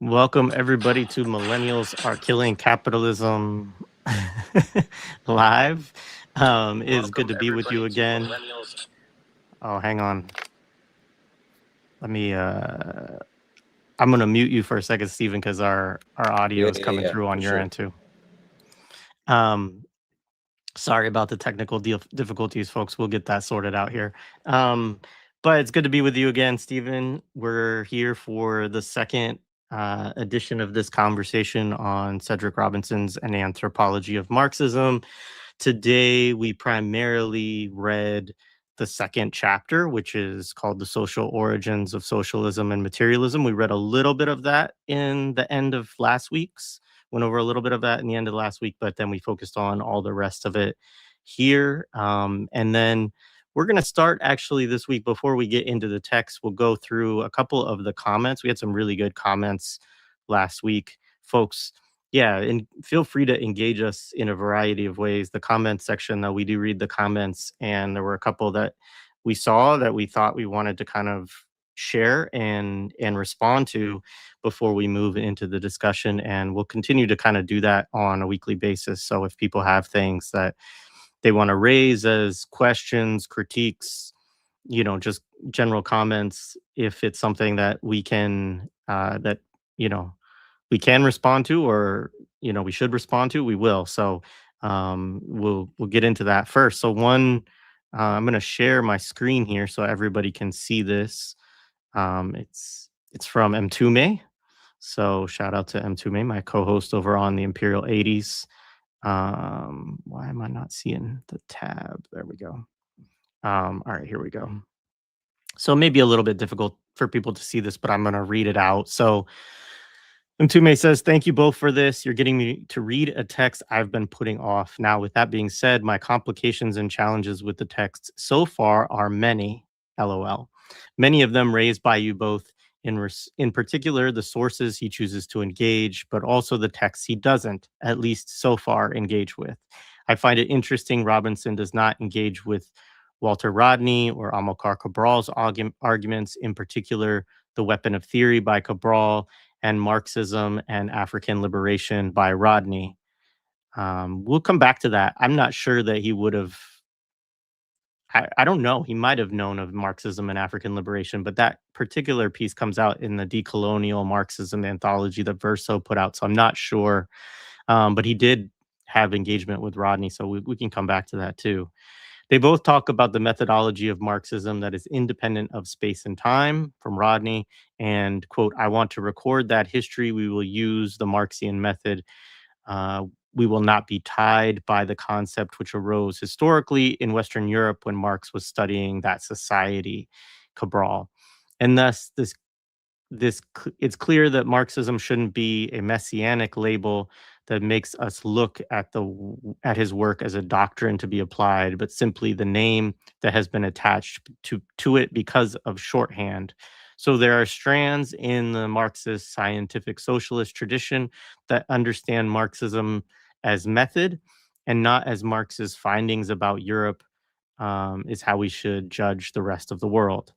Welcome everybody to Millennials Are Killing Capitalism live. It's good to be with you again. Oh, hang on. Let me I'm gonna mute you for a second, Stephen, because our audio is coming through on your end too. Sorry about the technical difficulties, folks. We'll get that sorted out here. But it's good to be with you again, Stephen. We're here for the second edition of this conversation on Cedric Robinson's An Anthropology of Marxism. Today, we primarily read the second chapter, which is called The Social Origins of Socialism and Materialism. We read a little bit of that in the end of last week's. Went over a little bit of that in the end of last week, but then we focused on all the rest of it here. And then we're going to start actually this week. Before we get into the text, we'll go through a couple of the comments. We had some really good comments last week, folks. Yeah, and feel free to engage us in a variety of ways. The comment section, though, we do read the comments, and there were a couple that we saw that we thought we wanted to kind of share and respond to before we move into the discussion, and we'll continue to kind of do that on a weekly basis. So if people have things that they want to raise as questions, critiques, just general comments, if it's something that we can we can respond to, or we should respond to, we will. So we'll get into that first. So I'm going to share my screen here so everybody can see this. It's from Mtume. So shout out to Mtume, my co-host over on the Imperial 80s. Why am I not seeing the tab? There we go. All right, here we go. So maybe a little bit difficult for people to see this, but I'm going to read it out. So Mtume says, thank you both for this. You're getting me to read a text I've been putting off. Now, with that being said, my complications and challenges with the text so far are many, LOL. Many of them raised by you both, in particular, the sources he chooses to engage, but also the texts he doesn't, at least so far, engage with. I find it interesting Robinson does not engage with Walter Rodney or Amilcar Cabral's arguments, in particular, The Weapon of Theory by Cabral and Marxism and African Liberation by Rodney. We'll come back to that. I'm not sure that he would have, I don't know, he might have known of Marxism and African Liberation, but that particular piece comes out in the Decolonial Marxism anthology that Verso put out, so I'm not sure. But he did have engagement with Rodney, so we can come back to that too. They both talk about the methodology of Marxism that is independent of space and time from Rodney. And, quote, I want to record that history. We will use the Marxian method. We will not be tied by the concept which arose historically in Western Europe when Marx was studying that society, Cabral. And thus, it's clear that Marxism shouldn't be a messianic label that makes us look at his work as a doctrine to be applied, but simply the name that has been attached to it because of shorthand. So there are strands in the Marxist scientific socialist tradition that understand Marxism as method and not as Marx's findings about Europe is how we should judge the rest of the world.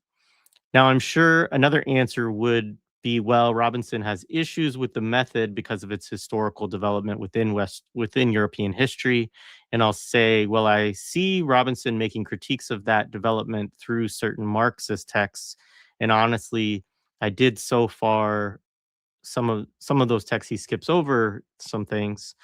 Now, I'm sure another answer would be, well, Robinson has issues with the method because of its historical development within European history. And I'll say, well, I see Robinson making critiques of that development through certain Marxist texts. And honestly, I did so far some of those texts he skips over some things.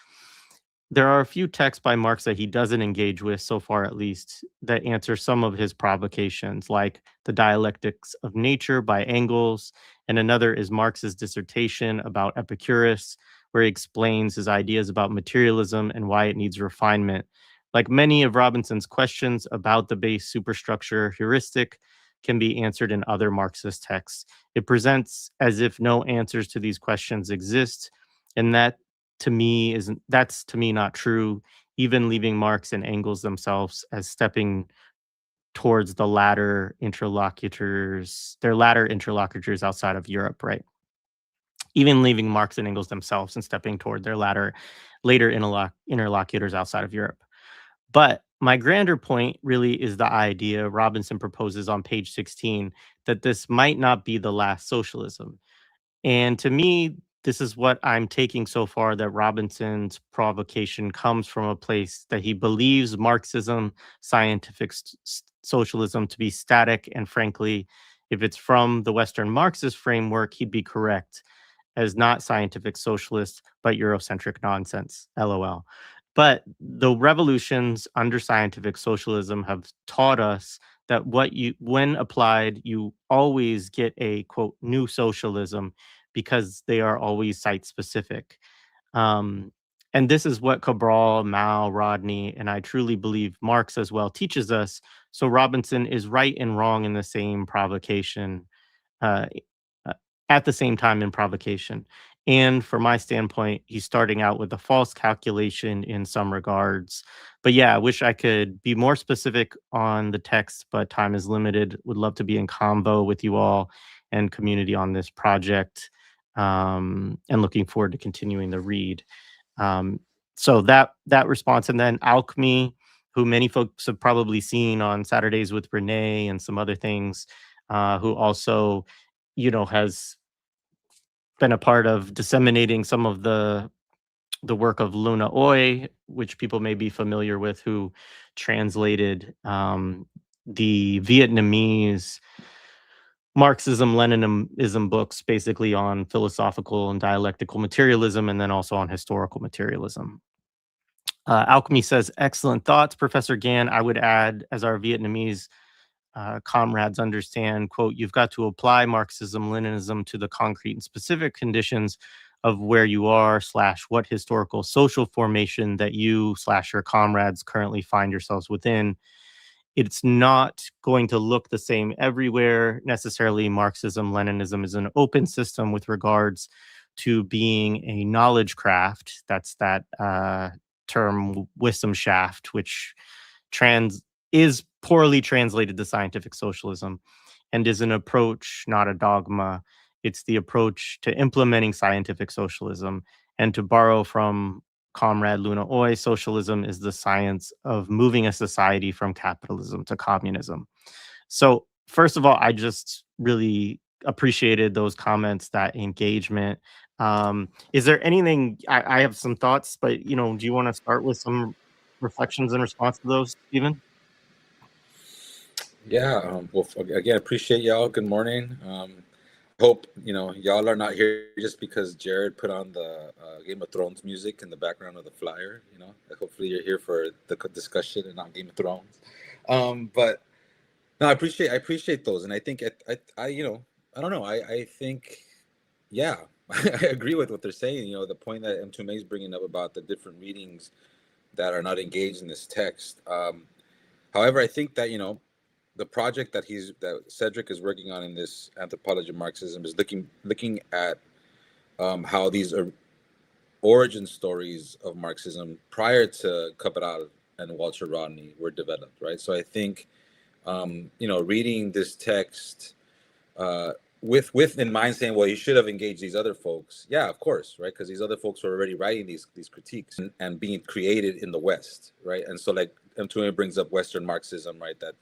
There are a few texts by Marx that he doesn't engage with, so far at least, that answer some of his provocations, like The Dialectics of Nature by Engels, and another is Marx's dissertation about Epicurus, where he explains his ideas about materialism and why it needs refinement. Like many of Robinson's questions about the base superstructure heuristic can be answered in other Marxist texts. It presents as if no answers to these questions exist, and that's to me not true, even leaving Marx and Engels themselves as stepping towards their latter interlocutors outside of Europe, right? Even leaving Marx and Engels themselves and stepping toward their later interlocutors outside of Europe. But my grander point really is the idea Robinson proposes on page 16 that this might not be the last socialism. And to me, this is what I'm taking so far, that Robinson's provocation comes from a place that he believes Marxism, scientific socialism to be static. And frankly, if it's from the Western Marxist framework, he'd be correct, as not scientific socialist, but Eurocentric nonsense. LOL. But the revolutions under scientific socialism have taught us that when applied, you always get a quote new socialism, because they are always site specific. Um, and this is what Cabral, Mao, Rodney, and I truly believe Marx as well teaches us. So Robinson is right and wrong in the same provocation, uh, uh, at the same time in provocation. And from my standpoint, he's starting out with a false calculation in some regards. But yeah, I wish I could be more specific on the text, but time is limited. Would love to be in convo with you all and community on this project, and looking forward to continuing the read. Um, so that response, and then Alchemy, who many folks have probably seen on Saturdays with Renee and some other things, who also, has been a part of disseminating some of the work of Luna Oy, which people may be familiar with, who translated the Vietnamese Marxism, Leninism books, basically on philosophical and dialectical materialism, and then also on historical materialism. Alchemy says, excellent thoughts, Professor Gan. I would add, as our Vietnamese comrades understand, quote, you've got to apply Marxism, Leninism to the concrete and specific conditions of where you are / what historical social formation that you / your comrades currently find yourselves within. It's not going to look the same everywhere. Necessarily, Marxism, Leninism is an open system with regards to being a knowledge craft. That's that term Wissenschaft, which is poorly translated to scientific socialism, and is an approach, not a dogma. It's the approach to implementing scientific socialism. And to borrow from Comrade Luna Oy, socialism is the science of moving a society from capitalism to communism. So, first of all, I just really appreciated those comments, that engagement. Is there anything? I have some thoughts, but do you want to start with some reflections in response to those, Stephen? Yeah. Well, again, appreciate y'all. Good morning. Hope y'all are not here just because Jared put on the Game of Thrones music in the background of the flyer. Hopefully you're here for the discussion and not Game of Thrones. But no, I appreciate those, and I think I don't know. I think, yeah, I agree with what they're saying. The point that M2May is bringing up about the different readings that are not engaged in this text. However, I think that the project that Cedric is working on in this anthropology of Marxism is looking at how these origin stories of Marxism prior to Cabral and Walter Rodney were developed, right? So I think reading this text with in mind, saying, well, you should have engaged these other folks. Yeah, of course, right? Because these other folks were already writing these critiques and being created in the West, right? And so, like, M2A brings up Western Marxism, right? That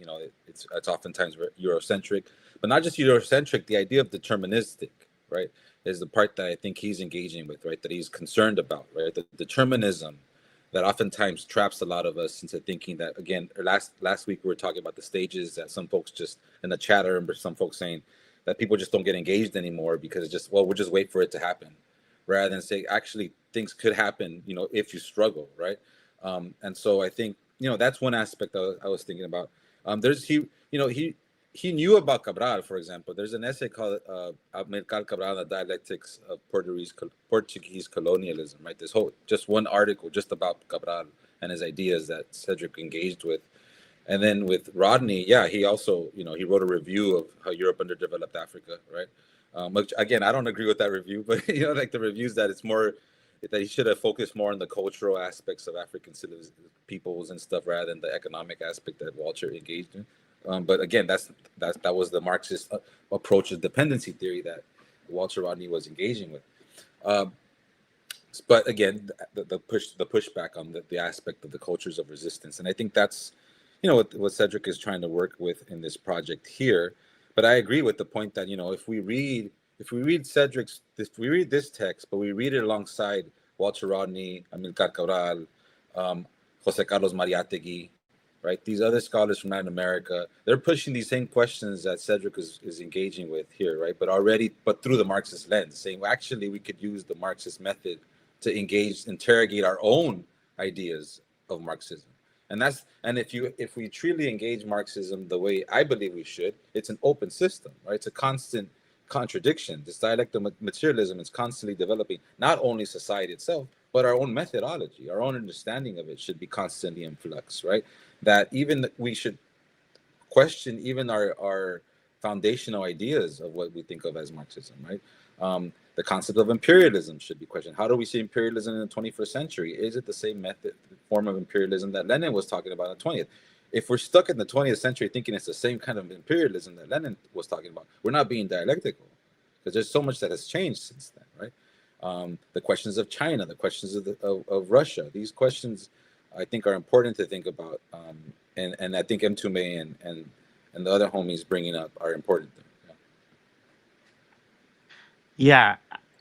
it's oftentimes Eurocentric, but not just Eurocentric. The idea of deterministic, right, is the part that I think he's engaging with, right? That he's concerned about, right? The determinism that oftentimes traps a lot of us into thinking that, again, last week we were talking about the stages that some folks just in the chat, I remember some folks saying that people just don't get engaged anymore because it's just, well, we'll just wait for it to happen, rather than say, actually, things could happen, if you struggle, right? And so I think, that's one aspect I was thinking about. He knew about Cabral, for example. There's an essay called Amilcar Cabral, the Dialectics of Portuguese Colonialism, right? This whole, just one article just about Cabral and his ideas that Cedric engaged with. And then with Rodney, yeah, he also, he wrote a review of how Europe underdeveloped Africa, right? Which, again, I don't agree with that review, but, like the reviews that it's more, that he should have focused more on the cultural aspects of African peoples and stuff rather than the economic aspect that Walter engaged in. But again, that was the Marxist approach of dependency theory that Walter Rodney was engaging with. But again, the pushback on the aspect of the cultures of resistance, and I think that's what Cedric is trying to work with in this project here. But I agree with the point that if we read if we read Cedric's, if we read this text, but we read it alongside Walter Rodney, Amilcar Cabral, Jose Carlos Mariátegui, right? These other scholars from Latin America, they're pushing these same questions that Cedric is engaging with here, right? But through the Marxist lens, saying, well, actually, we could use the Marxist method to interrogate our own ideas of Marxism. And if we truly engage Marxism the way I believe we should, it's an open system, right? It's a constant contradiction. This dialect of materialism is constantly developing not only society itself, but our own methodology, our own understanding of it should be constantly in flux, right? That even we should question even our foundational ideas of what we think of as Marxism, right? The concept of imperialism should be questioned. How do we see imperialism in the 21st century? Is it the same form of imperialism that Lenin was talking about in the 20th? If we're stuck in the 20th century thinking it's the same kind of imperialism that Lenin was talking about, we're not being dialectical, because there's so much that has changed since then, right? The questions of China, the questions of Russia, these questions I think are important to think about, and I think Mtume and the other homies bringing up are important. Yeah,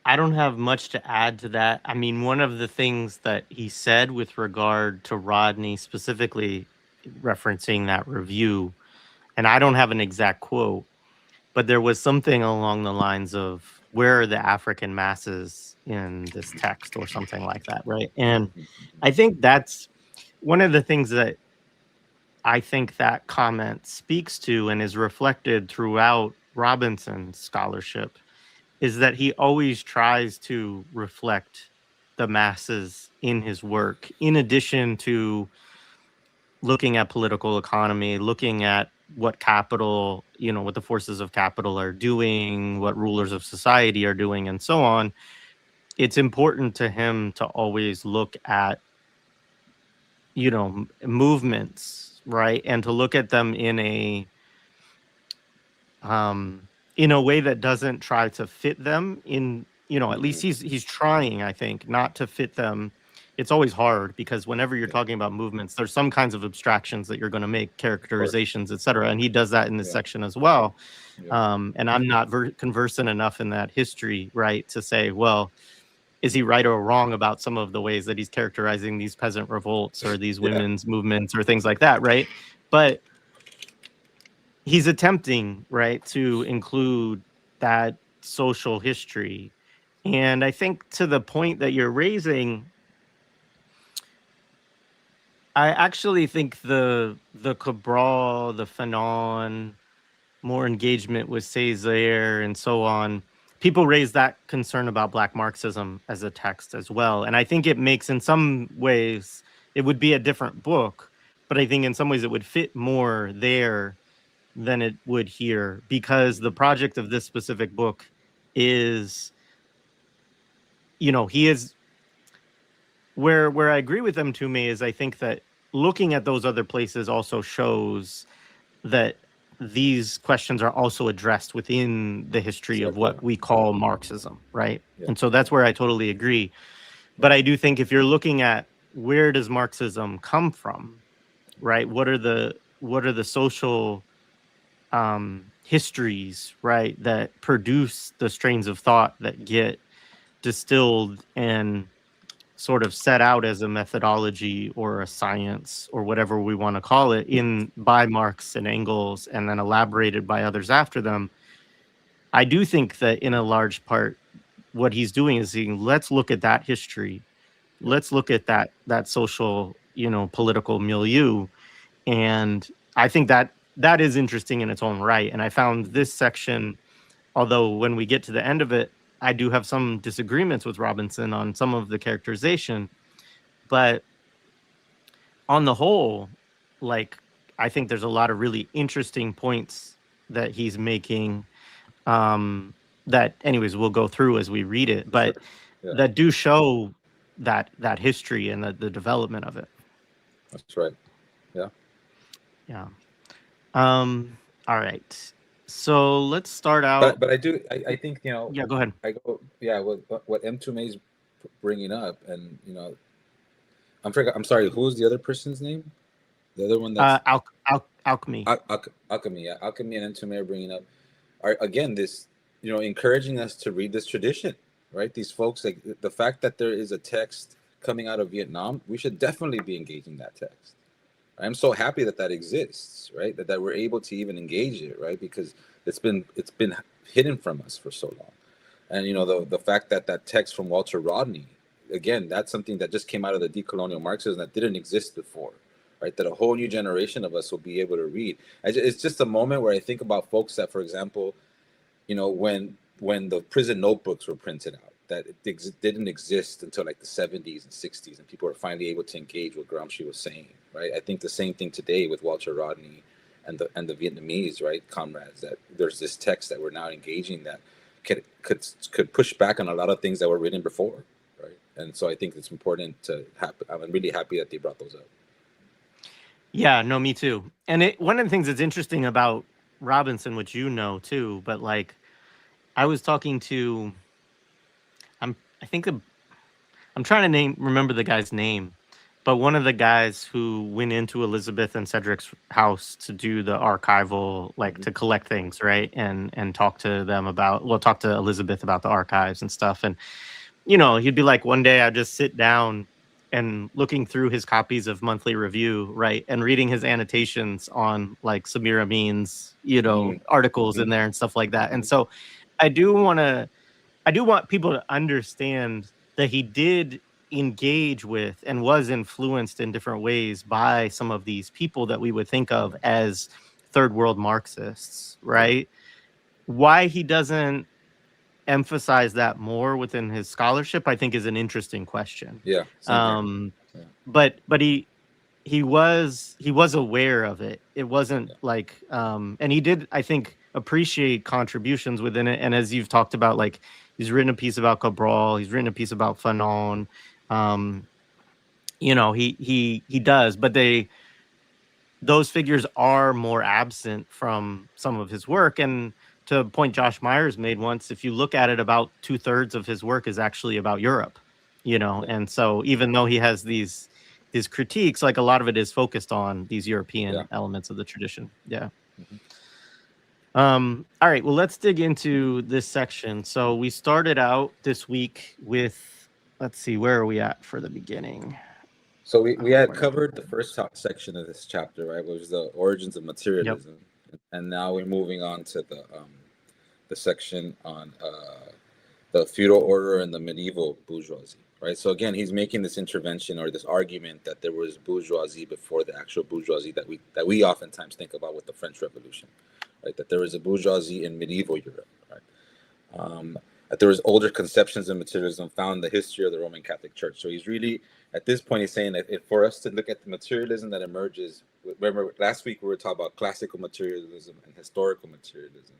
I don't have much to add to that. I mean, one of the things that he said with regard to Rodney, specifically referencing that review, and I don't have an exact quote, but there was something along the lines of, where are the African masses in this text, or something like that, right? And I think that's one of the things that I think that comment speaks to and is reflected throughout Robinson's scholarship, is that he always tries to reflect the masses in his work, in addition to looking at political economy, looking at what capital, what the forces of capital are doing, what rulers of society are doing, and so on. It's important to him to always look at, movements, right? And to look at them in a way that doesn't try to fit them in, at least he's trying, I think, not to fit them. It's always hard, because whenever you're talking about movements, there's some kinds of abstractions that you're going to make, characterizations, etc. And he does that in this section as well. And I'm not conversant enough in that history, right, to say, well, is he right or wrong about some of the ways that he's characterizing these peasant revolts or these women's movements or things like that, right? But he's attempting, right, to include that social history. And I think, to the point that you're raising, I actually think the Cabral, the Fanon, more engagement with Césaire and so on, people raise that concern about Black Marxism as a text as well. And I think it makes, in some ways, it would be a different book, but I think in some ways it would fit more there than it would here, because the project of this specific book is, he is, where I agree with them, to me, is I think that looking at those other places also shows that these questions are also addressed within the history of what we call Marxism, right? And so that's where I totally agree. But I do think, if you're looking at, where does Marxism come from, right? What are the social histories, right, that produce the strains of thought that get distilled and sort of set out as a methodology or a science or whatever we want to call it by Marx and Engels, and then elaborated by others after them. I do think that, in a large part, what he's doing is saying, let's look at that history. Let's look at that social, political milieu. And I think that is interesting in its own right. And I found this section, although when we get to the end of it, I do have some disagreements with Robinson on some of the characterization, but on the whole, I think there's a lot of really interesting points that he's making, that, anyways, we'll go through as we read it, but that do show that history and the development of it. That's right. Yeah. All right. So let's start out. But I think, Yeah, go ahead. What Mtume is bringing up, and I'm sorry, who was the other person's name? The other one that's Alchemy. Alchemy. Yeah, Alchemy and Mtume are bringing up are, again, this, encouraging us to read this tradition, right? These folks, like the fact that there is a text coming out of Vietnam, we should definitely be engaging that text. I'm so happy that that exists, right? That we're able to even engage it, right? Because it's been hidden from us for so long. And the fact that that text from Walter Rodney, again, that's something that just came out of the decolonial Marxism that didn't exist before, right? That a whole new generation of us will be able to read. It's just a moment where I think about folks that, for example, when the prison notebooks were printed out, that it didn't exist until like the 70s and 60s, and people were finally able to engage what Gramsci was saying, right? I think the same thing today with Walter Rodney and the Vietnamese, right, comrades, that there's this text that we're now engaging that could push back on a lot of things that were written before, right? And so I think it's important to I'm really happy that they brought those up. Yeah, no, me too. And one of the things that's interesting about Robinson, which too, but like I was talking to, I'm trying to remember the guy's name, but one of the guys who went into Elizabeth and Cedric's house to do the archival, like to collect things, right, and talk to Elizabeth about the archives and stuff, and he'd be like, one day I'd just sit down and looking through his copies of Monthly Review, right, and reading his annotations on like Samir Amin's, articles in there and stuff like that. And so I do want people to understand that he did engage with and was influenced in different ways by some of these people that we would think of as third world Marxists, right? Why he doesn't emphasize that more within his scholarship, I think, is an interesting question. Yeah. But he was aware of it. It wasn't like and he did, I think, appreciate contributions within it. And as you've talked about, like he's written a piece about Cabral, he's written a piece about Fanon. He does, but those figures are more absent from some of his work. And to a point Josh Myers made once, if you look at it, about 2/3 of his work is actually about Europe, and so even though he has these critiques, like a lot of it is focused on these European elements of the tradition. Yeah. All right, well, let's dig into this section. So we started out this week with, let's see, where are we at for the beginning? So we had covered the first section of this chapter, right, which was the origins of materialism. Yep. And now we're moving on to the section on the feudal order and the medieval bourgeoisie, right? So again, he's making this intervention or this argument that there was bourgeoisie before the actual bourgeoisie that we oftentimes think about with the French Revolution, right? That there was a bourgeoisie in medieval Europe, right? That there was older conceptions of materialism found in the history of the Roman Catholic Church. So he's really, at this point, he's saying that for us to look at the materialism that emerges, remember last week we were talking about classical materialism and historical materialism.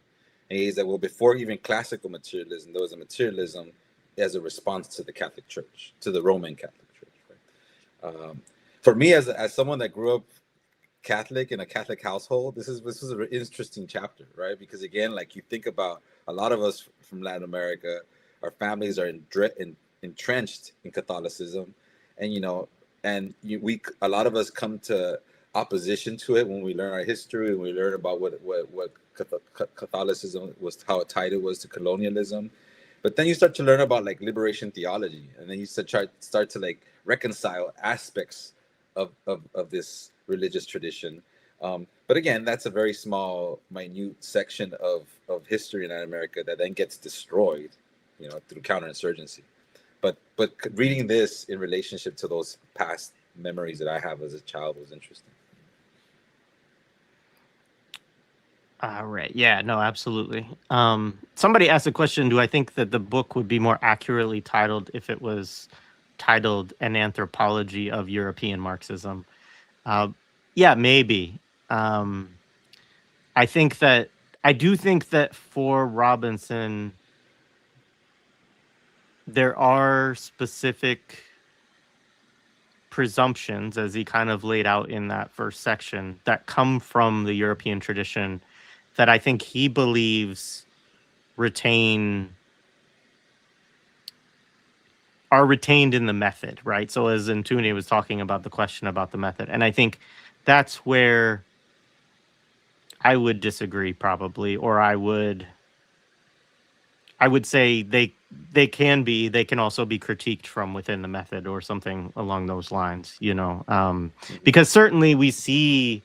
And he's that, well, before even classical materialism, there was a materialism as a response to the Catholic Church, to the Roman Catholic Church. Right? For me, as someone that grew up Catholic in a Catholic household, this is an interesting chapter, right? Because again, like you think about a lot of us from Latin America, our families are entrenched in Catholicism, and a lot of us come to opposition to it when we learn our history and we learn about what Catholicism was, how tied it was to colonialism. But then you start to learn about like liberation theology, and then you start to like reconcile aspects of this religious tradition. But again, that's a very small, minute section of history in Latin America that then gets destroyed, through counterinsurgency. But reading this in relationship to those past memories that I have as a child was interesting. All right. Yeah, no, absolutely. Somebody asked a question, do I think that the book would be more accurately titled if it was titled An Anthropology of European Marxism? Yeah, maybe. I do think that for Robinson, there are specific presumptions, as he kind of laid out in that first section, that come from the European tradition that I think he believes are retained in the method, right? So as Antuni was talking about the question about the method, and I think that's where I would disagree probably, or I would I would say they can also be critiqued from within the method or something along those lines, because certainly we see,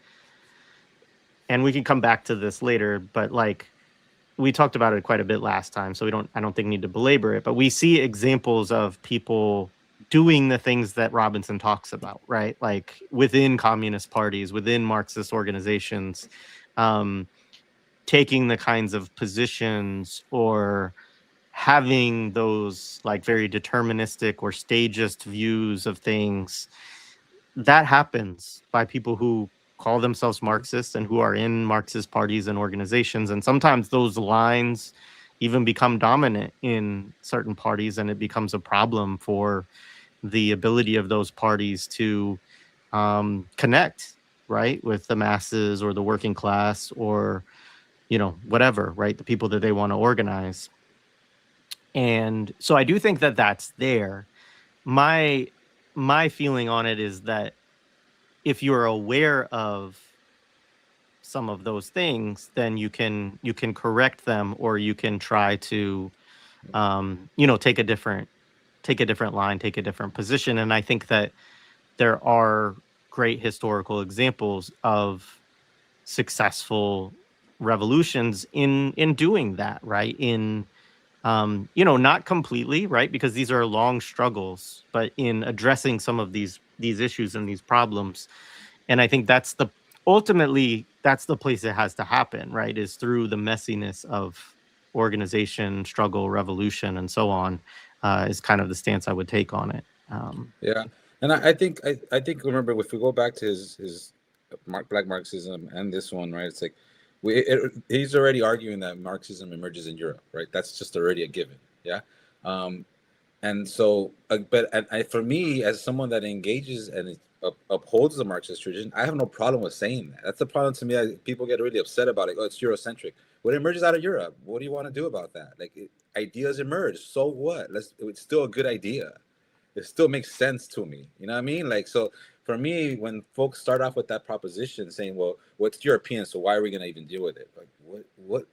and we can come back to this later, but like we talked about it quite a bit last time, so I don't think need to belabor it, but we see examples of people doing the things that Robinson talks about, right? Like within communist parties, within Marxist organizations, taking the kinds of positions or having those like very deterministic or stagist views of things. That happens by people who call themselves Marxists and who are in Marxist parties and organizations. And sometimes those lines even become dominant in certain parties, and it becomes a problem for the ability of those parties to connect, right, with the masses or the working class or, whatever, right, the people that they want to organize. And so I do think that that's there. My feeling on it is that if you're aware of some of those things, then you can correct them, or you can try to take a different line, take a different position. And I think that there are great historical examples of successful revolutions in doing that, right? In not completely, right? Because these are long struggles, but in addressing some of these issues and these problems. And I think ultimately that's the place it has to happen, right? Is through the messiness of organization, struggle, revolution, and so on, is kind of the stance I would take on it. Yeah, and I think remember, if we go back to his Black Marxism and this one, right? It's like he's already arguing that Marxism emerges in Europe, right? That's just already a given. Yeah. Um, and so, for me, as someone that engages and upholds the Marxist tradition, I have no problem with saying that. That's the problem to me. People get really upset about it. Oh, it's Eurocentric. What emerges out of Europe? What do you want to do about that? Like, ideas emerge. So what? It's still a good idea. It still makes sense to me. You know what I mean? Like, so for me, when folks start off with that proposition saying, well, what's European, so why are we going to even deal with it? Like, what,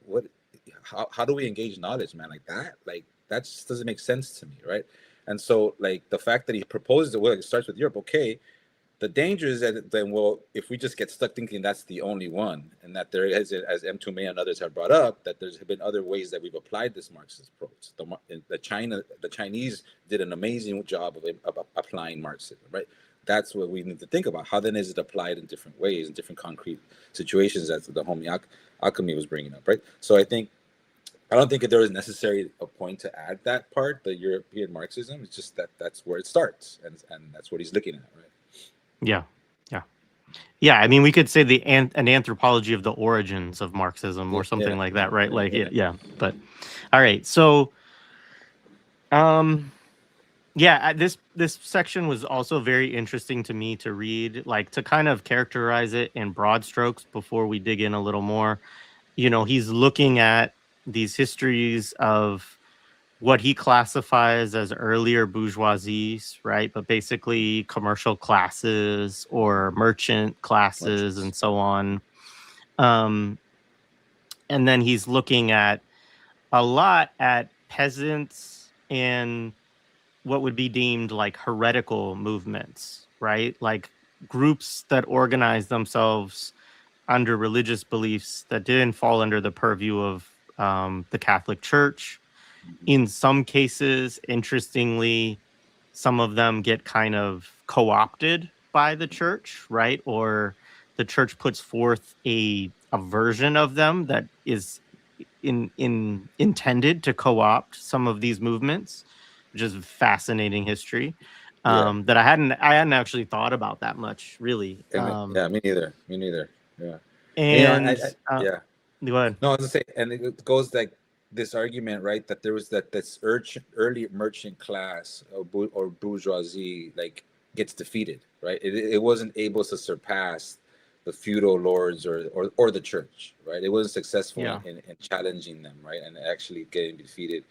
how do we engage knowledge, man? Like that? Like, that just doesn't make sense to me, right? And so, like, the fact that he proposes it, well, it starts with Europe, okay. The danger is that then, well, if we just get stuck thinking that's the only one, and that there is, as M. Toomey and others have brought up, that there's been other ways that we've applied this Marxist approach. The Chinese did an amazing job of applying Marxism, right? That's what we need to think about. How then is it applied in different ways, in different concrete situations, as the homie Alchemy was bringing up, right? So I don't think there is necessarily a point to add that part, the European Marxism. It's just that's where it starts, and that's what he's looking at, right? Yeah, yeah, yeah. I mean, we could say an anthropology of the origins of Marxism or something like that, right? Like, yeah. But all right, so yeah, this section was also very interesting to me to read, like to kind of characterize it in broad strokes before we dig in a little more. He's looking at these histories of what he classifies as earlier bourgeoisies, right? But basically commercial classes or merchant classes and so on. And then he's looking at a lot at peasants and what would be deemed like heretical movements, right? Like groups that organize themselves under religious beliefs that didn't fall under the purview of the Catholic Church. In some cases, interestingly, some of them get kind of co-opted by the church, right? Or the church puts forth a version of them that is intended to co-opt some of these movements, which is fascinating history. That I hadn't actually thought about that much, really. Yeah, me neither. Yeah. And yeah. Go ahead. No, I was gonna say, and it goes like this argument, right? That there was this early merchant class or bourgeoisie, like, gets defeated, right? It wasn't able to surpass the feudal lords or the church, right? It wasn't successful in challenging them, right, and actually getting defeated.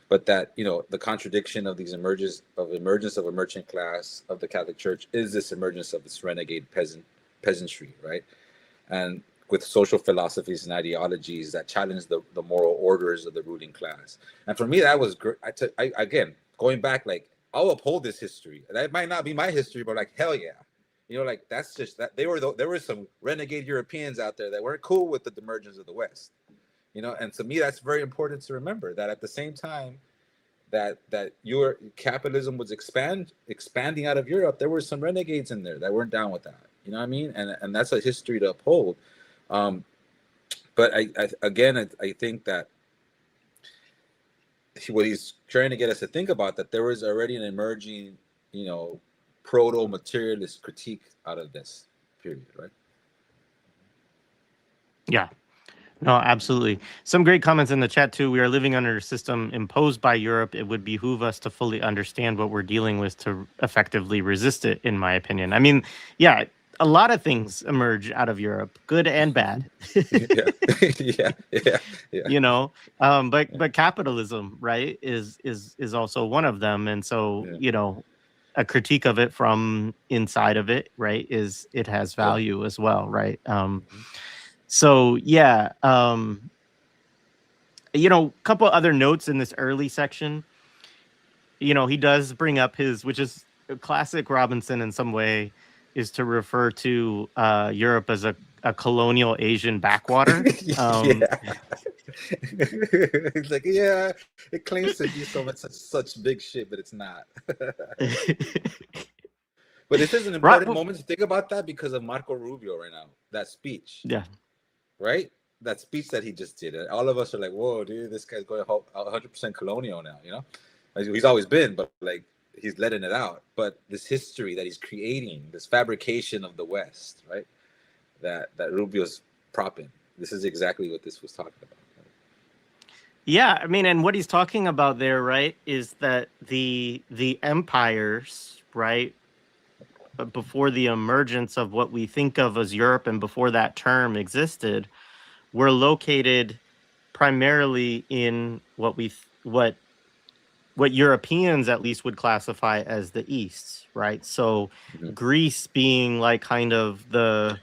But that, the contradiction of these emergence of a merchant class of the Catholic Church is this emergence of this renegade peasantry, right? And with social philosophies and ideologies that challenge the moral orders of the ruling class. And for me, that was great. Again, going back, like, I'll uphold this history. That might not be my history, but like, hell yeah. You know, like, that's just that there were some renegade Europeans out there that weren't cool with the emergence of the West. You know, and to me, that's very important to remember, that at the same time that your capitalism was expanding out of Europe, there were some renegades in there that weren't down with that. You know what I mean? And that's a history to uphold. But I think that what he's trying to get us to think about, that there was already an emerging, proto-materialist critique out of this period, right? Yeah. No, absolutely. Some great comments in the chat too. We are living under a system imposed by Europe. It would behoove us to fully understand what we're dealing with to effectively resist it, in my opinion. I mean, yeah, a lot of things emerge out of Europe, good and bad. yeah. But capitalism, right, is also one of them. And so, a critique of it from inside of it, right, is it has value as well, right? So yeah, a couple other notes in this early section. He does bring up which is classic Robinson in some way, is to refer to Europe as a colonial Asian backwater. He's like, yeah, it claims to be such big shit, but it's not. But this is an important moment to think about that because of Marco Rubio right now, that speech. Yeah. Right? That speech that he just did. All of us are like, whoa, dude, this guy's going 100% colonial now, Like, he's always been, but like, he's letting it out. But this history that he's creating, this fabrication of the West, right? That Rubio's propping. This is exactly what this was talking about. Yeah, I mean, and what he's talking about there, right, is that the empires, right, before the emergence of what we think of as Europe and before that term existed, were located primarily in what Europeans at least would classify as the East, right? So Greece being like kind of the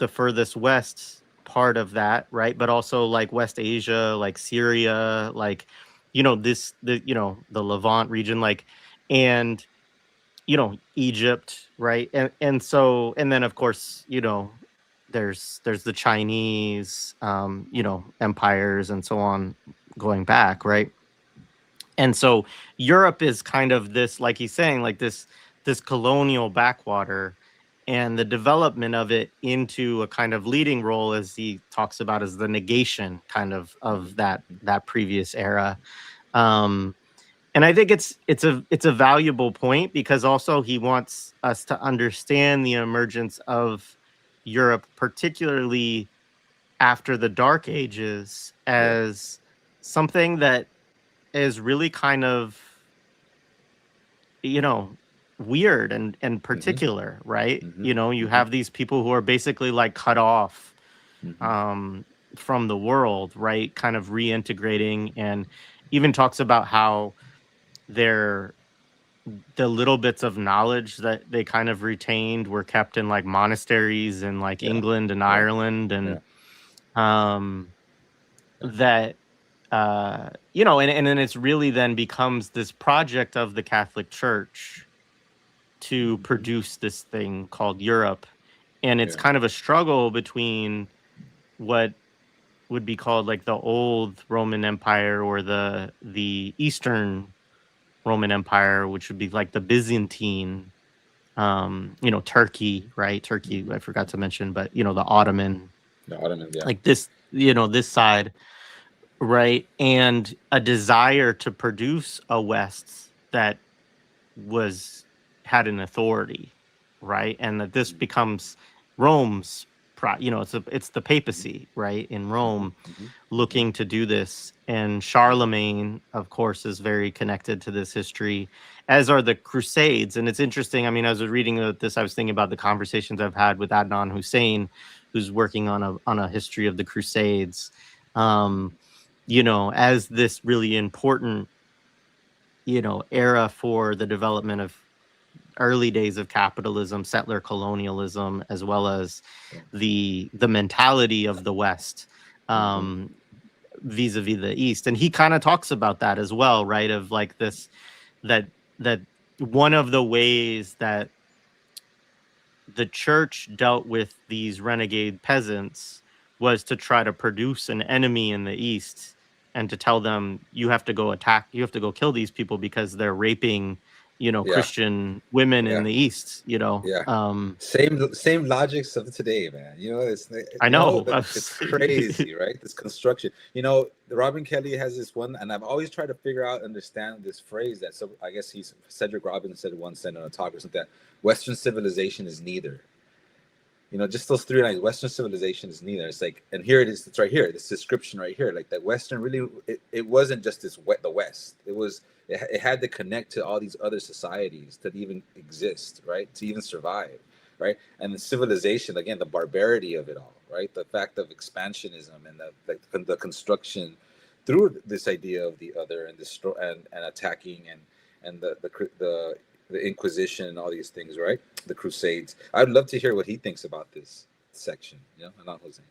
furthest west part of that, right? But also like West Asia, like Syria, like the Levant region, like, and Egypt, right? And so, and then of course, there's the Chinese empires and so on going back, right? And so Europe is kind of this, like he's saying, like this colonial backwater, and the development of it into a kind of leading role, as he talks about, as the negation kind of that previous era. And I think it's a valuable point, because also he wants us to understand the emergence of Europe, particularly after the Dark Ages, as something that is really kind of, weird and particular, right? You have these people who are basically like cut off from the world, right? Kind of reintegrating, and even talks about how the little bits of knowledge that they kind of retained were kept in like monasteries in like England and Ireland, and that and then it's really then becomes this project of the Catholic Church to produce this thing called Europe, and it's kind of a struggle between what would be called like the old Roman Empire, or the Eastern Roman Empire, which would be like the Byzantine, Turkey, right? Turkey, I forgot to mention, but the Ottoman, like this, this side, right? And a desire to produce a West that had an authority, right? And that this becomes Rome's, it's the papacy, right, in Rome, looking to do this. And Charlemagne, of course, is very connected to this history, as are the Crusades. And it's interesting. I mean, as I was reading this, I was thinking about the conversations I've had with Adnan Hussein, who's working on a history of the Crusades, as this really important, era for the development of early days of capitalism, settler colonialism, as well as Yeah. the mentality of the West vis-a-vis the East. And he kind of talks about that as well, right? Of like this, that that one of the ways that the church dealt with these renegade peasants was to try to produce an enemy in the East and to tell them, you have to go attack, you have to go kill these people because they're raping, Yeah. Christian women in Yeah. the East. Yeah. Same logics of today, man. I know. It's crazy, right? This construction. Robin Kelly has this one, and I've always tried to figure out, understand this phrase that, so I guess Cedric Robbins said once, said on a talk or something, that Western civilization is neither. Just those three lines. Western civilization is neither. It's like, and here it is. It's right here. This description right here. Like that Western really, it wasn't just the West. It had to connect to all these other societies to even exist, right? To even survive, right? And the civilization, again, the barbarity of it all, right? The fact of expansionism and the construction through this idea of the other and destroy and attacking and the Inquisition and all these things, right? The Crusades. I'd love to hear what he thinks about this section. Not Jose.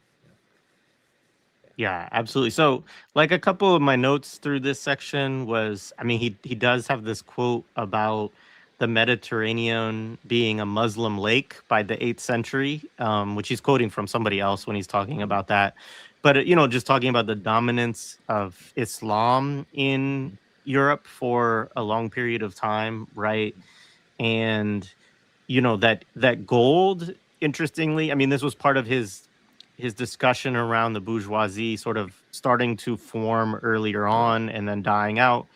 Yeah, absolutely. So, like a couple of my notes through this section was, I mean, he does have this quote about the Mediterranean being a Muslim lake by the 8th century, which he's quoting from somebody else when he's talking about that. But just talking about the dominance of Islam in Europe for a long period of time, right? And that gold, interestingly, I mean, this was part of his discussion around the bourgeoisie sort of starting to form earlier on and then dying out,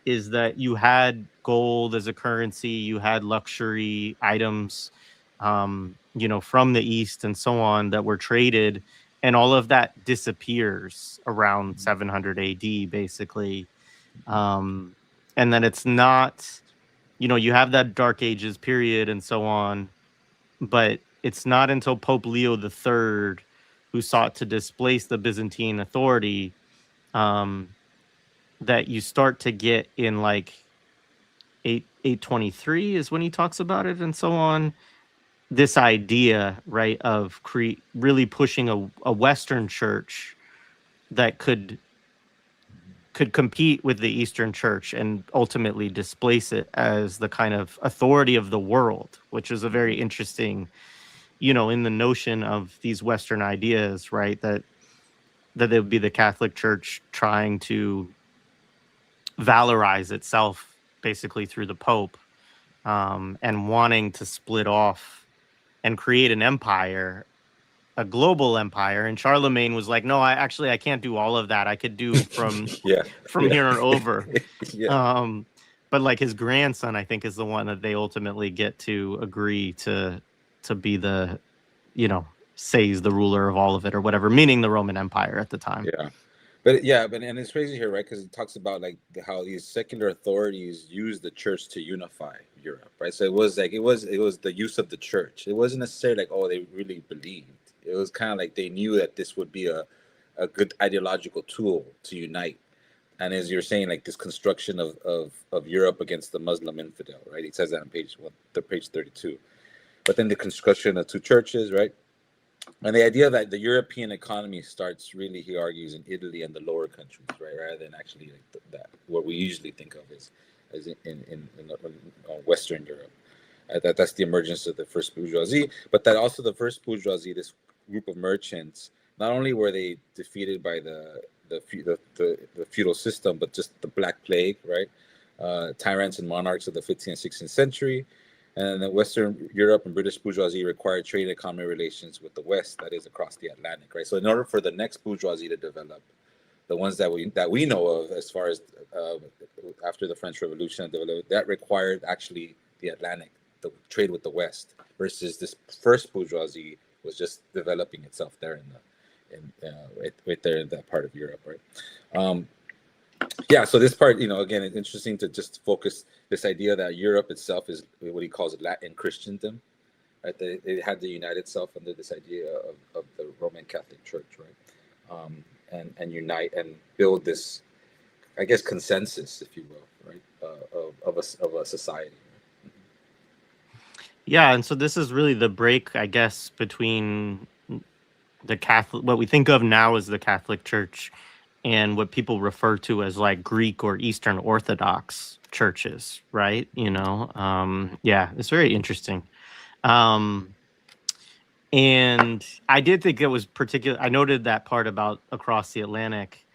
is that you had gold as a currency, you had luxury items, from the East and so on that were traded, and all of that disappears around 700 AD, basically. And then it's not, you have that Dark Ages period and so on, but it's not until Pope Leo III, who sought to displace the Byzantine authority, that you start to get in like 823 is when he talks about it and so on. This idea, right, of really pushing a Western church that could compete with the Eastern Church and ultimately displace it as the kind of authority of the world, which is a very interesting, in the notion of these Western ideas, right? That it would be the Catholic Church trying to valorize itself basically through the Pope, and wanting to split off and create an empire, a global empire. And Charlemagne was like, no, I can't do all of that. I could do from Yeah. here on over. Yeah. But like his grandson, I think, is the one that they ultimately get to agree to be the, say he's the ruler of all of it or whatever, meaning the Roman Empire at the time. Yeah. But and it's crazy here, right? Because it talks about like how these secular authorities use the church to unify Europe, right? So it was the use of the church. It wasn't necessarily like, oh, they really believed. It was kind of like they knew that this would be a good ideological tool to unite. And as you're saying, like this construction of Europe against the Muslim infidel, right? He says that on page 32. But then the construction of two churches, right? And the idea that the European economy starts really, he argues, in Italy and the lower countries, right, rather than actually like that what we usually think of as in Western Europe. That's the emergence of the first bourgeoisie, but that also the first bourgeoisie, this group of merchants, not only were they defeated by the feudal system, but just the Black Plague, right? Tyrants and monarchs of the 15th and 16th century. And then Western Europe and British bourgeoisie required trade and economic relations with the West, that is across the Atlantic, right? So in order for the next bourgeoisie to develop, the ones that we know of as far as after the French Revolution developed, that required actually the Atlantic, the trade with the West, versus this first bourgeoisie was just developing itself there right there in that part of Europe, right? Yeah, so this part, again, it's interesting to just focus this idea that Europe itself is what he calls Latin Christendom, right? It had to unite itself under this idea of the Roman Catholic Church, right? And unite and build this, I guess, consensus, if you will, right, of a society. Yeah, and so this is really the break, I guess, between the Catholic, what we think of now as the Catholic Church, and what people refer to as like Greek or Eastern Orthodox churches, right? Yeah, it's very interesting. Um, and I did think it was particular. I noted that part about across the Atlantic.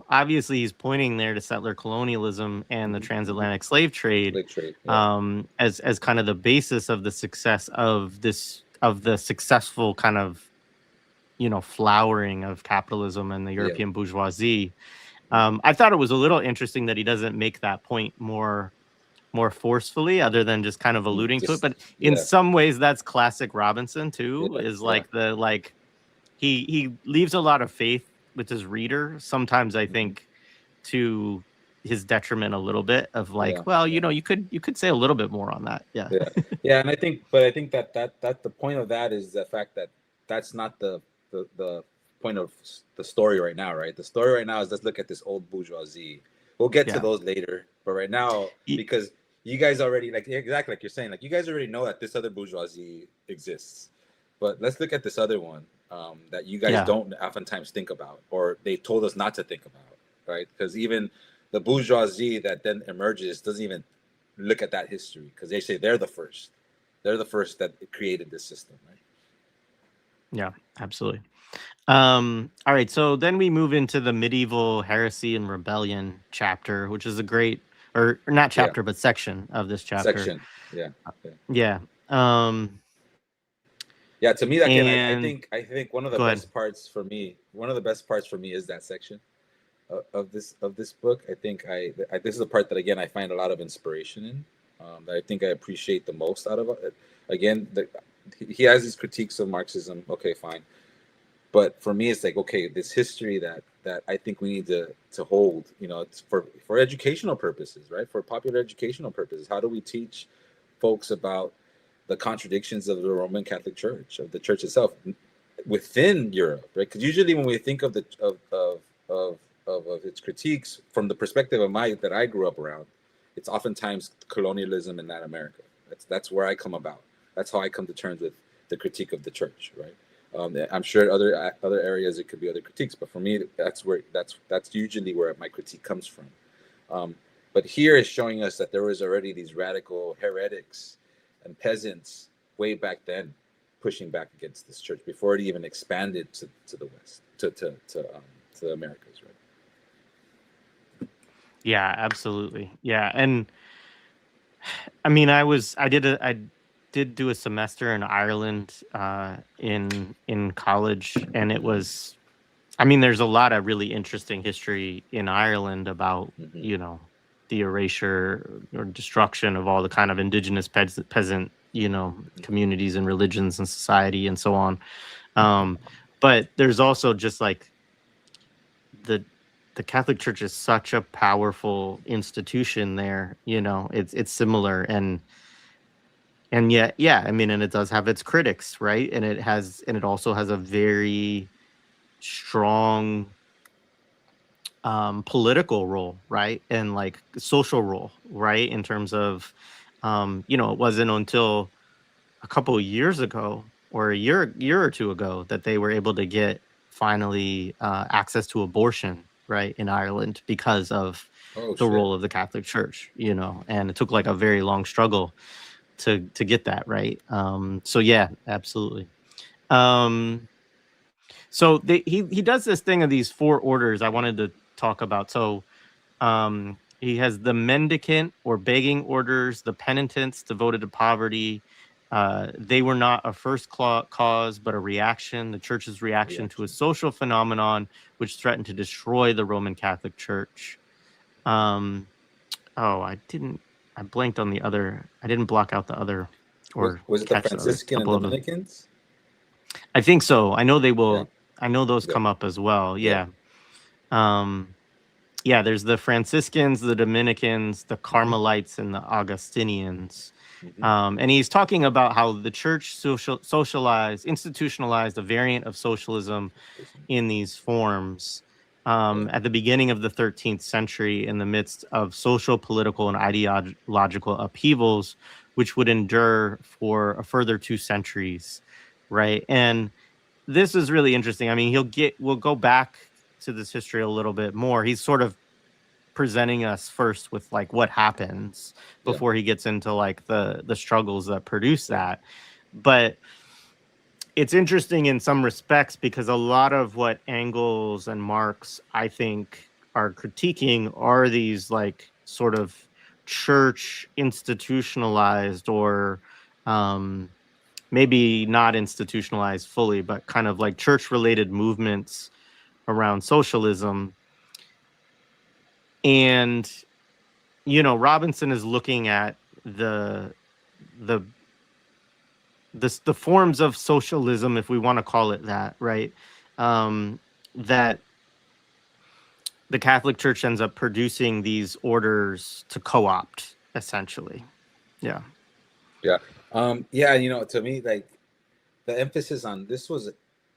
Obviously he's pointing there to settler colonialism and the transatlantic slave trade, Slave trade, yeah, as kind of the basis of the success of the successful kind of flowering of capitalism and the yeah. European bourgeoisie. I thought it was a little interesting that he doesn't make that point more forcefully, other than just kind of alluding to it. Just But in yeah, some ways, that's classic Robinson yeah, too. Is yeah. like he leaves a lot of faith with his reader. Sometimes I Mhm. think to his detriment a little bit of like, Yeah, well, yeah, you could say a little bit more on that. Yeah. yeah, yeah. And I think that the point of that is the fact that that's not the point of the story right now, right? The story right now is, let's look at this old bourgeoisie. We'll get to Yeah. those later, but right now, Ye- because you guys already, like, exactly like you're saying, like, you guys already know that this other bourgeoisie exists, but let's look at this other one, that you guys Yeah. don't oftentimes think about, or they told us not to think about, right? Because even the bourgeoisie that then emerges doesn't even look at that history, because they say they're the first. They're the first that created this system, right? Yeah, absolutely. All right, so then we move into the medieval heresy and rebellion chapter, which is a great, or not Yeah. chapter, but section of this chapter. Section. Yeah. Yeah. Yeah. Um, Yeah. To me, again, and I think one of the go ahead. best parts for me, is that section of this book. I think this is the part that, again, I find a lot of inspiration in. That I think I appreciate the most out of it. Again, he has these critiques of Marxism. Okay, fine. But for me, it's like, okay, this history that I think we need to hold, it's for educational purposes, right? For popular educational purposes. How do we teach folks about the contradictions of the Roman Catholic Church, of the church itself within Europe, right? Because usually when we think of the of, of its critiques from the perspective of that I grew up around, it's oftentimes colonialism in that America. That's where I come about. That's how I come to terms with the critique of the church, right? I'm sure other areas it could be other critiques, but for me, that's usually where my critique comes from. But here is showing us that there was already these radical heretics and peasants way back then pushing back against this church before it even expanded to the West, to the Americas, right? Yeah, absolutely. Yeah, and I mean, I did do a semester in Ireland in college, and it Mm-hmm. was. I mean, there's a lot of really interesting history in Ireland about Mm-hmm. the erasure or destruction of all the kind of indigenous peasant communities and religions and society and so on. Um, but there's also just like the the Catholic Church is such a powerful institution there. It's similar, and yet, yeah, I mean, and it does have its critics, right? And it also has a very strong political role, right? And like social role, right? In terms of it wasn't until a couple of years ago, or a year or two ago, that they were able to get finally access to abortion, right, in Ireland, because of Oh the shit. role of the Catholic Church. And it took like a very long struggle to get that right. So yeah, absolutely. Um, so he does this thing of these four orders I wanted to talk about. So he has the mendicant or begging orders, the penitents devoted to poverty. They were not a first cause, but a reaction, the church's reaction to a Reaction. social phenomenon which threatened to destroy the Roman Catholic Church. Um, oh, I blanked on the other. I didn't block out the other or Was it the catch the other Franciscan and couple of them. Dominicans? I think so. I know they Yeah. will. I know those Yeah. come up as well. Yeah. Yeah. Um, yeah, there's the Franciscans, the Dominicans, the Mm-hmm. Carmelites, and the Augustinians. Mm-hmm. And he's talking about how the church institutionalized a variant of socialism in these forms Yeah. at the beginning of the 13th century, in the midst of social, political, and ideological upheavals, which would endure for a further 2 centuries, right? And this is really interesting. I mean, we'll go back to this history a little bit more. He's sort of presenting us first with like what happens before he gets into like the struggles that produce that. But it's interesting in some respects because a lot of what Engels and Marx, I think, are critiquing are these like sort of church institutionalized or maybe not institutionalized fully, but kind of like church related movements around socialism. And, you know, Robinson is looking at the forms of socialism, if we want to call it that, right? That the Catholic Church ends up producing these orders to co-opt, essentially. Yeah. Yeah. Yeah, you know, to me, like the emphasis on this was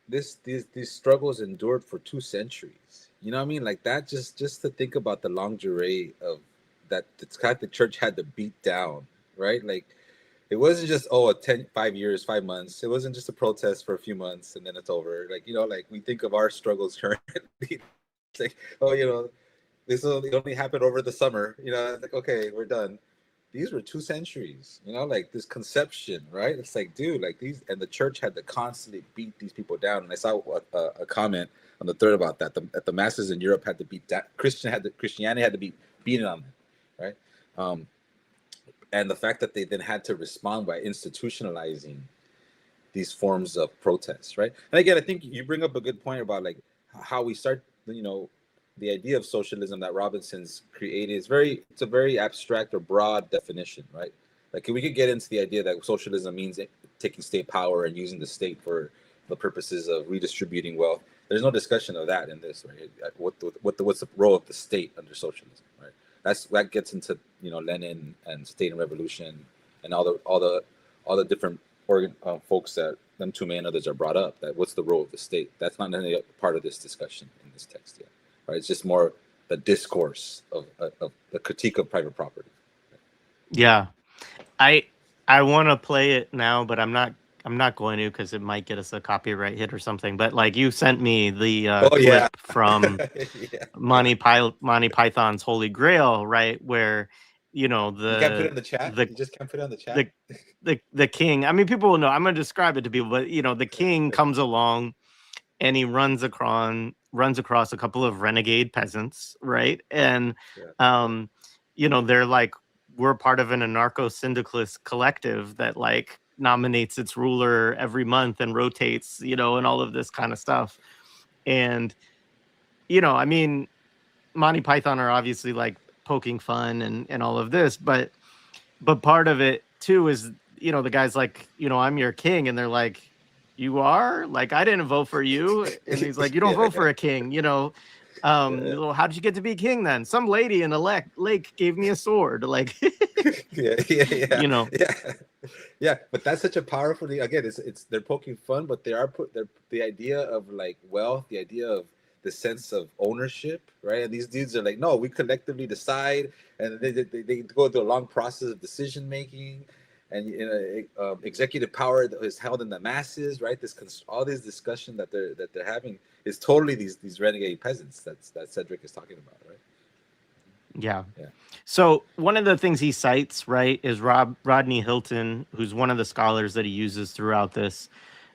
these struggles endured for 2 centuries. You know what I mean? Like that, just to think about the longue durée of that the Catholic Church had to beat down, right? Like it wasn't just 5 years, 5 months. It wasn't just a protest for a few months and then it's over. Like, you know, like we think of our struggles currently. It's like, oh, you know, this only happened over the summer. You know, it's like, okay, we're done. These were 2 centuries, you know, like this conception, right? It's like, dude, like these, and the church had to constantly beat these people down. And I saw a comment on the thread about that, that the masses in Europe had to beat that Christianity had to be beaten on them, right? And the fact that they then had to respond by institutionalizing these forms of protest, right? And again, I think you bring up a good point about like how we start, you know, the idea of socialism that Robinson's created is it's a very abstract or broad definition, right? Like we could get into the idea that socialism means taking state power and using the state for the purposes of redistributing wealth. There's no discussion of that in this, right? What's the role of the state under socialism, right? That gets into, you know, Lenin and state and revolution and all the different folks that them two and others are brought up. That what's the role of the state? That's not any part of this discussion in this text yet. Right? It's just more the discourse of the critique of private property. Yeah, I want to play it now, but I'm not going to because it might get us a copyright hit or something. But like you sent me the clip from Monty Python's Holy Grail, right? Where you know you can't put it in the chat. You just can't put it on the chat. The king. I mean, people will know. I'm going to describe it to people, but you know, the king comes along and he runs across a couple of renegade peasants, right? And you know, they're like, we're part of an anarcho-syndicalist collective that like nominates its ruler every month and rotates, you know, and all of this kind of stuff. And you know, I mean, Monty Python are obviously like poking fun and all of this, but part of it too is, you know, the guy's like, you know, I'm your king, and they're like, you are? Like, I didn't vote for you. And he's like, you don't vote for a king, you know. Well, how did you get to be king then? Some lady in a lake gave me a sword. Like, you know. Yeah, but that's such a powerful thing. Again, it's they're poking fun, but the idea of like wealth, the idea of the sense of ownership, right? And these dudes are like, no, we collectively decide, and they go through a long process of decision making, and you know, executive power that is held in the masses, right? All this discussion that they're having is totally these renegade peasants that Cedric is talking about, right? Yeah. So one of the things he cites, right, is Rodney Hilton, who's one of the scholars that he uses throughout this.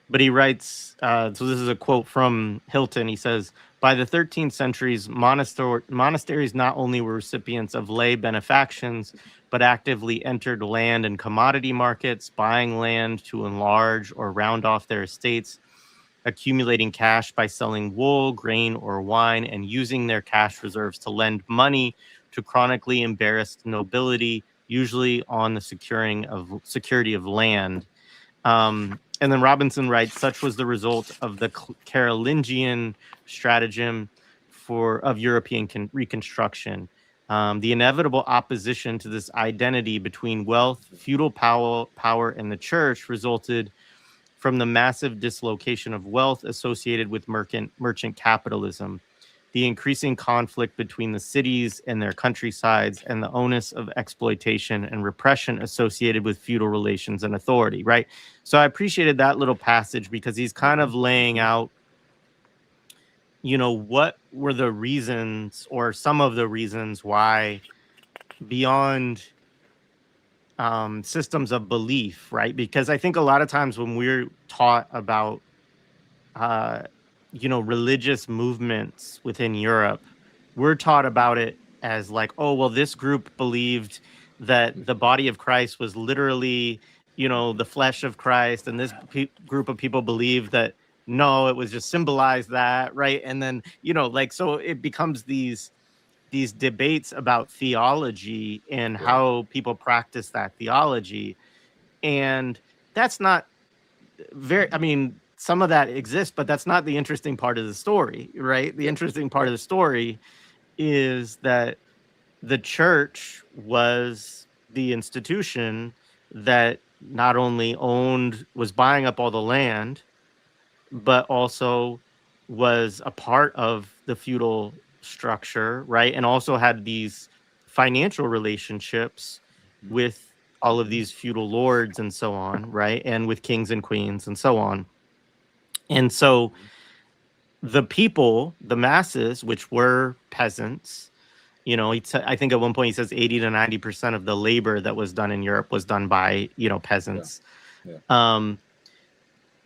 But he writes, so this is a quote from Hilton. He says, by the 13th centuries, monasteries not only were recipients of lay benefactions, but actively entered land and commodity markets, buying land to enlarge or round off their estates, accumulating cash by selling wool, grain, or wine, and using their cash reserves to lend money to chronically embarrassed nobility, usually on the security of land. And then Robinson writes, such was the result of the Carolingian stratagem of European reconstruction. The inevitable opposition to this identity between wealth, feudal power, and the church resulted from the massive dislocation of wealth associated with merchant capitalism. the increasing conflict between the cities and their countrysides, and the onus of exploitation and repression associated with feudal relations and authority, right? So I appreciated that little passage because he's kind of laying out, what were the reasons or some of the reasons why beyond systems of belief, right? Because I think a lot of times when we're taught about uh, religious movements within Europe, we're taught about it as like, oh, well, this group believed that the body of Christ was literally, the flesh of Christ, and this group of people believed that no, it was just symbolized that, right? And then, so it becomes these debates about theology and how people practice that theology, and that's not very, I mean, some of that exists, but that's not the interesting part of the story, right? The interesting part of the story is that the church was the institution that not only was buying up all the land, but also was a part of the feudal structure, right? And also had these financial relationships with all of these feudal lords and so on, right? And with kings and queens and so on. And so the people, the masses, which were peasants, I think at one point he says 80 to 90% of the labor that was done in Europe was done by, peasants.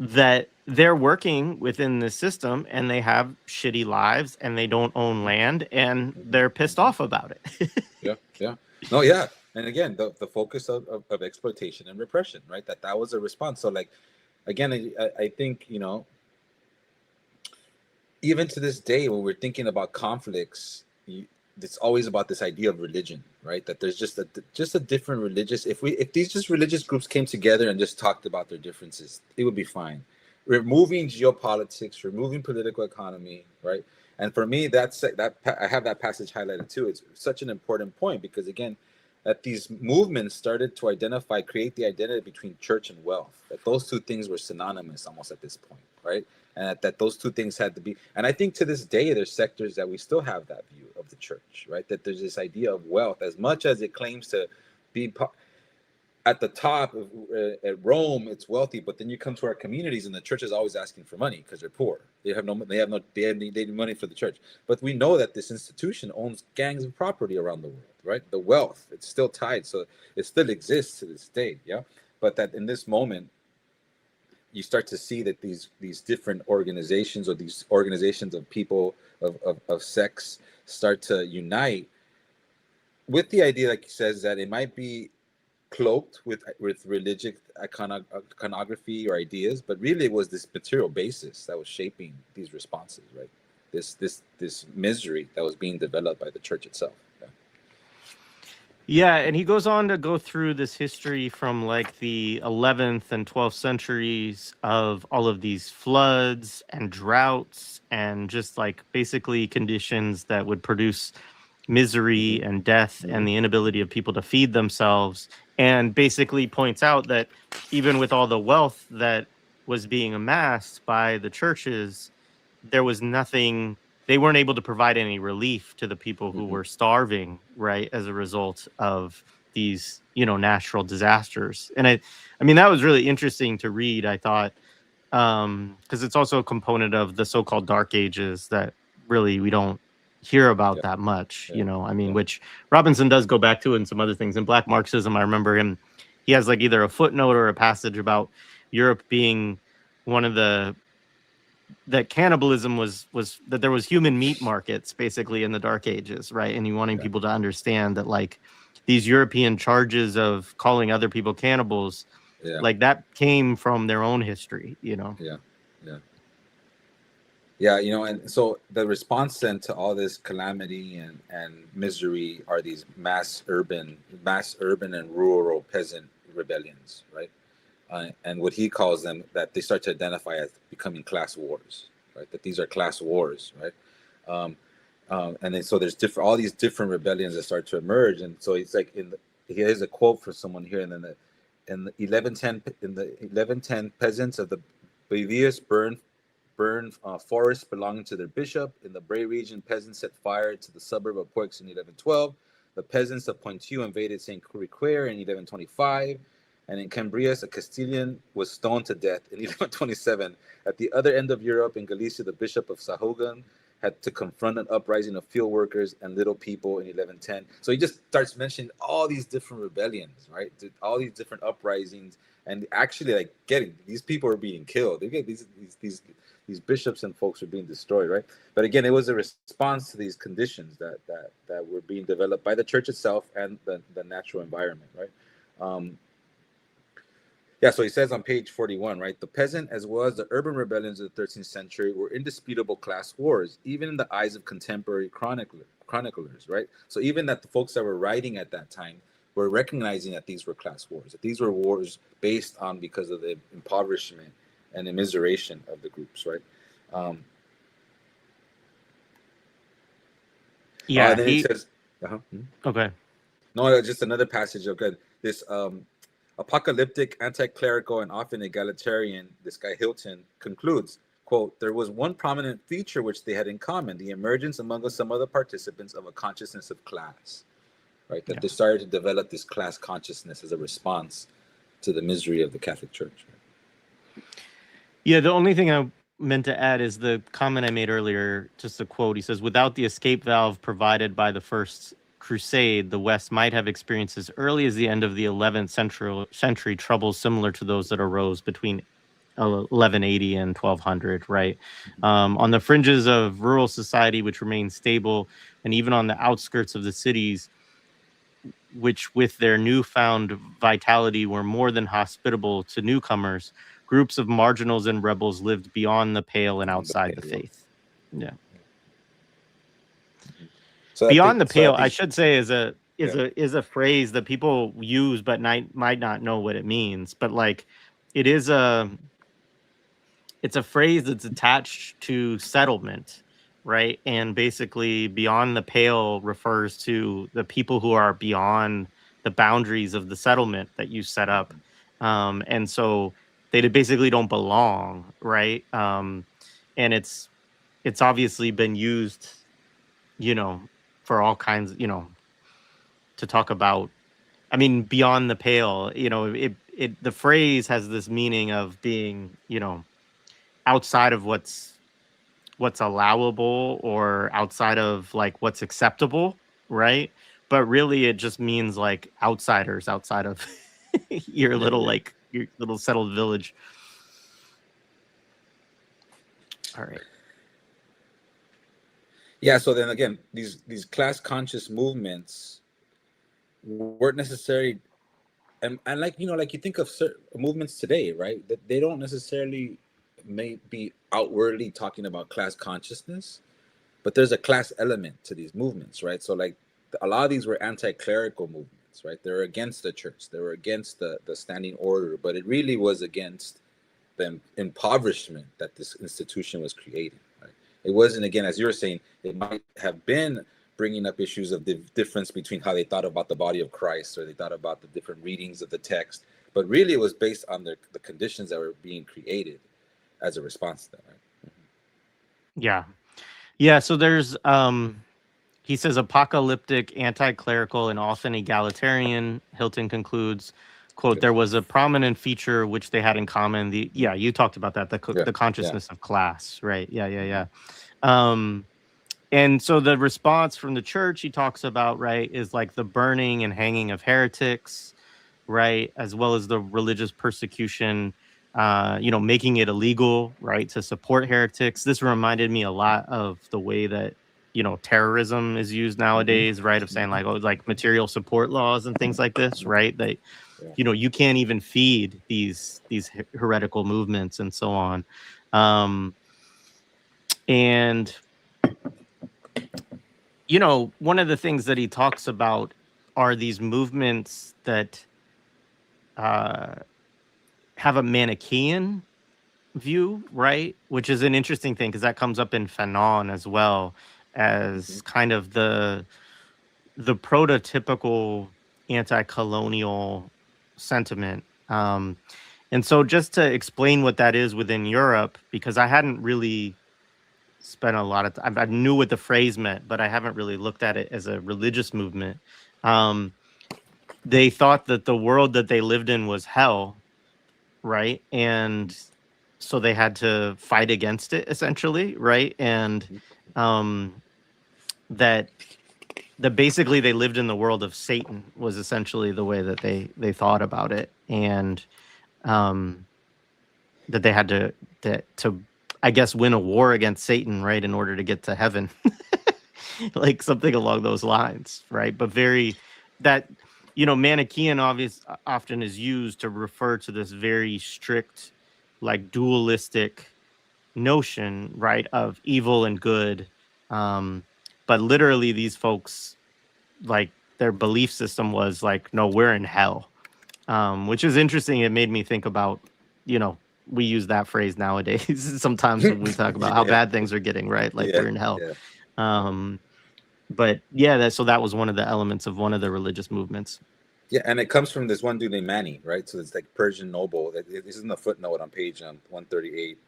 That they're working within the system and they have shitty lives and they don't own land and they're pissed off about it. No, yeah. And again, the focus of exploitation and repression, right? That was a response. So like, again, I think, even to this day, when we're thinking about conflicts, it's always about this idea of religion, right? That there's just a different religious. If these just religious groups came together and just talked about their differences, it would be fine. Removing geopolitics, removing political economy, right? And for me, that I have that passage highlighted too. It's such an important point because again, that these movements started to create the identity between church and wealth. That those two things were synonymous almost at this point, right? And that those two things had to be. And I think to this day, there's sectors that we still have that view of the church, right? That there's this idea of wealth, as much as it claims to be at the top of, at Rome, it's wealthy, but then you come to our communities and the church is always asking for money because they're poor. They need money for the church. But we know that this institution owns gangs of property around the world, right? The wealth, it's still tied. So it still exists to this day. Yeah. But that in this moment, you start to see that these different organizations or these organizations of people of sex start to unite with the idea, like he says, that it might be cloaked with religious iconography or ideas, but really it was this material basis that was shaping these responses, right? This misery that was being developed by the church itself. Yeah, and he goes on to go through this history from like the 11th and 12th centuries of all of these floods and droughts and just like basically conditions that would produce misery and death and the inability of people to feed themselves, and basically points out that even with all the wealth that was being amassed by the churches, there was nothing, they weren't able to provide any relief to the people who were starving, right, as a result of these, natural disasters. And I mean, that was really interesting to read, I thought, because it's also a component of the so-called Dark Ages that really we don't hear about that much, which Robinson does go back to in some other things. In Black Marxism, I remember he has like either a footnote or a passage about Europe being one of that cannibalism was that there was human meat markets basically in the Dark Ages, right? And you wanting people to understand that like these European charges of calling other people cannibals, like that came from their own history, and so the response then to all this calamity and misery are these mass urban and rural peasant rebellions, right? And what he calls them, that they start to identify as becoming class wars, right? That these are class wars, right? And then so there's all these different rebellions that start to emerge, and so it's like here's a quote for someone here, and then in the 1110 peasants of the Bavius burned burned forests belonging to their bishop. In the Bray region, peasants set fire to the suburb of Poix in 1112. The peasants of Pointu invaded St. Riquer in 1125. And in Cambrias, a Castilian was stoned to death in 1127. At the other end of Europe, in Galicia, the bishop of Sahugan had to confront an uprising of field workers and little people in 1110. So he just starts mentioning all these different rebellions, right? All these different uprisings, and actually, like, getting these people are being killed. They get these bishops and folks are being destroyed, right? But again, it was a response to these conditions that were being developed by the church itself and the natural environment, right? Yeah, so he says on page 41, right? The peasant as well as the urban rebellions of the 13th century were indisputable class wars, even in the eyes of contemporary chroniclers, right? So even that the folks that were writing at that time were recognizing that these were class wars, that these were wars based on because of the impoverishment and immiseration of the groups, right? Yeah, then he says, okay. No, just another passage of this apocalyptic, anti-clerical, and often egalitarian, this guy Hilton concludes, quote, there was one prominent feature which they had in common, the emergence among some of the participants of a consciousness of class, right? That they started to develop this class consciousness as a response to the misery of the Catholic Church. Right? Yeah, the only thing I meant to add is the comment I made earlier, just a quote. He says, without the escape valve provided by the First Crusade, the West might have experienced as early as the end of the 11th century troubles similar to those that arose between 1180 and 1200, right? On the fringes of rural society, which remained stable, and even on the outskirts of the cities, which with their newfound vitality were more than hospitable to newcomers, groups of marginals and rebels lived beyond the pale and outside the faith. Yeah. So beyond the pale, I should say, is a phrase that people use but might not know what it means. But like, it's a phrase that's attached to settlement, right? And basically, beyond the pale refers to the people who are beyond the boundaries of the settlement that you set up, and so they basically don't belong, right? And it's obviously been used, for all kinds, to talk about. I mean, beyond the pale, the phrase has this meaning of being, outside of what's allowable or outside of like what's acceptable, right? But really, it just means like outsiders outside of your little settled village. All right. Yeah, so then again, these class conscious movements weren't necessarily, and like like you think of certain movements today, right? That they don't necessarily may be outwardly talking about class consciousness, but there's a class element to these movements, right? So like a lot of these were anti-clerical movements, right? They were against the church, they were against the standing order, but it really was against the impoverishment that this institution was creating. It wasn't, again, as you were saying, it might have been bringing up issues of the difference between how they thought about the body of Christ, or they thought about the different readings of the text, but really it was based on the conditions that were being created as a response to that. Right? Yeah. So there's he says apocalyptic, anti-clerical, and often egalitarian. Hilton concludes, quote, there was a prominent feature which they had in common. You talked about that, the consciousness of class, right? Yeah. And so the response from the church he talks about, right, is like the burning and hanging of heretics, right, as well as the religious persecution, making it illegal, right, to support heretics. This reminded me a lot of the way that terrorism is used nowadays, right? Of saying like material support laws and things like this, right? That you can't even feed these heretical movements and so on. And one of the things that he talks about are these movements that have a Manichaean view, right? Which is an interesting thing because that comes up in Fanon as well as kind of the prototypical anti-colonial sentiment. And so just to explain what that is within Europe, because I hadn't really spent a lot of time, I knew what the phrase meant, but I haven't really looked at it as a religious movement. Um, they thought that the world that they lived in was hell, right? And so they had to fight against it essentially, right? And um, that basically they lived in the world of Satan was essentially the way that they thought about it, and um, that they had to I guess win a war against Satan, right, in order to get to heaven, like something along those lines, right? But very that Manichaean often is used to refer to this very strict, like dualistic notion, right, of evil and good. Um, but literally, these folks, like, their belief system was like, no, we're in hell, which is interesting. It made me think about, we use that phrase nowadays sometimes when we talk about how Yeah, bad things are getting, right? Like yeah, we're in hell. yeah. Um, but yeah, that was one of the elements of one of the religious movements. Yeah, and it comes from this one dude named Mani, right? So it's like Persian noble. This is in the footnote on page 138,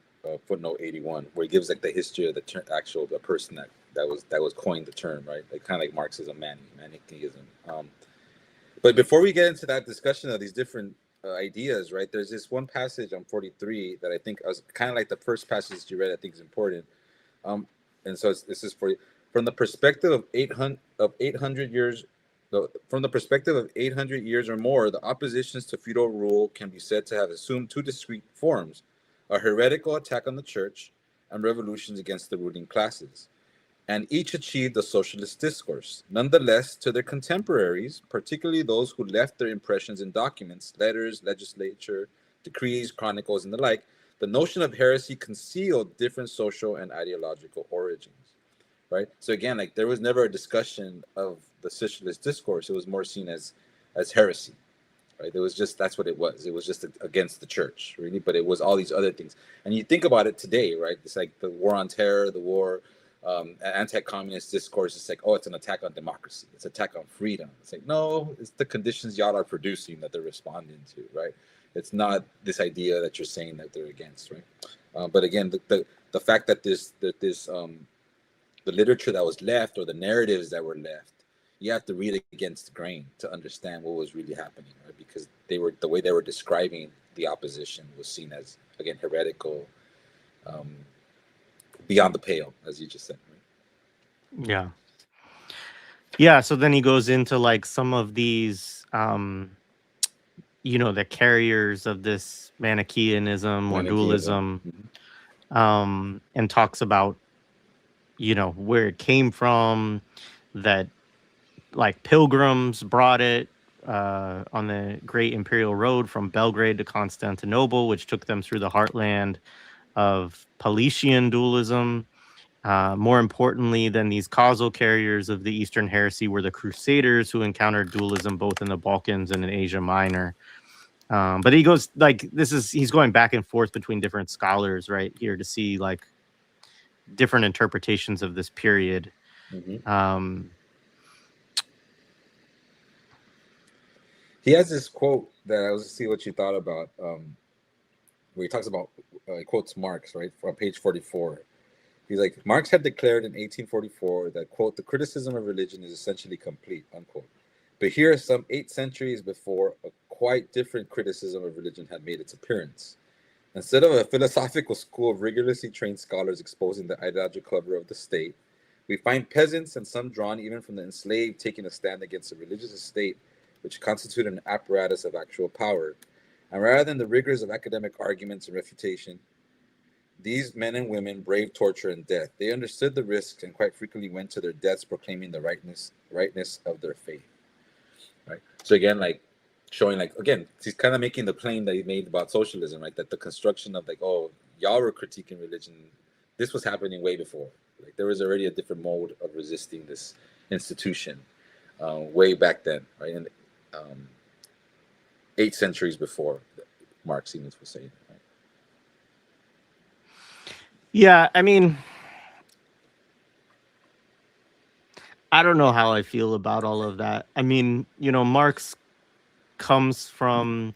footnote 81, where he gives like the history of the person that was coined the term, right? Like kind of like Marxism, Manichaeism. But before we get into that discussion of these different ideas, right? There's this one passage on 43 that I think was kind of like the first passage you read. I think is important. Um, and so this is for you from the perspective of 800 years. From the perspective of 800 years or more, the oppositions to feudal rule can be said to have assumed two discrete forms: a heretical attack on the church and revolutions against the ruling classes, and each achieved a socialist discourse. Nonetheless, to their contemporaries, particularly those who left their impressions in documents, letters, legislature, decrees, chronicles, and the like, the notion of heresy concealed different social and ideological origins. Right. So again, like there was never a discussion of the socialist discourse. It was more seen as heresy. Right. It was just that's what it was. It was just against the church, really. But it was all these other things. And you think about it today, right? It's like the war on terror, the war, anti-communist discourse. It's like, oh, it's an attack on democracy. It's an attack on freedom. It's like, no, it's the conditions y'all are producing that they're responding to, right? It's not this idea that you're saying that they're against, right? But again, the fact that this the literature that was left or the narratives that were left, you have to read against the grain to understand what was really happening, right? Because the way they were describing the opposition was seen as, again, heretical, um, beyond the pale, as you just said, right? Yeah. Yeah. So then he goes into like some of these, the carriers of this Manichaeanism or Manichaeism. dualism, and talks about, where it came from, that like pilgrims brought it on the Great Imperial Road from Belgrade to Constantinople, which took them through the heartland of Paulician dualism. More importantly than these causal carriers of the Eastern heresy were the Crusaders, who encountered dualism both in the Balkans and in Asia Minor. But he goes like he's going back and forth between different scholars right here to see like different interpretations of this period. Mm-hmm. He has this quote that I was to see what you thought about, where he talks about, he quotes Marx, right, on page 44. He's like, Marx had declared in 1844 that, quote, the criticism of religion is essentially complete, unquote. But here, some 8 centuries before, a quite different criticism of religion had made its appearance. Instead of a philosophical school of rigorously trained scholars exposing the ideological cover of the state, we find peasants and some drawn even from the enslaved taking a stand against a religious estate which constituted an apparatus of actual power. And rather than the rigors of academic arguments and refutation, these men and women braved torture and death. They understood the risks and quite frequently went to their deaths proclaiming the rightness of their faith. Right. So again, like showing, like, again, he's kind of making the claim that he made about socialism, right? That the construction of like, oh, y'all were critiquing religion. This was happening way before. Like there was already a different mode of resisting this institution way back then, right? And 8 centuries before Marx even was saying. Right? Yeah, I mean, I don't know how I feel about all of that. I mean, Marx comes from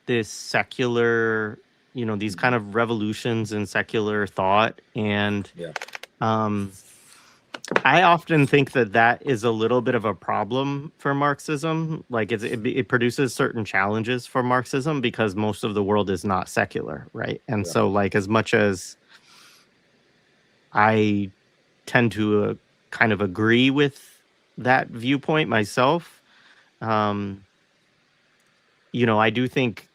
this secular, these kind of revolutions in secular thought. And Yeah. I often think that is a little bit of a problem for Marxism. Like it produces certain challenges for Marxism because most of the world is not secular, right? And Yeah. so, like, as much as I tend to kind of agree with that viewpoint myself, um, I do think,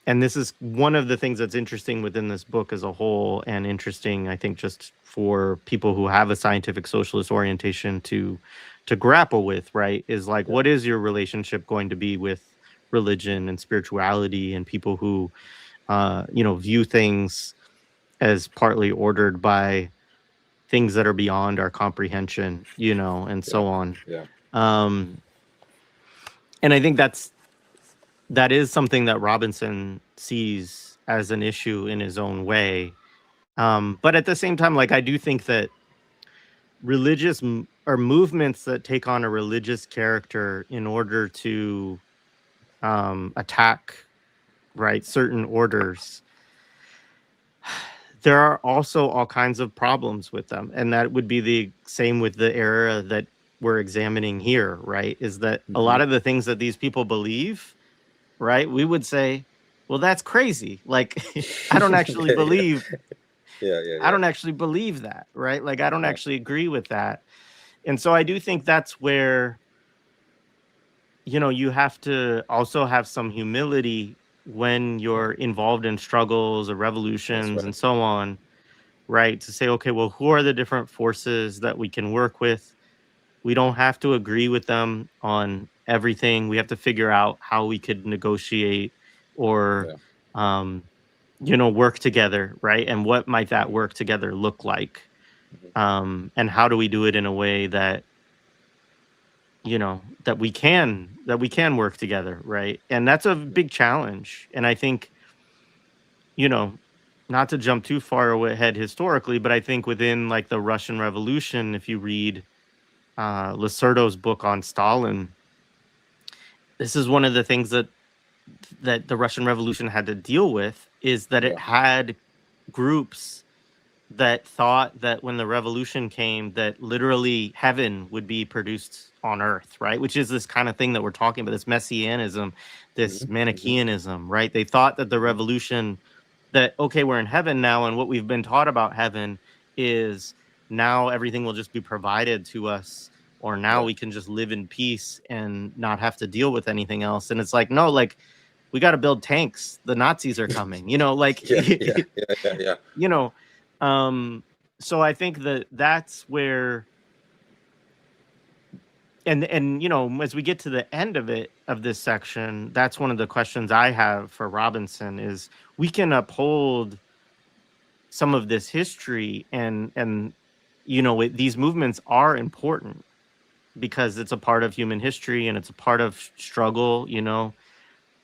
and this is one of the things that's interesting within this book as a whole, and interesting, I think, just for people who have a scientific socialist orientation to grapple with, right? Is like, Yeah. what is your relationship going to be with religion and spirituality and people who, view things as partly ordered by things that are beyond our comprehension, and Yeah. so on. Yeah. Um, and I think that is something that Robinson sees as an issue in his own way. But at the same time, like, I do think that or movements that take on a religious character in order to attack, right, certain orders, there are also all kinds of problems with them. And that would be the same with the era that we're examining here, right? Is that a Mm-hmm. lot of the things that these people believe, right? We would say, well, that's crazy. Like, I don't actually Yeah. Yeah. believe, Yeah. Yeah. I Yeah. don't actually believe that, right? Like, I don't Yeah. actually agree with that. And so I do think that's where, you have to also have some humility when Yeah. you're involved in struggles or That's revolutions right. and so on, right? To say, okay, well, who are the different forces that we can work with? We don't have to agree with them on everything. We have to figure out how we could negotiate or, Yeah. um, work together, right? And what might that Mm-hmm. work together look like? Mm-hmm. And how do we do it in a way that, that we can work together, right? And that's a Yeah. big challenge. And I think, you know, not to jump too far ahead historically, but I think within, like, the Russian Revolution, if you read Lacerdo's book on Stalin, this is one of the things that the Russian Revolution had to deal with, is that it Yeah. had groups that thought that when the revolution came, that literally heaven would be produced on earth, right? Which is this kind of thing that we're talking about, this messianism, this Mm-hmm. Mm-hmm. Manichaeanism, right? They thought that the Mm-hmm. revolution, that, okay, we're in heaven now, and what we've been taught about heaven is now everything will just be provided to us, or now Yeah. we can just live in peace and not have to deal with anything else. And it's like, no, like, we got to build tanks. The Nazis are coming, like, Yeah. Yeah. Yeah. Yeah. Yeah. you know, so I think that that's where, and as we get to the end of this section, that's one of the questions I have for Robinson is, we can uphold some of this history, and these movements are important because it's a part of human history and it's a part of struggle,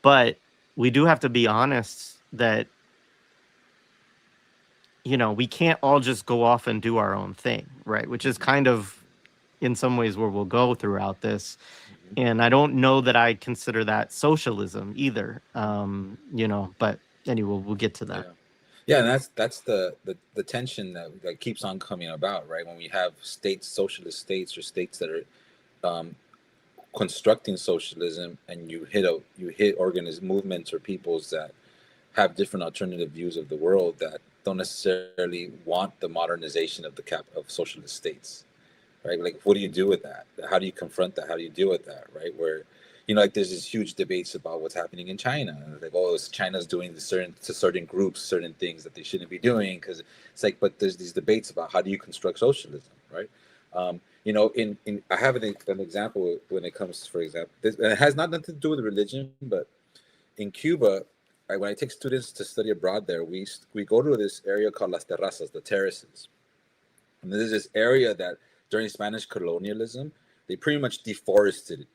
but we do have to be honest that we can't all just go off and do our own thing, right? Which is kind of in some ways where we'll go throughout this. Mm-hmm. And I don't know that I consider that socialism either. But anyway, we'll get to that. Yeah. Yeah, and that's the tension that keeps on coming about, right? When we have states, socialist states, or states that are constructing socialism, and you hit movements or peoples that have different alternative views of the world that don't necessarily want the modernization of of socialist states, right? Like, what do you do with that? How do you confront that? How do you deal with that, right? Where, like, there's these huge debates about what's happening in China, and like, oh, China's doing certain groups certain things that they shouldn't be doing, because it's like, but there's these debates about how do you construct socialism, right? In I have an example when it comes, for example, and it has nothing to do with religion, but in Cuba, when I take students to study abroad there, we go to this area called Las Terrazas, the terraces. And this is this area that during Spanish colonialism, they pretty much deforested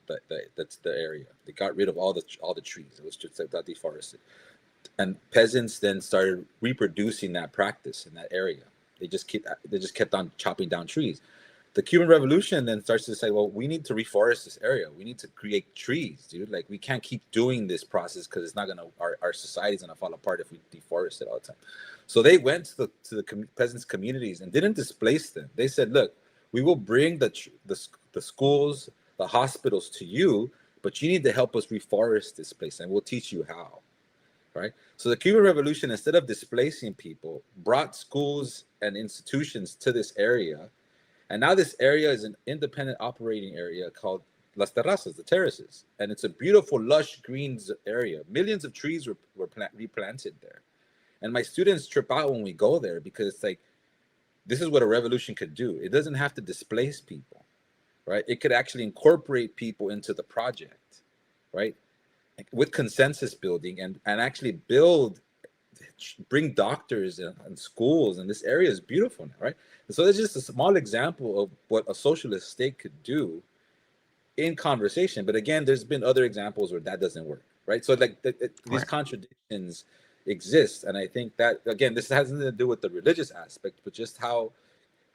that's the area. They got rid of all the trees. It was just like that, deforested. And peasants then started reproducing that practice in that area. They just kept on chopping down trees. The Cuban Revolution then starts to say, well, we need to reforest this area. We need to create trees, dude. Like, we can't keep doing this process because it's not gonna, our society's gonna fall apart if we deforest it all the time. So they went to the peasants' communities and didn't displace them. They said, look, we will bring the schools, the hospitals to you, but you need to help us reforest this place, and we'll teach you how. Right? So the Cuban Revolution, instead of displacing people, brought schools and institutions to this area. And now this area is an independent operating area called Las Terrazas, the terraces. And it's a beautiful, lush green area. Millions of trees were replanted there. And my students trip out when we go there because it's like, this is what a revolution could do. It doesn't have to displace people, right? It could actually incorporate people into the project, right? With consensus building and actually bring doctors and schools, and this area is beautiful now, right? And so it's just a small example of what a socialist state could do in conversation. But again, there's been other examples where that doesn't work, right? So like these contradictions exist, and I think that, again, this has nothing to do with the religious aspect, but just how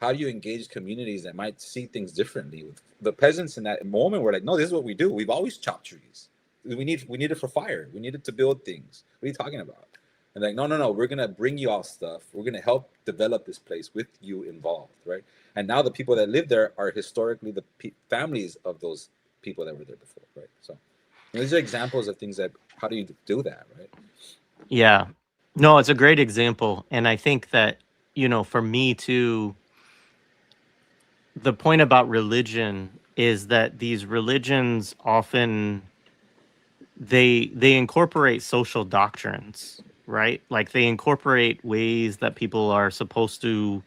do you engage communities that might see things differently? With the peasants in that moment were like, no, this is what we do. We've always chopped trees. We need it for fire. We need it to build things. What are you talking about? And like, no, we're gonna bring you all stuff. We're gonna help develop this place with you involved, right? And now the people that live there are historically the families of those people that were there before, right? So these are examples of things that, how do you do that, right? Yeah, no, it's a great example, and I think that, for me too, the point about religion is that these religions often they incorporate social doctrines, right? Like, they incorporate ways that people are supposed to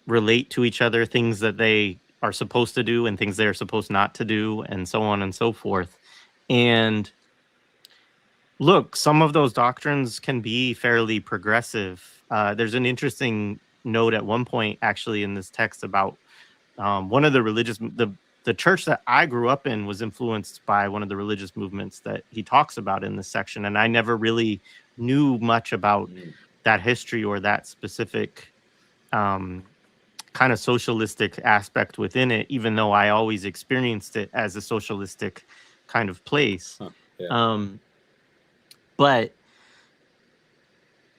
relate to each other, things that they are supposed to do and things they're supposed not to do, and so on and so forth. And look, some of those doctrines can be fairly progressive. There's an interesting note at one point, actually, in this text about one of the church that I grew up in was influenced by one of the religious movements that he talks about in this section. And I never really knew much about that history or that specific kind of socialistic aspect within it, even though I always experienced it as a socialistic kind of place. But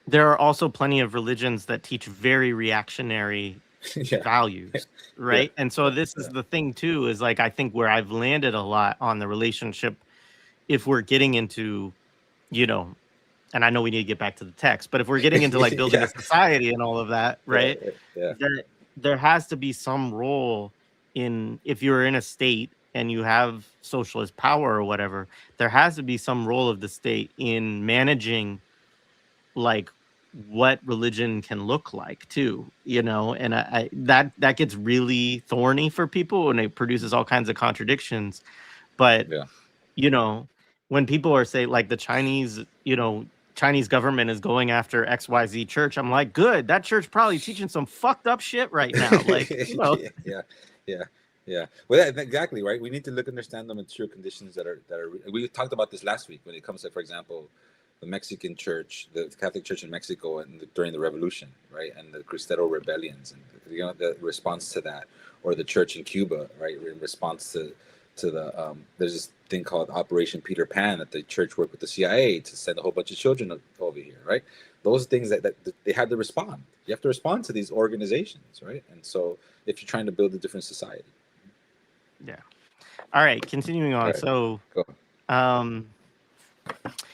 there are also plenty of religions that teach very reactionary values, right? And so this is the thing too, is like, I think where I've landed a lot on the relationship, if we're getting into, and I know we need to get back to the text, but if we're getting into like building a society and all of that, right? There has to be some role in, if you're in a state and you have socialist power or whatever, there has to be some role of the state in managing like what religion can look like too, and I that gets really thorny for people, and it produces all kinds of contradictions. But when people are saying like the Chinese government is going after XYZ church, I'm like, good, that church probably teaching some fucked up shit right now. Like, Yeah. Well, exactly, right. We need to understand the material conditions that are. We talked about this last week when it comes to, for example, the Mexican church, the Catholic Church in Mexico, and during the Revolution, right, and the Cristero rebellions, and the response to that, or the church in Cuba, right, in response to the there's this thing called Operation Peter Pan that the church worked with the CIA to send a whole bunch of children over here, right? Those things that they had to respond. You have to respond to these organizations, right? And so if you're trying to build a different society. Yeah. All right, continuing on. Right. So,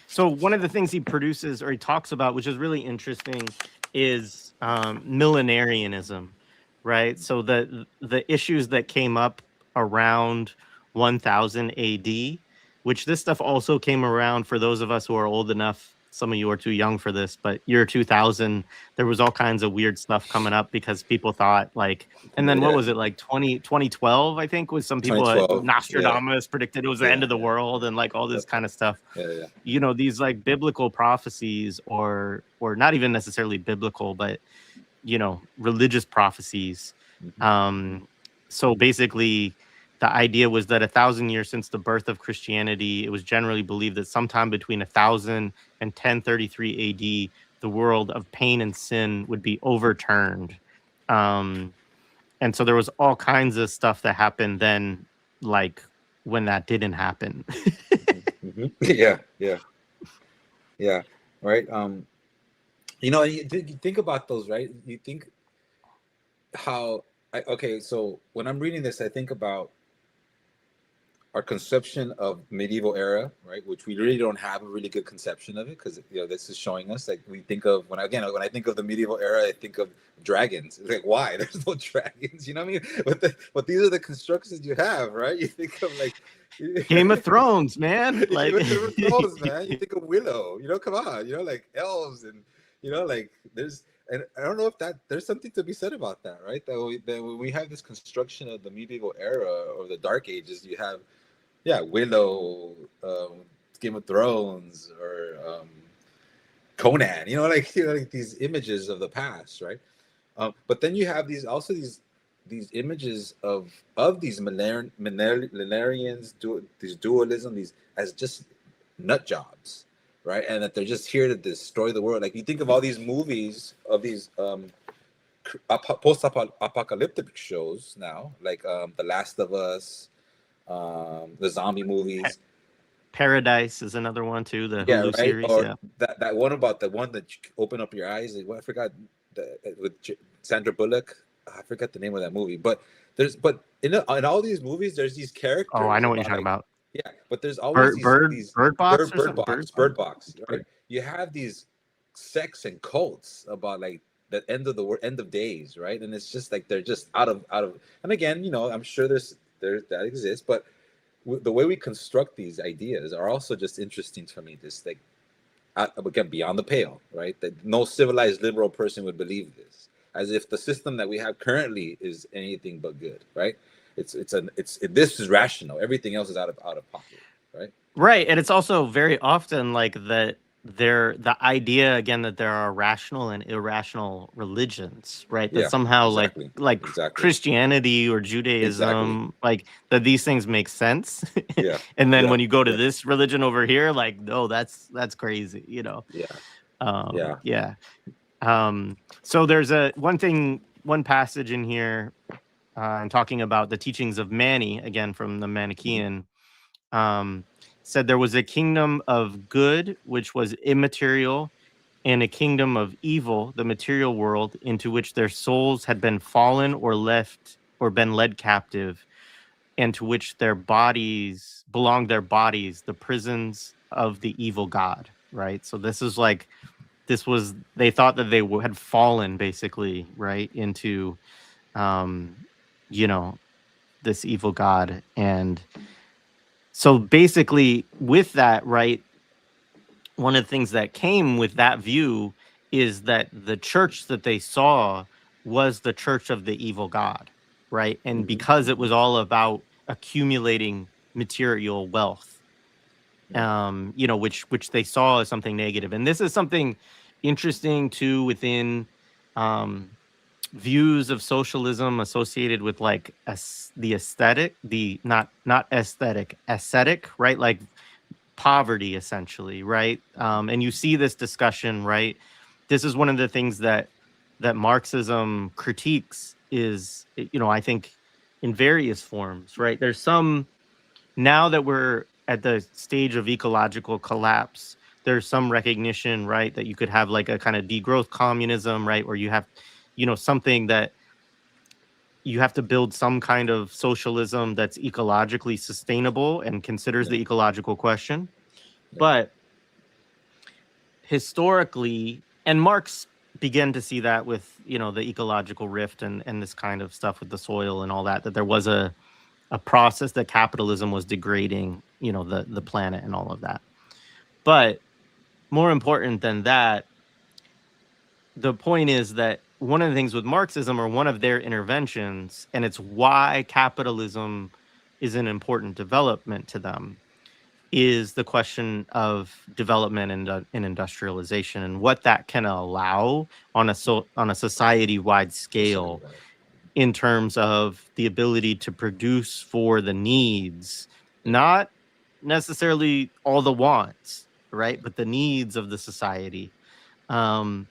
so one of the things he produces, or he talks about, which is really interesting, is millenarianism, right? So the issues that came up around 1000 AD, which this stuff also came around for those of us who are old enough. Some of you are too young for this, but year 2000, there was all kinds of weird stuff coming up because people thought like, and then what was it, like 2012, I think, was some people, Nostradamus predicted it was the end of the world and like all this kind of stuff. These like biblical prophecies, or not even necessarily biblical, but, religious prophecies. So basically, the idea was that 1,000 years since the birth of Christianity, it was generally believed that sometime between 1000 and 1033 AD, the world of pain and sin would be overturned. And And so there was all kinds of stuff that happened then, like when that didn't happen. Yeah, yeah, yeah. Right. You know, you think about those, right? You think how okay, so when I'm reading this, I think about our conception of medieval era, right? Which we really don't have a really good conception of it, because this is showing us, like, we think of, when I think of the medieval era, I think of dragons. Like, why? There's no dragons, you know what I mean? But these are the constructions you have, right? You think of, like, Game of Thrones, man. you Like, think of thrones, man. You think of Willow, come on, like elves, and like, there's, and I don't know if that there's something to be said about that, right? That when we have this construction of the medieval era or the Dark Ages, you have, yeah, Willow, Game of Thrones, or Conan, like these images of the past, right? But then you have these images of these millenarians, these dualism, these as just nut jobs, right? And that they're just here to destroy the world. Like, you think of all these movies of these post-apocalyptic shows now, like The Last of Us, the zombie movies. Paradise is another one too, the Yeah, Hulu right. series. Or Yeah. that one about the one that you open up your eyes. Like, what, I forgot, with Sandra Bullock. I forgot the name of that movie. But in all these movies, there's these Oh, I characters know what you're about, talking like, about. yeah. But there's always these Bird Box or something. bird box, right? You have these sects and cults about, like, the end of the world, end of days, right? And it's just like they're just out of. And again, I'm sure there that exists, but the way we construct these ideas are also just interesting to me. This, like, again, beyond the pale, right? That no civilized liberal person would believe this, as if the system that we have currently is anything but good, right? This is rational. Everything else is out of pocket, right? Right, and it's also very often like that the idea again that there are rational and irrational religions, right? That Yeah, somehow exactly, exactly, Christianity or exactly. Judaism, like that these things make sense. Yeah, And then yeah, when you go to yeah, this religion over here, like, no, that's crazy, you know. yeah, yeah, Yeah. So there's one passage in here, and talking about the teachings of Mani, again from the Manichaean, said there was a kingdom of good, which was immaterial, and a kingdom of evil, the material world, into which their souls had been fallen or left or been led captive, and to which their bodies, the prisons of the evil god, right? So they thought that they had fallen, basically, right, into, you know, this evil god. And so basically with that, right, one of the things that came with that view is that the church that they saw was the church of the evil god, right? And because it was all about accumulating material wealth, which they saw as something negative. And this is something interesting too within views of socialism associated with, like, the aesthetic, the not aesthetic, ascetic, right? Like poverty, essentially, right? And you see this discussion, right? This is one of the things that Marxism critiques is, I think, in various forms, right? There's some, now that we're at the stage of ecological collapse, there's some recognition, right, that you could have like a kind of degrowth communism, right, where you have, something that you have to build some kind of socialism that's ecologically sustainable and considers yeah, the ecological question. yeah, But historically, and Marx began to see that with, the ecological rift and this kind of stuff with the soil and all that, that there was a process that capitalism was degrading, the planet and all of that. But more important than that, the point is that one of the things with Marxism, or one of their interventions, and it's why capitalism is an important development to them, is the question of development and industrialization, and what that can allow on a society-wide scale, right. in terms of the ability to produce for the needs, Yeah, not necessarily all the wants, right, but the needs of the society. Um,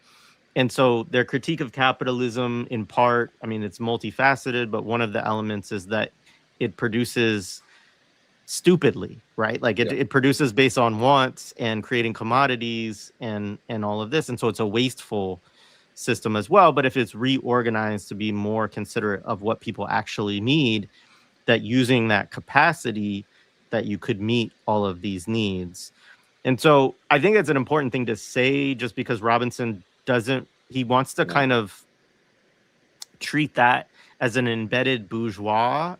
And so their critique of capitalism, in part, I mean, it's multifaceted, but one of the elements is that it produces stupidly, right? Like Yeah. it produces based on wants and creating commodities and all of this. And so it's a wasteful system as well. But if it's reorganized to be more considerate of what people actually need, that using that capacity that you could meet all of these needs. And so I think it's an important thing to say, just because Robinson doesn't, he wants to kind of treat that as an embedded bourgeois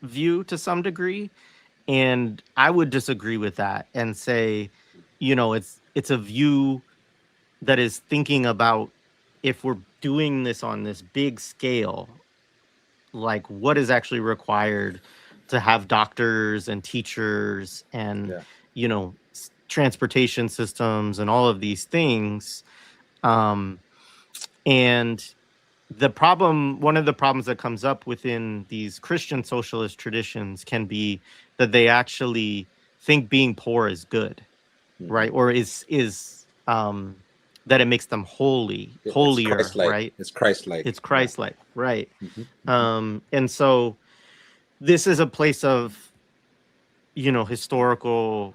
view to some degree. And I would disagree with that and say, you know, it's a view that is thinking about, if we're doing this on this big scale, like what is actually required to have doctors and teachers and, you know, transportation systems and all of these things. And the problem, one of the problems that comes up within these Christian socialist traditions can be that they actually think being poor is good, right? Or is that it makes them holier, right? It's Christ-like. It's Christ-like, right? Mm-hmm. And so this is a place of, you know, historical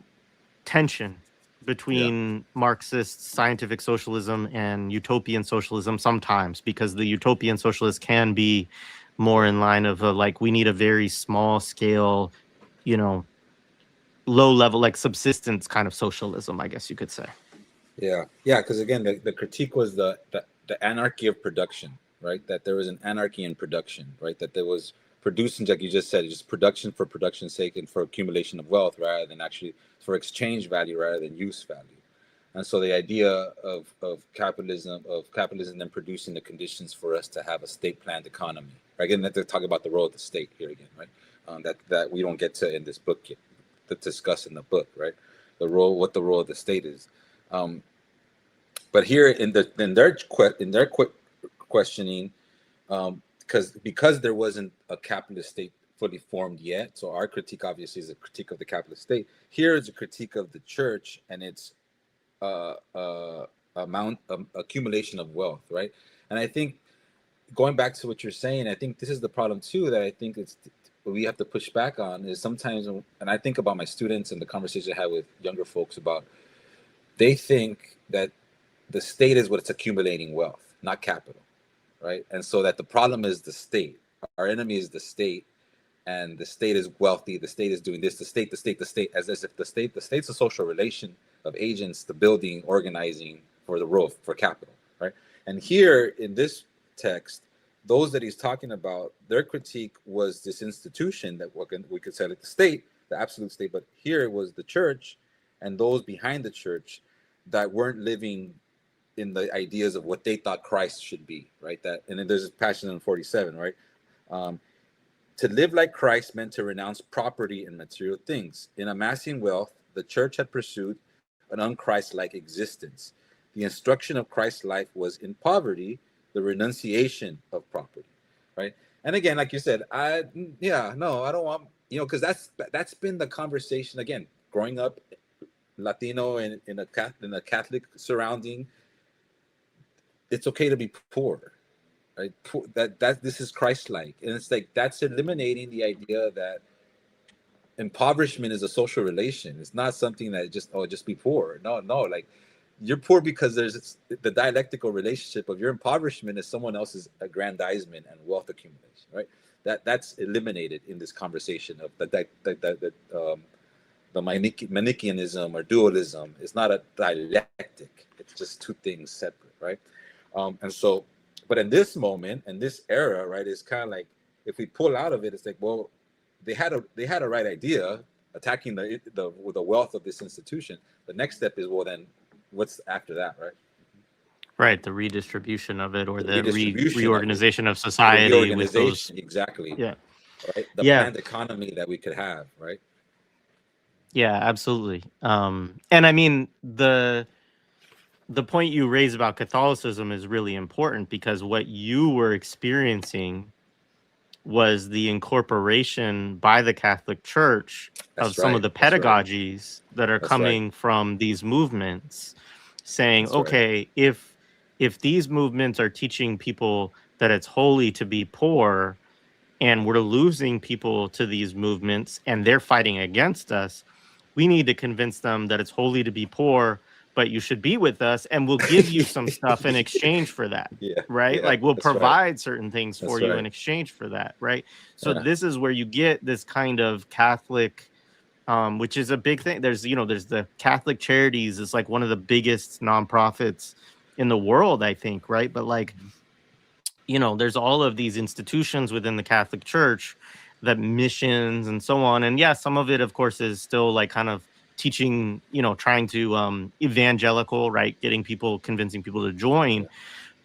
tension between Marxist scientific socialism and utopian socialism sometimes, because the utopian socialists can be more in line of a, like, we need a very small scale, you know, low level, like subsistence kind of socialism, I guess you could say. Yeah, because again, the critique was the anarchy of production, right? That there was an anarchy in production, right? That there was producing, like you just said, just production for production's sake and for accumulation of wealth, rather than actually for exchange value, rather than use value. And so the idea of capitalism then producing the conditions for us to have a state-planned economy. Again, that they're talking about the role of the state here again, right? That we don't get to in this book yet, to discuss in the book, right? What the role of the state is. But here in their questioning, because there wasn't a capitalist state fully formed yet, so our critique obviously is a critique of the capitalist state. Here is a critique of the church and its accumulation of wealth, right? And I think, going back to what you're saying, I think this is the problem too, that I think we have to push back on, is sometimes, and I think about my students and the conversation I had with younger folks about, they think that the state is what's accumulating wealth, not capital, right? And so that the problem is the state. Our enemy is the state, and the state is wealthy. The state is doing this. The state, as if the state's a social relation of agents, the building, organizing for the role for capital, right? And here in this text, those that he's talking about, their critique was this institution that we could say like the state, the absolute state, but here it was the church and those behind the church that weren't living in the ideas of what they thought Christ should be, right? That, and then there's this passage in 47, right? To live like Christ meant to renounce property and material things. In amassing wealth, the church had pursued an un-Christ-like existence. The instruction of Christ's life was in poverty, the renunciation of property, right? And again, like you said, I don't want, because that's been the conversation, again, growing up Latino in a Catholic surrounding. It's okay to be poor, right? That this is Christ-like, and it's like that's eliminating the idea that impoverishment is a social relation. It's not something that just be poor. No, like you're poor because there's the dialectical relationship of your impoverishment is someone else's aggrandizement and wealth accumulation, right? That's eliminated in this conversation of the Manichaeanism or dualism. Is not a dialectic. It's just two things separate, right? And so, but in this moment, in this era, right, it's kind of like, if we pull out of it, it's like, well, they had a right idea, attacking the wealth of this institution. The next step is, well, then what's after that, right? Right, the redistribution of it, or the redistribution reorganization of society with those. Exactly. Yeah. Right. The planned economy that we could have, right? Yeah, absolutely. And I mean, the point you raise about Catholicism is really important, because what you were experiencing was the incorporation by the Catholic Church of some of the pedagogies that are coming from these movements, saying, okay, if if these movements are teaching people that it's holy to be poor, and we're losing people to these movements and they're fighting against us, we need to convince them that it's holy to be poor, but you should be with us and we'll give you some stuff in exchange for that. Yeah, Right? yeah, Like we'll that's right. provide certain things for That's you right. in exchange for that. Right? So Yeah. this is where you get this kind of Catholic, which is a big thing. There's the Catholic Charities is like one of the biggest nonprofits in the world, I think. Right? But like, there's all of these institutions within the Catholic Church, that missions and so on. And yeah, some of it, of course, is still like kind of teaching, trying to evangelical, right? Convincing people to join. Yeah.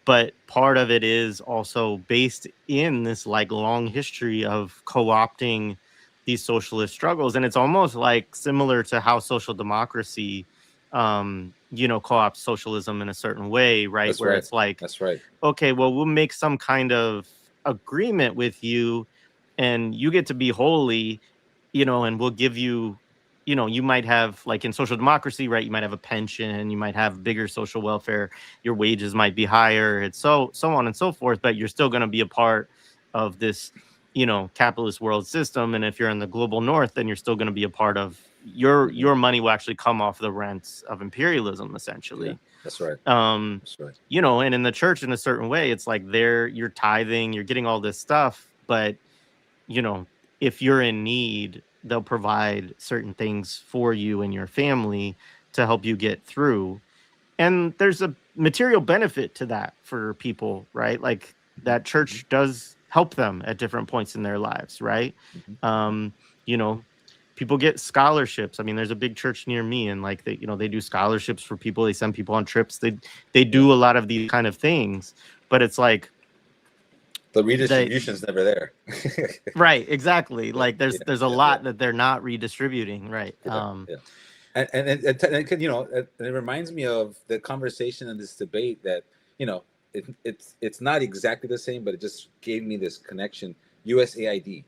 But part of it is also based in this like long history of co-opting these socialist struggles. And it's almost like similar to how social democracy, co-opts socialism in a certain way, right? That's Where right. it's like, That's right. okay, well, we'll make some kind of agreement with you and you get to be holy, and we'll give you, you might have, like in social democracy, right? You might have a pension, you might have bigger social welfare, your wages might be higher, it's so on and so forth, but you're still going to be a part of this, capitalist world system. And if you're in the global north, then you're still going to be a part of your money will actually come off the rents of imperialism, essentially. Yeah, that's right. That's right. And in the church, in a certain way, it's like you're tithing, you're getting all this stuff, but if you're in need, they'll provide certain things for you and your family to help you get through. And there's a material benefit to that for people, right? Like that church does help them at different points in their lives, right? You know, people get scholarships. I mean, there's a big church near me, and like they do scholarships for people. They send people on trips. They do a lot of these kind of things, but it's like the redistribution's never there. Right, exactly. Like there's a lot yeah. that they're not redistributing, right? Yeah. And it reminds me of the conversation and this debate that it's not exactly the same, but it just gave me this connection. USAID,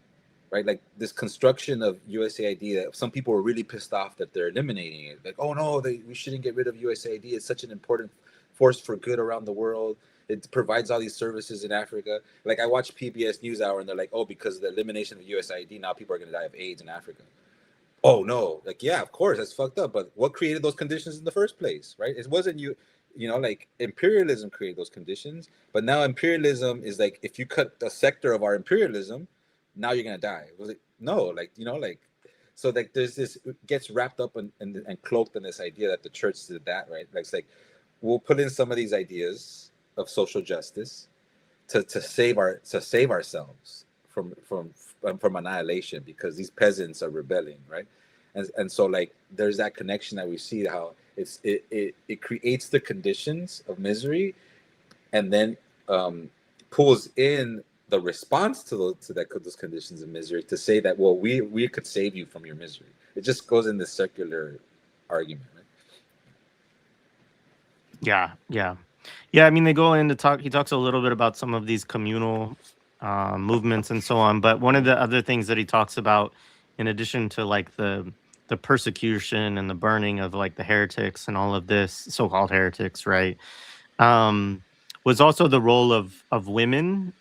right? Like this construction of USAID that some people were really pissed off that they're eliminating it. Like, oh no, we shouldn't get rid of USAID. It's such an important force for good around the world. It provides all these services in Africa. Like I watch PBS NewsHour and they're like, oh, because of the elimination of USAID, now people are going to die of AIDS in Africa. Oh no, like yeah, of course that's fucked up. But what created those conditions in the first place, right? It wasn't like imperialism created those conditions. But now imperialism is like, if you cut a sector of our imperialism, now you're gonna die. Was it no, so like there's this, it gets wrapped up and cloaked in this idea that the church did that, right? Like it's like we'll put in some of these ideas of social justice to save ourselves from annihilation because these peasants are rebelling, right? And so like there's that connection that we see how it creates the conditions of misery and then pulls in the response to those conditions of misery to say that, well, we could save you from your misery. It just goes in this circular argument, right? Yeah. I mean, they go in to talk. He talks a little bit about some of these communal movements and so on. But one of the other things that he talks about, in addition to like the persecution and the burning of like the heretics and all of this, so-called heretics, right, was also the role of women,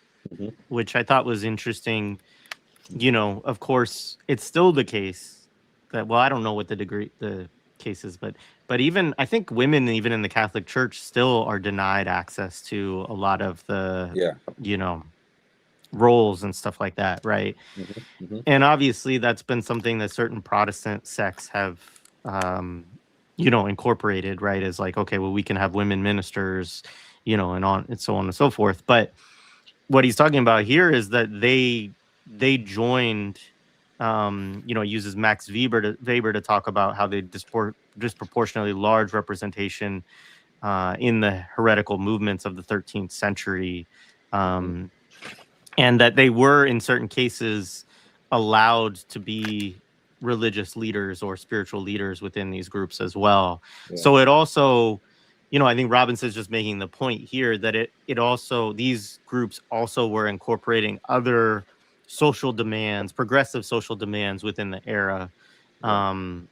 which I thought was interesting. Of course, it's still the case that, well, I don't know what the case is, but even I think women, even in the Catholic Church, still are denied access to a lot of the roles and stuff like that, right? And obviously that's been something that certain Protestant sects have incorporated, right? As like, okay, well, we can have women ministers, and so on and so forth. But what he's talking about here is that they joined, uses Max Weber to talk about how they disproportionately large representation in the heretical movements of the 13th century, and that they were in certain cases allowed to be religious leaders or spiritual leaders within these groups as well. So it also, I think Robinson's just making the point here that it also, these groups also were incorporating other social demands, progressive social demands within the era, and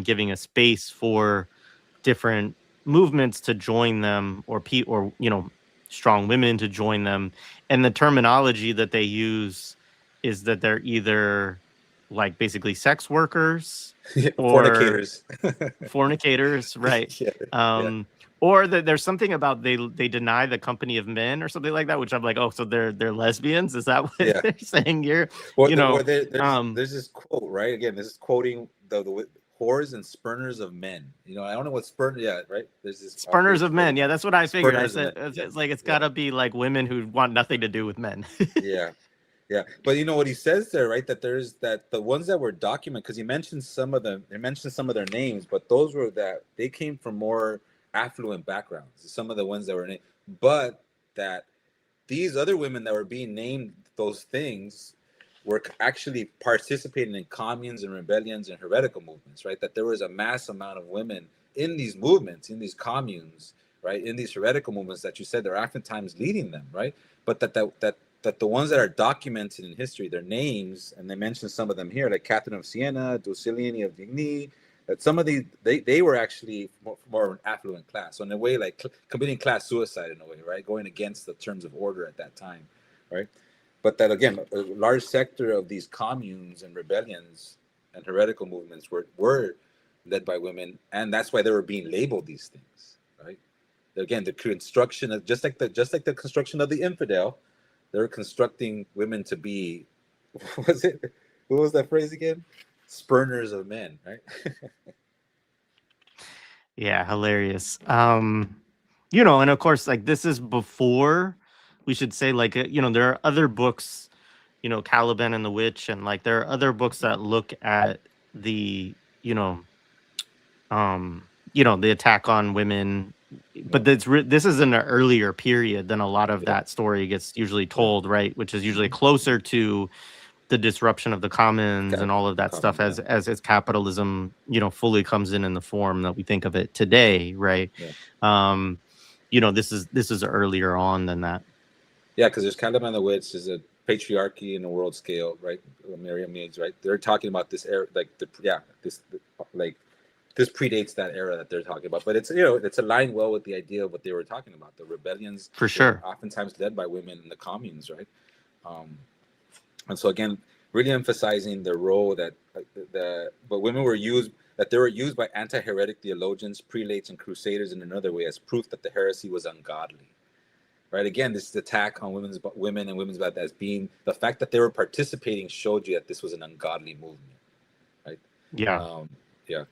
giving a space for different movements to join them, or strong women to join them. And the terminology that they use is that they're either like basically sex workers or Fornicators. fornicators, right? Yeah, yeah, Or that there's something about they deny the company of men or something like that, which I'm like, oh, so they're lesbians? Is that what yeah. they're saying here? Or, You the, know, or there, um, there's this quote, right? Again, this is quoting the whores and spurners of men. You know, I don't know what spurn. Yeah, right. There's this spurners of men. quoting Yeah, that. that's what I figured. I Spurners of men. said it's, Yeah, it's like it's yeah, gotta be like women who want nothing to do with men. yeah. Yeah, but you know what he says there, right? That there's that the ones that were documented, because he mentioned some of them. He mentioned some of their names, but those were that they came from more affluent backgrounds. Some of the ones that were named, but that these other women that were being named those things were actually participating in communes and rebellions and heretical movements, right? That there was a mass amount of women in these movements, in these communes, right? In these heretical movements that you said they're oftentimes leading them, right? But that the ones that are documented in history, their names, and they mentioned some of them here, like Catherine of Siena, Dulciliani of Vigny, that some of these they were actually more an affluent class. So in a way, like committing class suicide in a way, right? Going against the terms of order at that time, right? But that again, a large sector of these communes and rebellions and heretical movements were led by women, and that's why they were being labeled these things, right? Again, the construction of just like the construction of the infidel, they're constructing women to be, what was it? What was that phrase again? Spurners of men, right? Yeah, hilarious. And of course, like this is before we should say, like, there are other books, Caliban and the Witch, and like there are other books that look at the, you know, the attack on women, Yeah, but this is in an earlier period than a lot of yeah, that story gets usually yeah. told, right? Which is usually Mm-hmm. closer to the disruption of the commons and all of that stuff Common, yeah, as capitalism, fully comes in the form that we think of it today, right? yeah, um this is earlier on than that. yeah. Because there's Caliban the Witch, there's a patriarchy in a world scale, right? Miriam needs, right? They're talking about this era, like like this predates that era that they're talking about, but it's aligned well with the idea of what they were talking about. The rebellions For were sure. oftentimes led by women in the communes, right? Um, and so again, really emphasizing the role that but women were used, that they were used by anti-heretic theologians, prelates, and crusaders in another way as proof that the heresy was ungodly. Right? Again, this attack on women and women's body as being the fact that they were participating showed you that this was an ungodly movement, right? Yeah. Um, yeah.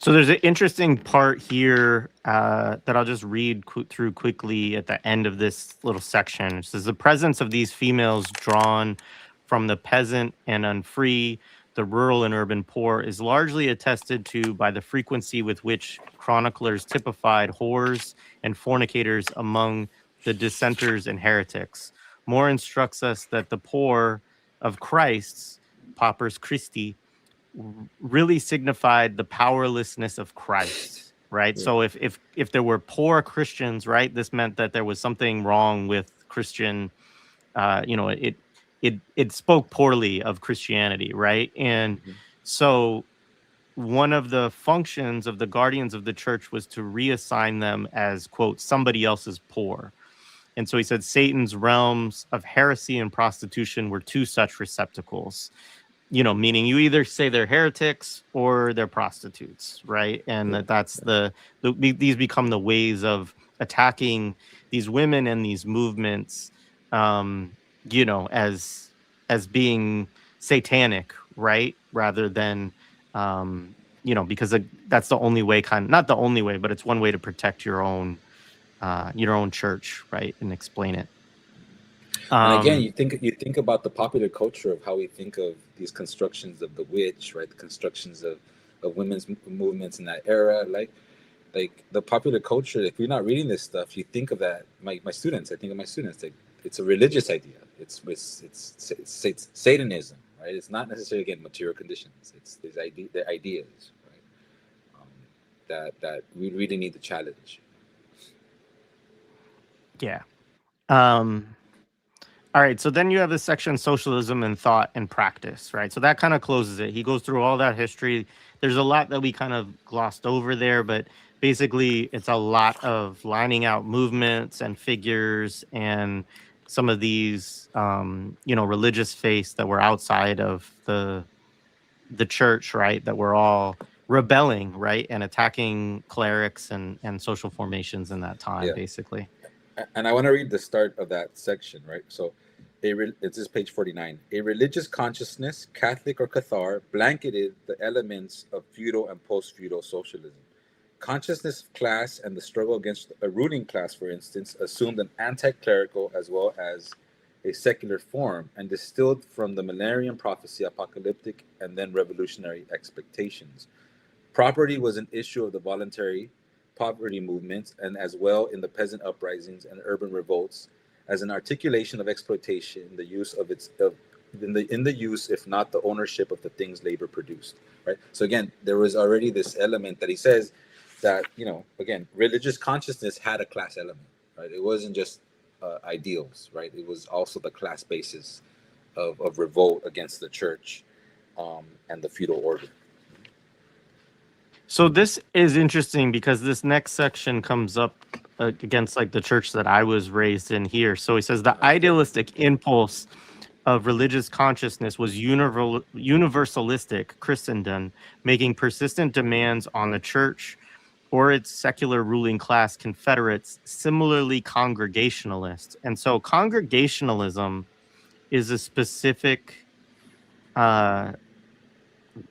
So there's an interesting part here that I'll just read through quickly at the end of this little section. It says, the presence of these females drawn from the peasant and unfree, the rural and urban poor, is largely attested to by the frequency with which chroniclers typified whores and fornicators among the dissenters and heretics. More instructs us that the poor of Christ's, paupers Christi, really signified the powerlessness of Christ, right? Yeah. So if there were poor Christians, right, this meant that there was something wrong with Christian. It spoke poorly of Christianity, right? And Mhm. so one of the functions of the guardians of the church was to reassign them as, quote, somebody else's poor. And so he said Satan's realms of heresy and prostitution were two such receptacles, meaning you either say they're heretics or they're prostitutes, right? And Yeah. that's these become the ways of attacking these women and these movements, um, as being satanic, right? Rather than, because that's the only way, not the only way, but it's one way to protect your own church, right? And explain it. And again, Um, you think about the popular culture of how we think of these constructions of the witch, right? The constructions of women's movements in that era, like the popular culture. If you're not reading this stuff, you think of that. My students, I think of my students. Like it's a religious idea. It's Satanism, right? It's not necessarily again material conditions. It's the ideas, right? That we really need to challenge. yeah. Um, All right, so then you have the section socialism and thought and practice, right? So that kind of closes it. He goes through all that history. There's a lot that we kind of glossed over there, but basically it's a lot of lining out movements and figures and some of these religious faiths that were outside of the church, right, that were all rebelling, right, and attacking clerics and social formations in that time, Yeah. basically. And I want to read the start of that section, right? So, it's this page 49. A religious consciousness, Catholic or Cathar, blanketed the elements of feudal and post-feudal socialism. Consciousness of class and the struggle against a ruling class, for instance, assumed an anti-clerical as well as a secular form and distilled from the millennium prophecy, apocalyptic, and then revolutionary expectations. Property was an issue of the voluntary poverty movements and as well in the peasant uprisings and urban revolts as an articulation of exploitation in the use of its of in the use, if not the ownership of the things labor produced. Right. So again, there was already this element that he says that, again, religious consciousness had a class element. Right. It wasn't just ideals. Right. It was also the class basis of revolt against the church and the feudal order. So this is interesting because this next section comes up against like the church that I was raised in here. So he says the idealistic impulse of religious consciousness was universalistic Christendom, making persistent demands on the church or its secular ruling class confederates, similarly congregationalists. And so congregationalism is a specific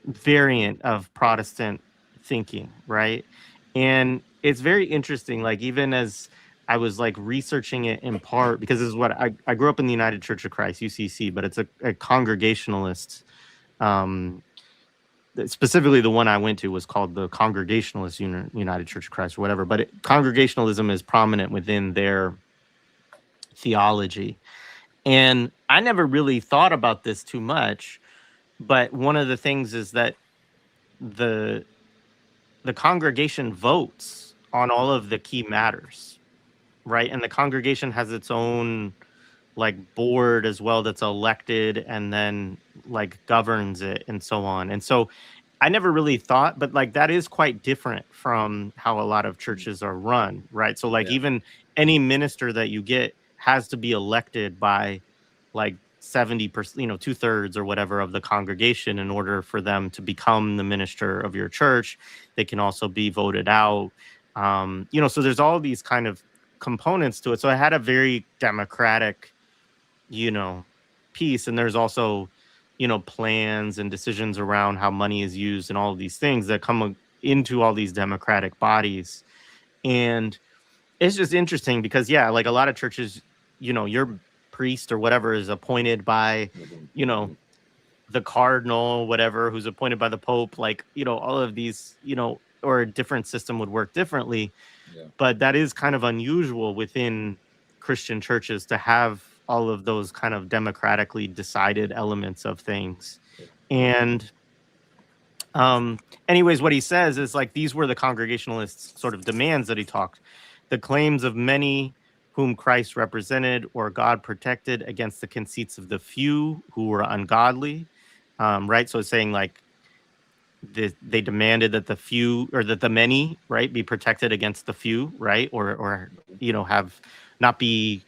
variant of Protestant thinking, right? And it's very interesting, like even as I was like researching it in part because this is what I grew up in the United Church of Christ, UCC, but it's a congregationalist. Specifically, the one I went to was called the Congregationalist United Church of Christ or whatever. But congregationalism is prominent within their theology. And I never really thought about this too much. But one of the things is that the congregation votes on all of the key matters, right? And the congregation has its own like board as well that's elected and then like governs it and so on. And so I never really thought, but like that is quite different from how a lot of churches are run, right? So like even any minister that you get has to be elected by like 70%, 2/3 or whatever of the congregation in order for them to become the minister of your church. They can also be voted out. So there's all these kind of components to it. So I had a very democratic, piece. And there's also, plans and decisions around how money is used and all of these things that come into all these democratic bodies. And it's just interesting because, yeah, like a lot of churches, your priest or whatever is appointed by, the cardinal, whatever, who's appointed by the Pope, like, all of these, or a different system would work differently. Yeah. But that is kind of unusual within Christian churches to have all of those kind of democratically decided elements of things. And anyways, what he says is like these were the Congregationalists' sort of demands that he talked. The claims of many whom Christ represented or God protected against the conceits of the few who were ungodly, right? So it's saying like they demanded that the few or that the many, right, be protected against the few, right? Or have not be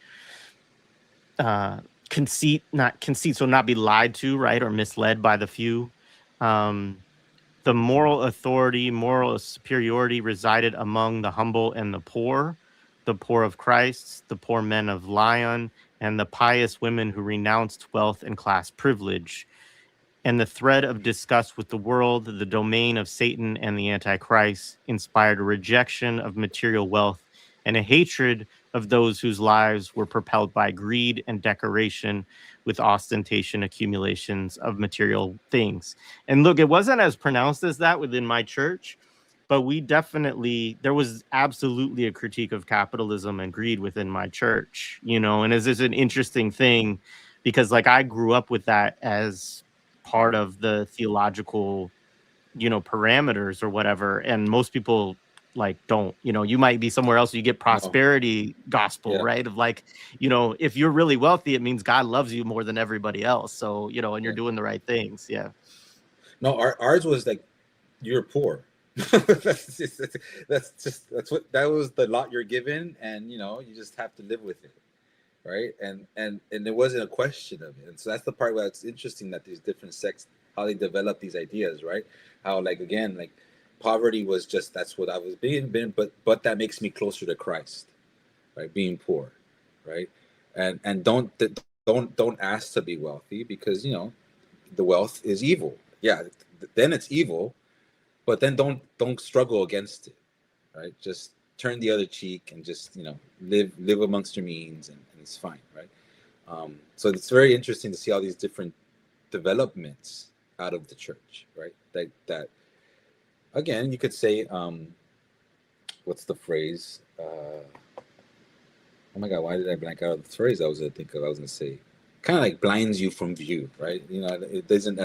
not conceit, so not be lied to, right, or misled by the few. The moral authority, moral superiority resided among the humble and the poor of Christ, the poor men of Lion, and the pious women who renounced wealth and class privilege. And the thread of disgust with the world, the domain of Satan and the Antichrist, inspired a rejection of material wealth and a hatred of those whose lives were propelled by greed and decoration with ostentation accumulations of material things. And look, it wasn't as pronounced as that within my church, but there was absolutely a critique of capitalism and greed within my church, and this is an interesting thing because like I grew up with that as part of the theological, parameters or whatever. And most people like don't, you might be somewhere else, you get prosperity gospel, right? Of like, if you're really wealthy, it means God loves you more than everybody else. So, and you're doing the right things. Yeah. No, ours was like, you're poor. That was the lot you're given, and you just have to live with it, right? And it wasn't a question of it. And so that's the part where it's interesting that these different sects, how they develop these ideas, right? How, like, again, like, poverty was just, that's what I was being, but that makes me closer to Christ, right? Being poor, right? And don't ask to be wealthy, because the wealth is evil. Yeah, then it's evil, but then don't struggle against it, right? Just turn the other cheek and just live amongst your means, and it's fine, right? So it's very interesting to see all these different developments out of the church, right? That again, you could say, what's the phrase? Oh my God, why did I blank out the phrase I was going to think of? I was going to say, kind of like blinds you from view, right? It doesn't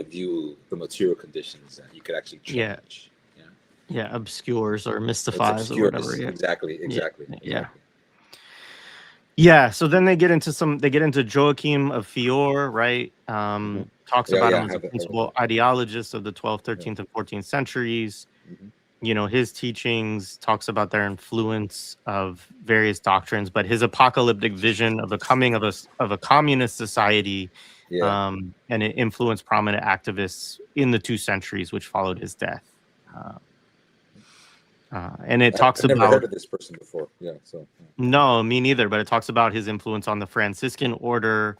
view the material conditions that you could actually change. Yeah, obscures or It's mystifies or whatever. obscures. Yeah. Exactly. Yeah. So then they get into Joachim of Fior, right? Talks about him as a principal ideologist of the 12th, 13th, and 14th centuries. His teachings talks about their influence of various doctrines, but his apocalyptic vision of the coming of a communist society, and it influenced prominent activists in the 2 centuries which followed his death. And it talks about. I've never heard of this person before. No, me neither. But it talks about his influence on the Franciscan order,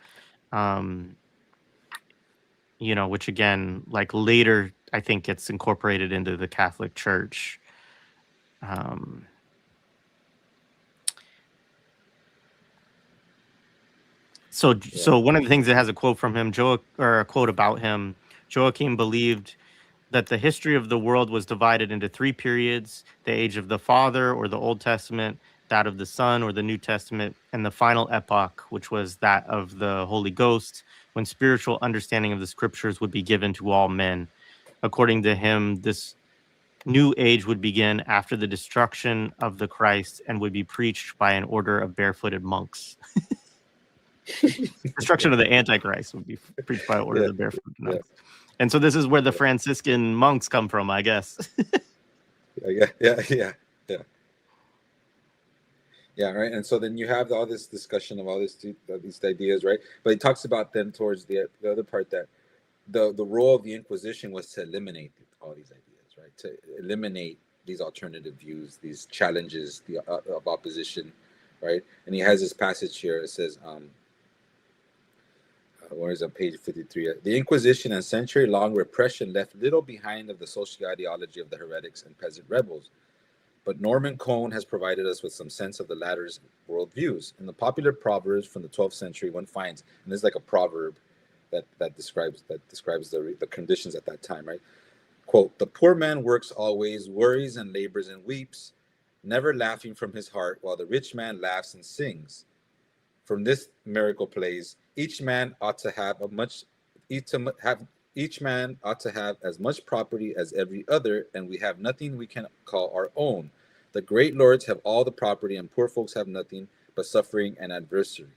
which again, like later, I think gets incorporated into the Catholic Church. So one of the things that has a quote from him, or a quote about him, Joachim believed that the history of the world was divided into 3 periods: the age of the Father, or the Old Testament, that of the Son, or the New Testament, and the final epoch, which was that of the Holy Ghost, when spiritual understanding of the scriptures would be given to all men. According to him, this new age would begin after the destruction of the Christ and would be preached by an order of barefooted monks. Destruction of the Antichrist would be preached by an order of the barefooted monks. And so this is where the Franciscan monks come from, I guess. Yeah, right. And so then you have all this discussion of all these ideas, right? But he talks about then towards the other part, that the role of the Inquisition was to eliminate all these ideas, right? To eliminate these alternative views, these challenges of opposition, right? And he has this passage here. It says, where is it, on page 53? The Inquisition and century-long repression left little behind of the social ideology of the heretics and peasant rebels. But Norman Cohn has provided us with some sense of the latter's worldviews. In the popular proverbs from the 12th century, one finds, and this is like a proverb that describes the conditions at that time, right? Quote, "The poor man works always, worries and labors and weeps, never laughing from his heart, while the rich man laughs and sings. From this miracle plays, each man ought to have as much property as every other, and we have nothing we can call our own. The great lords have all the property, and poor folks have nothing but suffering and adversity.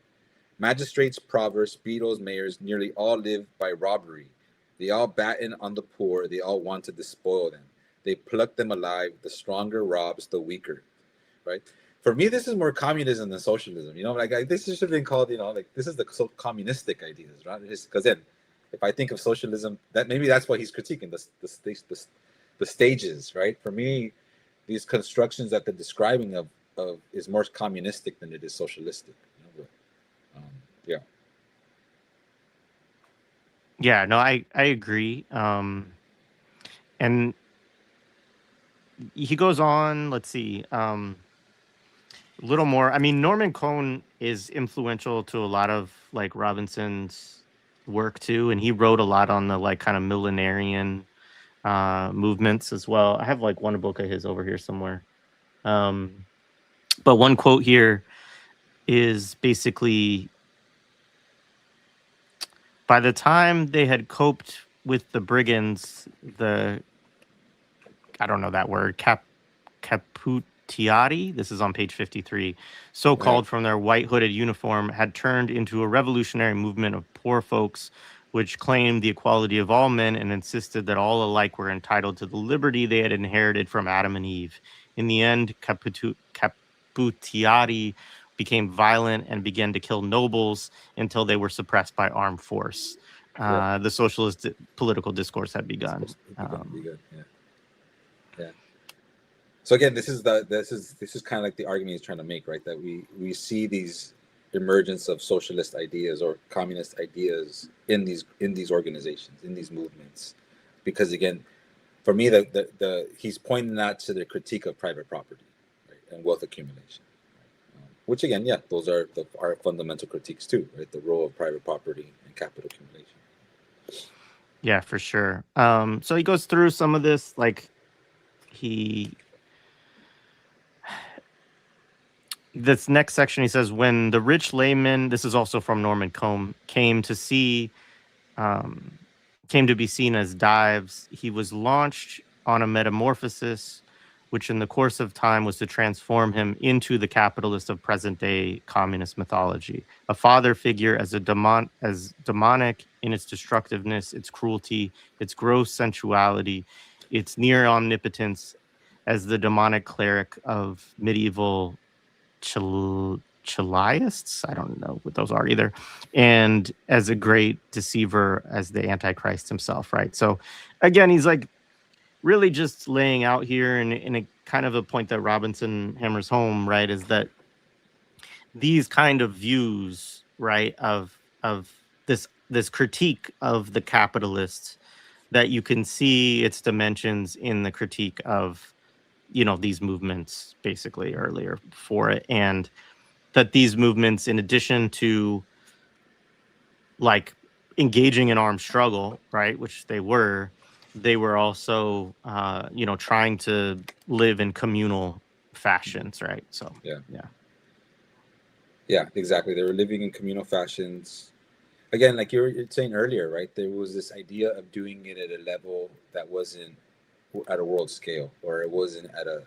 Magistrates, proverbs, beadles, mayors, nearly all live by robbery. They all batten on the poor. They all want to despoil them. They pluck them alive. The stronger robs the weaker." Right? For me, this is more communism than socialism. This should have been called, this is the communistic ideas, right? Because then, if I think of socialism, maybe that's what he's critiquing, the stages, right? For me, these constructions that they're describing of is more communistic than it is socialistic. Yeah, no, I agree. And he goes on, let's see, a little more. I mean, Norman Cohn is influential to a lot of like Robinson's work too, and he wrote a lot on the like kind of millenarian movements as well. I have like one book of his over here somewhere. But one quote here is basically, by the time they had coped with the brigands, I don't know that word, Caputiati, this is on page 53, so-called from their white hooded uniform, had turned into a revolutionary movement of poor folks which claimed the equality of all men and insisted that all alike were entitled to the liberty they had inherited from Adam and Eve. In the end, Caputiari became violent and began to kill nobles until they were suppressed by armed force. The socialist political discourse had begun. Yeah. Yeah. So again, this is kind of like the argument he's trying to make, right? That we see these emergence of socialist ideas or communist ideas in these organizations, in these movements, because again, for me, he's pointing that to the critique of private property, right, and wealth accumulation, which again, yeah, those are our fundamental critiques too, right? The role of private property and capital accumulation. Yeah, for sure. So he goes through some of this, like this next section, he says, when the rich layman, this is also from Norman Cohn, came to be seen as Dives, he was launched on a metamorphosis, which in the course of time was to transform him into the capitalist of present-day communist mythology, a father figure as demonic in its destructiveness, its cruelty, its gross sensuality, its near omnipotence, as the demonic cleric of medieval Chiliasts, I don't know what those are either, and as a great deceiver as the Antichrist himself, right? So again, he's like really just laying out here in a kind of a point that Robinson hammers home, right, is that these kind of views, right, of this critique of the capitalists, that you can see its dimensions in the critique of, you know, these movements basically earlier for it, and that these movements, in addition to like engaging in armed struggle, right, which they were also, you know, trying to live in communal fashions, right? So yeah, exactly. They were living in communal fashions. Again, like you were saying earlier, right? There was this idea of doing it at a level that wasn't at a world scale, or it wasn't at a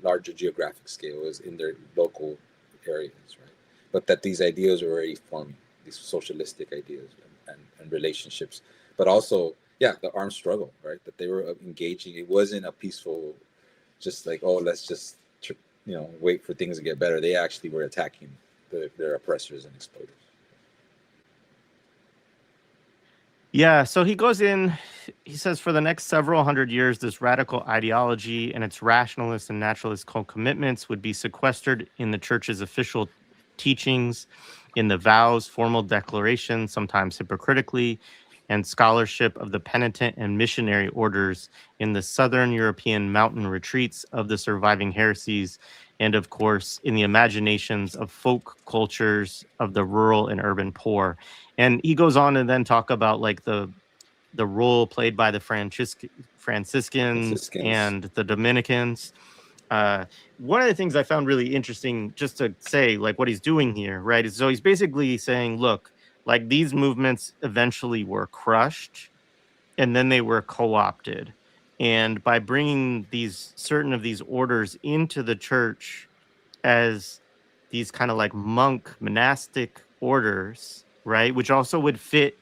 larger geographic scale. It was in their local areas, right? But that these ideas were already forming, these socialistic ideas and relationships, but also, yeah, the armed struggle, right? That they were engaging. It wasn't a peaceful, just like, oh, let's just, wait for things to get better. They actually were attacking their oppressors and exploiters. Yeah, so he goes in, he says, for the next several hundred years, this radical ideology and its rationalist and naturalist commitments would be sequestered in the church's official teachings, in the vows, formal declarations, sometimes hypocritically, and scholarship of the penitent and missionary orders in the southern European mountain retreats of the surviving heresies, and of course, in the imaginations of folk cultures of the rural and urban poor. And he goes on to then talk about like the role played by the Franciscans and the Dominicans. One of the things I found really interesting, just to say, like what he's doing here, right, is so he's basically saying, look, like these movements eventually were crushed and then they were co-opted. And by bringing certain of these orders into the church as these kind of like monastic orders, right, which also would fit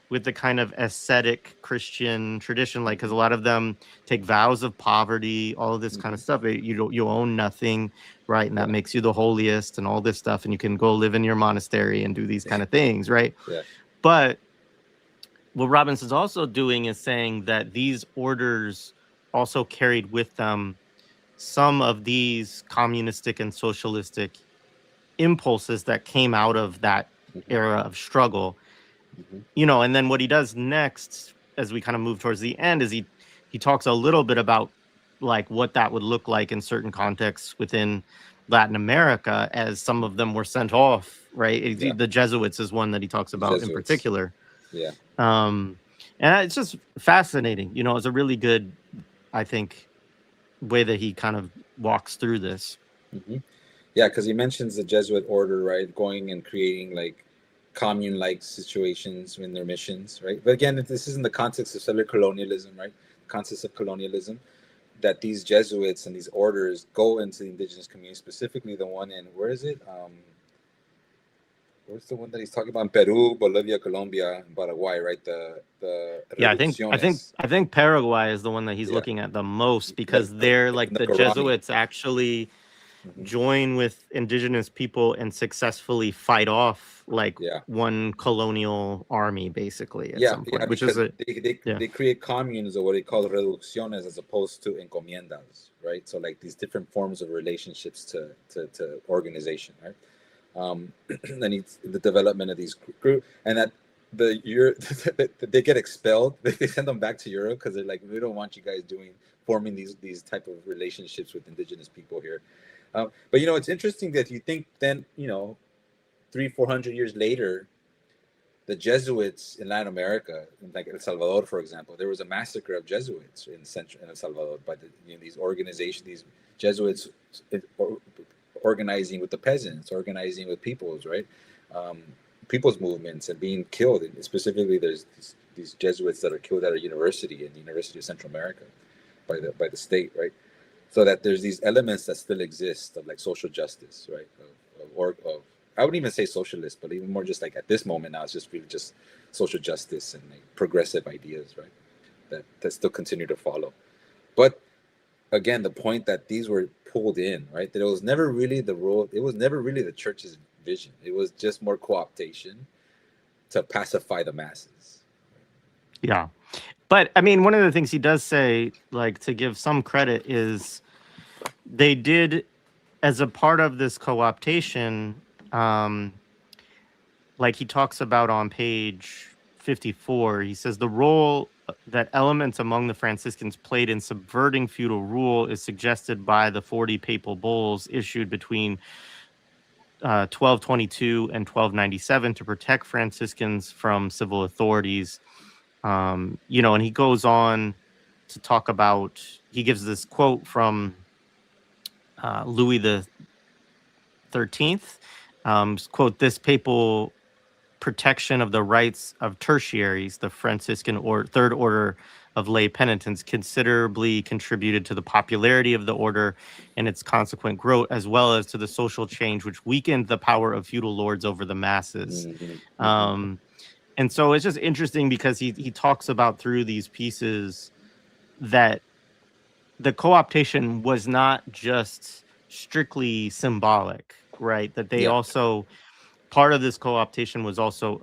with the kind of ascetic Christian tradition, like, because a lot of them take vows of poverty, all of this kind of stuff. You own nothing, right? And that makes you the holiest and all this stuff. And you can go live in your monastery and do these kind of things, right? Yeah. But what Robinson's also doing is saying that these orders also carried with them some of these communistic and socialistic impulses that came out of that era of struggle. And then what he does next, as we kind of move towards the end, is he talks a little bit about like what that would look like in certain contexts within Latin America, as some of them were sent off, right? The Jesuits is one that he talks about in particular. Yeah. And it's just fascinating. It's a really good, I think, way that he kind of walks through this. Yeah, because he mentions the Jesuit order, right? Going and creating like commune-like situations in their missions, right? But again, this is in the context of settler colonialism, right? The context of colonialism, that these Jesuits and these orders go into the indigenous community, specifically the one in, where is it? what's the one that he's talking about? Peru, Bolivia, Colombia, and Paraguay, right? The Yeah, I think reducciones. Paraguay is the one that he's Yeah, looking at the most, the, because they're the like the Guarani. Jesuits actually Hmm. join with indigenous people and successfully fight off like Yeah, one colonial army basically at yeah, some yeah. point, which is Because a they yeah. create communes, or what they call reducciones, as opposed to encomiendas, right? So like these different forms of relationships to organization, right? And it's the development of these group, and that they get expelled. They send them back to Europe because they're like, we don't want you guys forming these type of relationships with indigenous people here. But it's interesting that you think then 300-400 years later, the Jesuits in Latin America, like El Salvador, for example, there was a massacre of Jesuits in El Salvador by these organizations, these Jesuits organizing with the peasants, organizing with peoples, right? Um, people's movements and being killed. And specifically, there's these Jesuits that are killed at a university in the University of Central America by the state, right? So that there's these elements that still exist of like social justice, right? Of I wouldn't even say socialist, but even more just like at this moment now, it's just really just social justice and like progressive ideas, right? That still continue to follow. But again, the point that these were pulled in, right? That it was never really the role. It was never really the church's vision. It was just more co-optation to pacify the masses. Yeah. But I mean, one of the things he does say, like to give some credit, is they did, as a part of this co-optation, like he talks about on page 54, he says the role that elements among the Franciscans played in subverting feudal rule is suggested by the 40 papal bulls issued between 1222 and 1297 to protect Franciscans from civil authorities. And he goes on to talk about, he gives this quote from Louis the 13th, quote, this papal protection of the rights of tertiaries, the Franciscan or third order of lay penitents, considerably contributed to the popularity of the order and its consequent growth, as well as to the social change which weakened the power of feudal lords over the masses. Mm-hmm, mm-hmm. And so it's just interesting because he talks about through these pieces that the co-optation was not just strictly symbolic, right? That they Yeah, also, part of this co-optation was also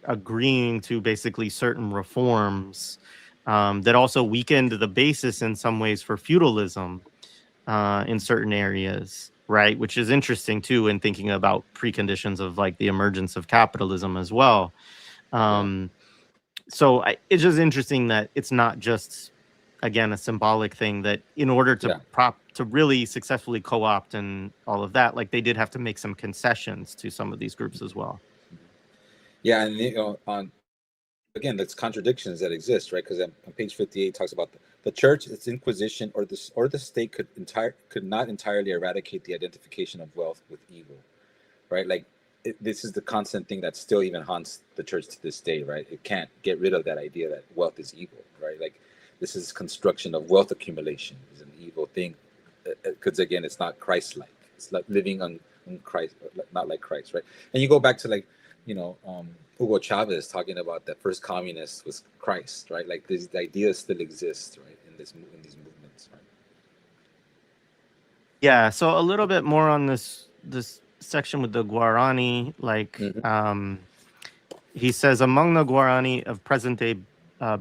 agreeing to basically certain reforms that also weakened the basis in some ways for feudalism in certain areas, right? Which is interesting too in thinking about preconditions of like the emergence of capitalism as well. yeah, Um, it's just interesting that it's not just, again, a symbolic thing, that in order to yeah, really successfully co-opt and all of that, like they did have to make some concessions to some of these groups as well. yeah. And on again, that's contradictions that exist, right? Because on page 58 it talks about the church, its inquisition, or the state could not entirely eradicate the identification of wealth with evil, right? Like this is the constant thing that still even haunts the church to this day, right? It can't get rid of that idea that wealth is evil, right? Like this is construction of wealth accumulation is an evil thing, because again, it's not Christ-like. It's like living on Christ, not like Christ, right? And you go back to like, Hugo Chavez talking about that first communist was Christ, right? Like these ideas still exist, right? In these movements, right? Yeah, so a little bit more on this section with the Guarani, like Mm-hmm. he says among the Guarani of present day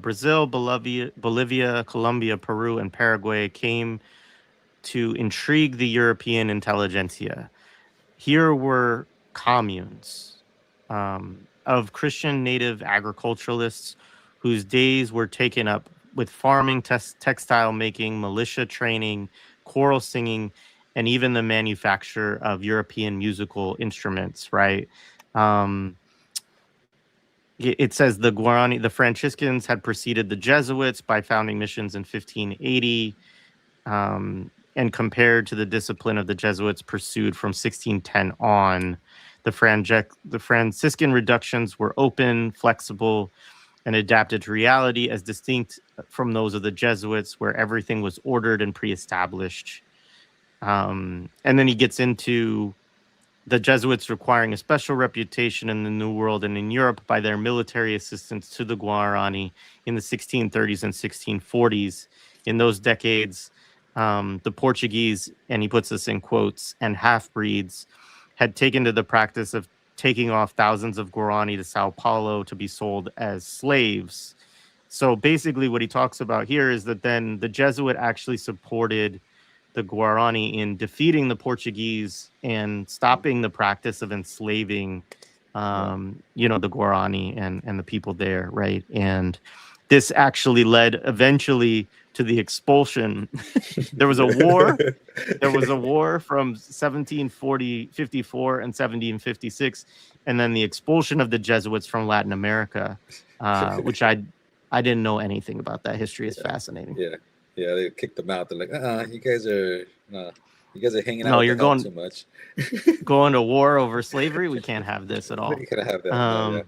Brazil, Bolivia, Colombia, Peru, and Paraguay came to intrigue the European intelligentsia. Here were communes of Christian native agriculturalists whose days were taken up with farming, textile making, militia training, choral singing, and even the manufacture of European musical instruments, right? Um, it says the Franciscans had preceded the Jesuits by founding missions in 1580, and compared to the discipline of the Jesuits pursued from 1610 on, the Franciscan reductions were open, flexible, and adapted to reality, as distinct from those of the Jesuits, where everything was ordered and pre-established. And then he gets into the Jesuits requiring a special reputation in the New World and in Europe by their military assistance to the Guarani in the 1630s and 1640s. In those decades, the Portuguese, and he puts this in quotes, and half-breeds had taken to the practice of taking off thousands of Guarani to Sao Paulo to be sold as slaves. So basically what he talks about here is that then the Jesuit actually supported the Guarani in defeating the Portuguese and stopping the practice of enslaving, the Guarani and the people there, right? And this actually led eventually to the expulsion. There was a war. There was a war from 54 and 1756, and then the expulsion of the Jesuits from Latin America, which I didn't know anything about. That history is fascinating. Yeah, they kicked them out. They're like, you guys are hanging out No, with you're the help going too much. going to war over slavery. We can't have this at all. You gotta have that.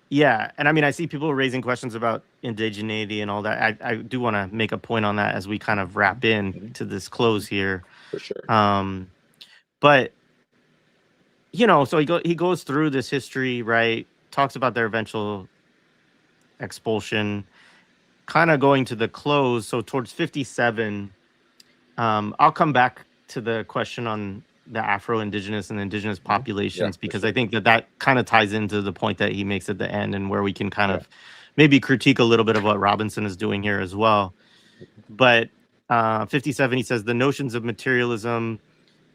Yeah, and I mean, I see people raising questions about indigeneity and all that. I do want to make a point on that as we kind of wrap in to this close here. For sure. But so he goes through this history, right? Talks about their eventual expulsion, kind of going to the close. So towards 57, I'll come back to the question on the Afro-Indigenous and indigenous populations, because I think that kind of ties into the point that he makes at the end, and where we can kind of maybe critique a little bit of what Robinson is doing here as well. But 57, he says the notions of materialism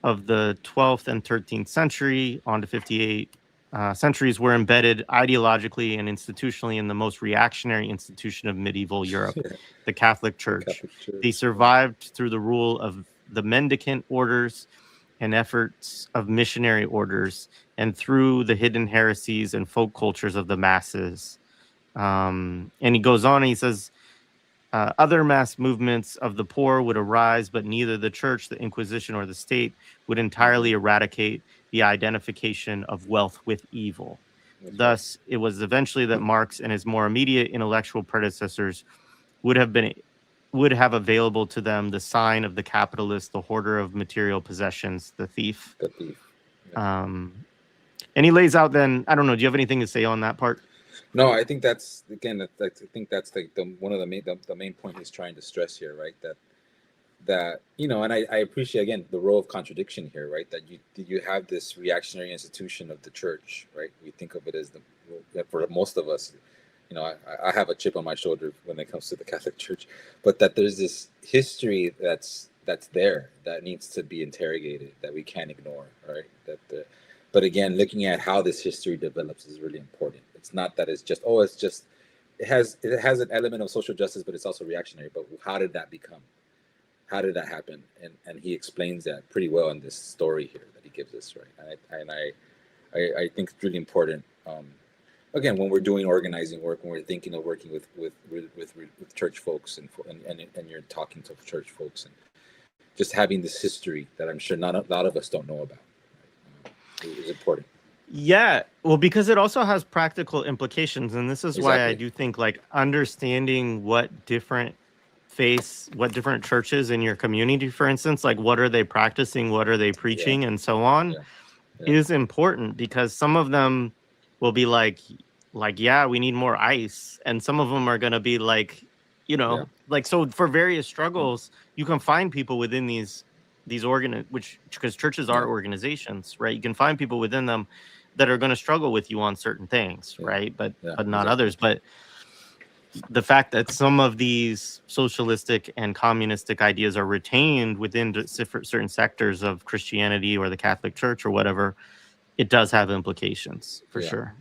of the 12th and 13th century on to 58 centuries were embedded ideologically and institutionally in the most reactionary institution of medieval Europe, the Catholic Church. They survived through the rule of the mendicant orders and efforts of missionary orders, and through the hidden heresies and folk cultures of the masses. And he goes on and he says, other mass movements of the poor would arise, but neither the church, the Inquisition, or the state would entirely eradicate the identification of wealth with evil. Thus, it was eventually that Marx and his more immediate intellectual predecessors would have available to them the sign of the capitalist, the hoarder of material possessions, the thief. And he lays out then, I don't know, do you have anything to say on that part? No, I think that's again. I think that's like one of the main point he's trying to stress here, right? That and I appreciate again the role of contradiction here, right? That you have this reactionary institution of the church, right? We think of it as for most of us, I have a chip on my shoulder when it comes to the Catholic Church, but that there's this history that's there that needs to be interrogated, that we can't ignore, right? But again, looking at how this history develops is really important. It's not that it has an element of social justice, but it's also reactionary. But how did that become? How did that happen? And he explains that pretty well in this story here that he gives us, right? And I think it's really important. Again, when we're doing organizing work, when we're thinking of working with church folks and you're talking to church folks, and just having this history that I'm sure not a lot of us don't know about, is important. Yeah, well, because it also has practical implications, and this is why I do think like understanding what different faiths, what different churches in your community, for instance, like what are they practicing, what are they preaching, and so on, is important, because some of them will be like, yeah, we need more ice, and some of them are going to be like, like, so for various struggles, you can find people within these because churches are organizations, right? You can find people within them that are going to struggle with you on certain things, right? But not others. But the fact that some of these socialistic and communistic ideas are retained within certain sectors of Christianity or the Catholic Church or whatever, it does have implications for sure.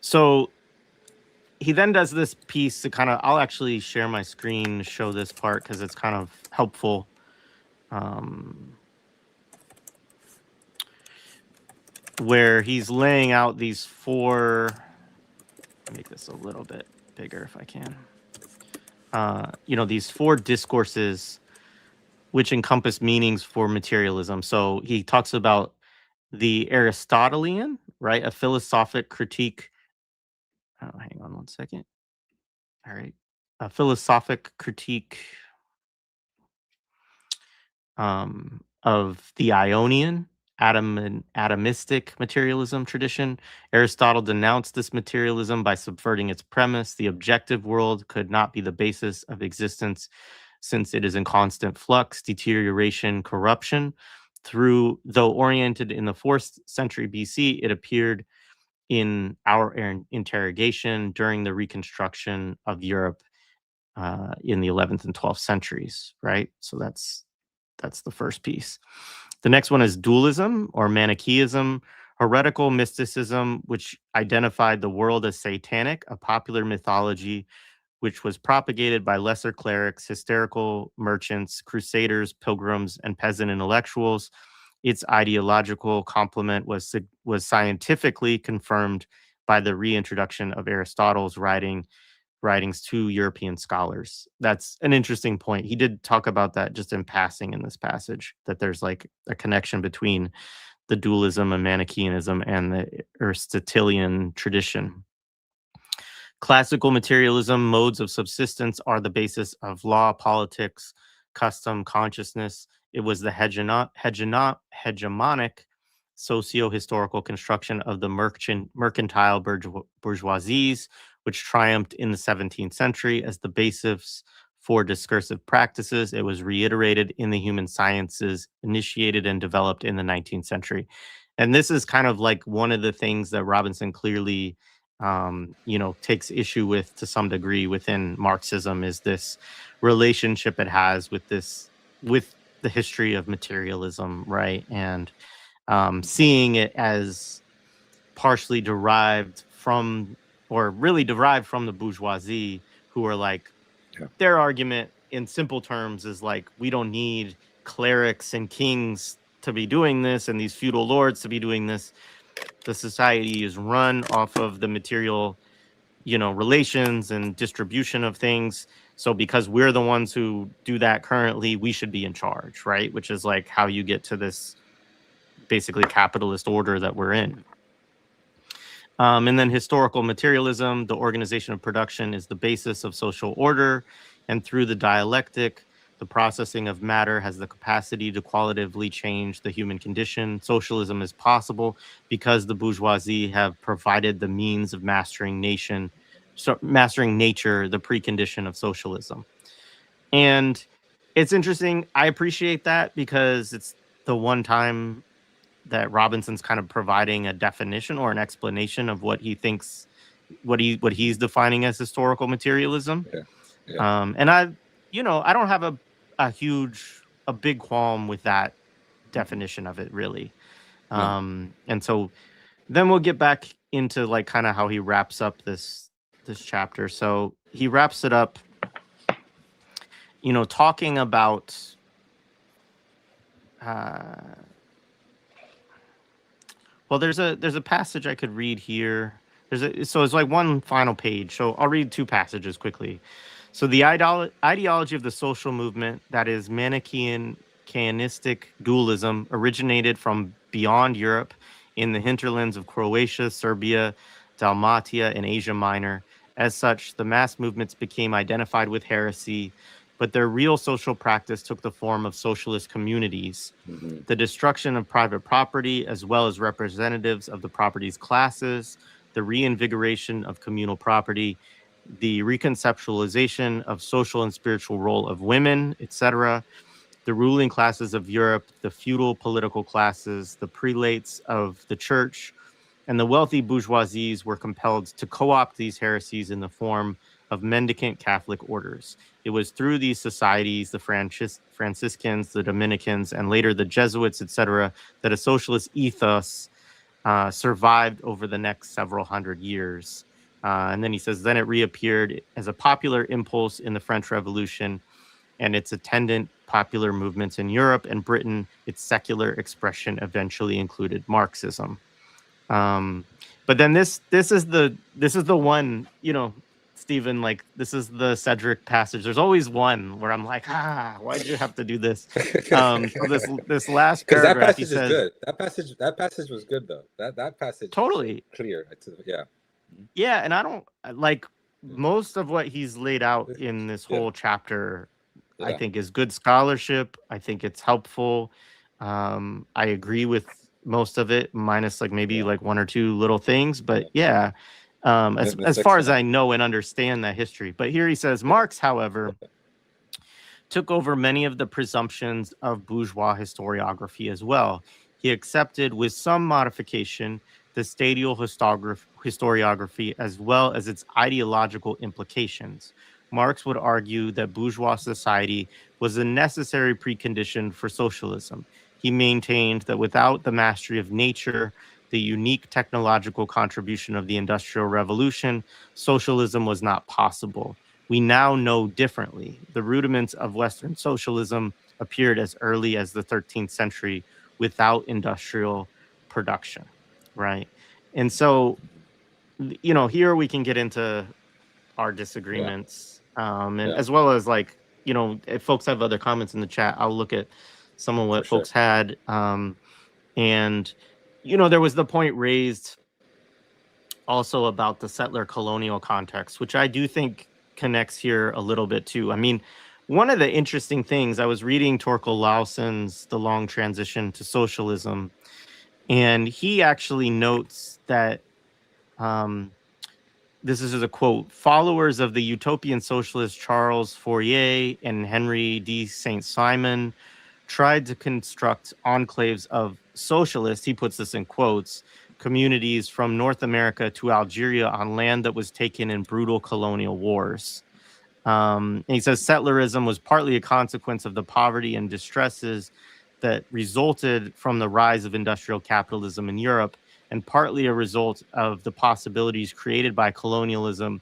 So he then does this piece to kind of, I'll actually share my screen to show this part because it's kind of helpful. Where he's laying out these four, make this a little bit bigger if I can. These four discourses which encompass meanings for materialism. So he talks about the Aristotelian, right? A philosophic critique. Oh, hang on one second. All right. A philosophic critique of the Ionian and atomistic materialism tradition. Aristotle denounced this materialism by subverting its premise. The objective world could not be the basis of existence since it is in constant flux, deterioration, corruption. Though oriented in the 4th century BC, it appeared in our interrogation during the reconstruction of Europe in the 11th and 12th centuries, right? So that's the first piece. The next one is dualism or Manichaeism, heretical mysticism, which identified the world as satanic, a popular mythology which was propagated by lesser clerics, hysterical merchants, crusaders, pilgrims, and peasant intellectuals. Its ideological complement was scientifically confirmed by the reintroduction of Aristotle's writings to European scholars. That's an interesting point. He did talk about that just in passing in this passage, that there's like a connection between the dualism and Manichaeanism and the Aristotelian tradition. Classical materialism, modes of subsistence are the basis of law, politics, custom, consciousness. It was the hegemonic socio-historical construction of the mercantile bourgeoisies, which triumphed in the 17th century as the basis for discursive practices. It was reiterated in the human sciences, initiated and developed in the 19th century. And this is kind of like one of the things that Robinson clearly takes issue with to some degree within Marxism, is this relationship it has with the history of materialism, right? And seeing it as partially derived from, or really derived from, the bourgeoisie, who are like, their argument in simple terms is like, we don't need clerics and kings to be doing this and these feudal lords to be doing this. The society is run off of the material, relations and distribution of things. So because we're the ones who do that currently, we should be in charge, right? Which is like how you get to this basically capitalist order that we're in. And then historical materialism, the organization of production is the basis of social order. And through the dialectic, the processing of matter has the capacity to qualitatively change the human condition. Socialism is possible because the bourgeoisie have provided the means of mastering nature, the precondition of socialism. And it's interesting. I appreciate that because it's the one time that Robinson's kind of providing a definition or an explanation of what he thinks, what he's defining as historical materialism. And I don't have a big qualm with that definition of it, really. And so then we'll get back into like kind of how he wraps up this chapter. So he wraps it up, talking about well, there's a passage I could read here. So it's like one final page. So I'll read two passages quickly. So the ideology of the social movement, that is Manichaeistic dualism, originated from beyond Europe in the hinterlands of Croatia, Serbia, Dalmatia, and Asia Minor. As such, the mass movements became identified with heresy, but their real social practice took the form of socialist communities. Mm-hmm. The destruction of private property, as well as representatives of the property's classes, the reinvigoration of communal property, the reconceptualization of social and spiritual role of women, etc., the ruling classes of Europe, the feudal political classes, the prelates of the church, and the wealthy bourgeoisies were compelled to co-opt these heresies in the form of mendicant Catholic orders. It was through these societies, the Franciscans, the Dominicans, and later the Jesuits, etc., that a socialist ethos survived over the next several hundred years. And then he says, then it reappeared as a popular impulse in the French Revolution and its attendant popular movements in Europe and Britain. Its secular expression eventually included Marxism. But then this is the one, Stephen, like this is the Cedric passage. There's always one where I'm like, why did you have to do this? So this last paragraph, that passage is good. That passage was good though. That passage totally clear. Yeah, and I don't like most of what he's laid out in this whole chapter. I think is good scholarship. I think it's helpful. I agree with most of it, minus like maybe Yeah. like one or two little things, but Yeah. yeah, That's as far as excellent. I know and understand that history. But here he says, Yeah. Marx, however, took over many of the presumptions of bourgeois historiography as well. He accepted, with some modification, the stadial historiography as well as its ideological implications. Marx would argue that bourgeois society was a necessary precondition for socialism. He maintained that without the mastery of nature, the unique technological contribution of the Industrial Revolution, socialism was not possible. We now know differently. The rudiments of Western socialism appeared as early as the 13th century without industrial production, right? And so, here we can get into our Yeah. disagreements, and Yeah. as well as like, if folks have other comments in the chat, I'll look at some of For what sure. folks had. And, there was the point raised also about the settler colonial context, which I do think connects here a little bit too. I mean, one of the interesting things, I was reading Torkel Lauson's The Long Transition to Socialism, and he actually notes that this is a quote: followers of the utopian socialist Charles Fourier and Henry D. St. Simon tried to construct enclaves of socialists, he puts this in quotes, communities from North America to Algeria on land that was taken in brutal colonial wars. And he says settlerism was partly a consequence of the poverty and distresses that resulted from the rise of industrial capitalism in Europe, and partly a result of the possibilities created by colonialism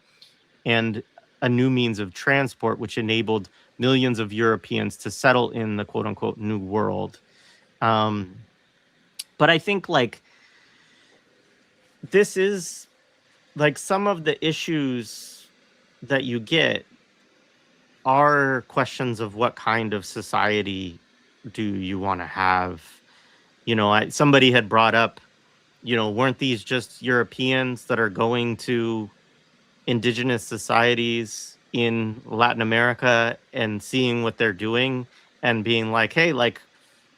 and a new means of transport, which enabled millions of Europeans to settle in the quote unquote new world. Um, but I think like this is like some of the issues that you get are questions of what kind of society do you want to have. Somebody had brought up, weren't these just Europeans that are going to indigenous societies in Latin America and seeing what they're doing and being like, hey, like,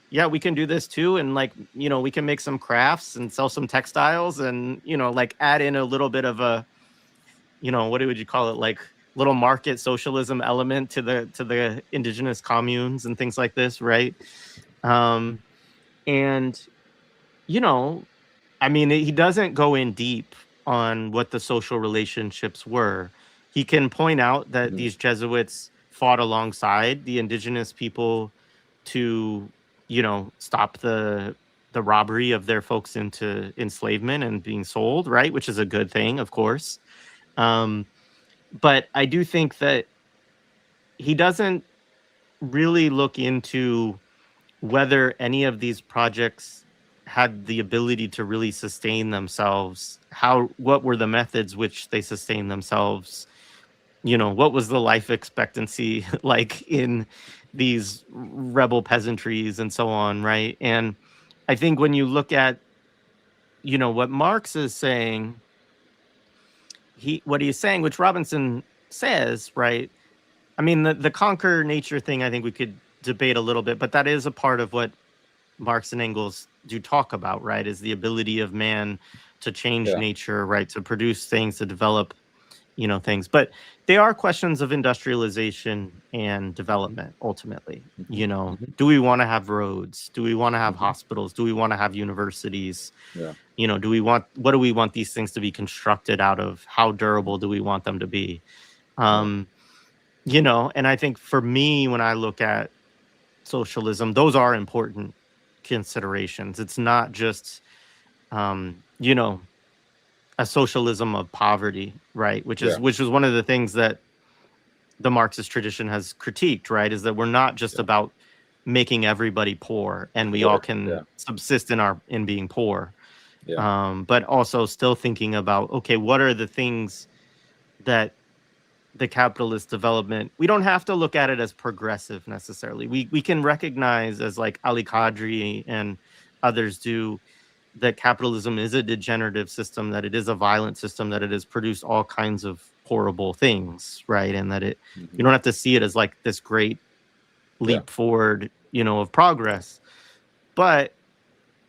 yeah, we can do this too. And like, we can make some crafts and sell some textiles and, like add in a little bit of a, what would you call it? Like little market socialism element to the indigenous communes and things like this. Right. Um, and, you know, I mean, he doesn't go in deep on what the social relationships were. He can point out that Mhm. these Jesuits fought alongside the indigenous people to, stop the robbery of their folks into enslavement and being sold, right? Which is a good thing, of course. Um, but I do think that he doesn't really look into whether any of these projects had the ability to really sustain themselves. What were the methods which they sustained themselves? What was the life expectancy like in these rebel peasantries and so on, right? And I think when you look at, what Marx is saying, what he's saying, which Robinson says, right? I mean, the conquer nature thing, I think we could debate a little bit, but that is a part of what Marx and Engels do talk about, right? Is the ability of man to change Yeah. nature, right? To produce things, to develop, things. But they are questions of industrialization and development, ultimately. Hmm. Hmm. Do we want to have roads? Do we want to have Hmm. hospitals? Do we want to have universities? Yeah. What do we want these things to be constructed out of? How durable do we want them to be? Yeah. Um, and I think for me, when I look at socialism, those are important considerations. It's not just, um, you know, a socialism of poverty, right? Yeah. Which is one of the things that the Marxist tradition has critiqued, right? Is that we're not just Yeah. about making everybody poor and we all Poor. Yeah. can subsist in being poor, Yeah. but also still thinking about, okay, what are the things that the capitalist development, we don't have to look at it as progressive necessarily. We can recognize, as like Ali Kadri and others do, that capitalism is a degenerative system, that it is a violent system, that it has produced all kinds of horrible things, right? And that you Hmm. don't have to see it as like this great Yeah. leap forward, of progress. But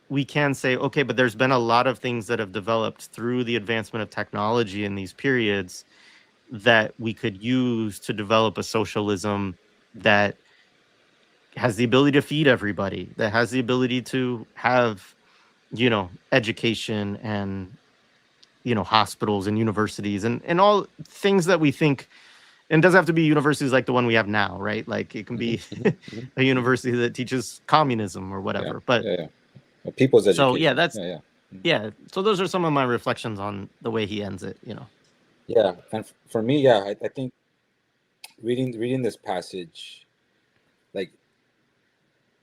we can say, okay, but there's been a lot of things that have developed through the advancement of technology in these periods that we could use to develop a socialism that has the ability to feed everybody, that has the ability to have, education and, hospitals and universities and all things that we think, and it doesn't have to be universities like the one we have now, right? Like it can be a university that teaches communism or Yeah, whatever. But yeah. Well, people's so yeah, education. that's Yeah. yeah. So those are some of my reflections on the way he ends it. Yeah, and for me, yeah, I think reading this passage, like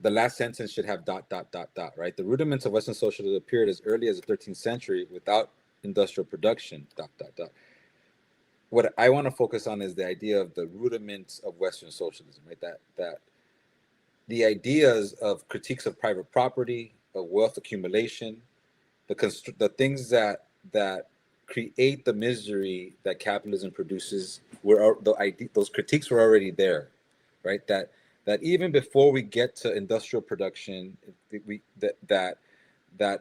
the last sentence should have dot dot dot dot, right? The rudiments of Western socialism appeared as early as the 13th century without industrial production. Dot dot dot. What I want to focus on is the idea of the rudiments of Western socialism, right? That the ideas of critiques of private property, of wealth accumulation, the things that create the misery that capitalism produces those critiques were already there, right? That even before we get to industrial production, that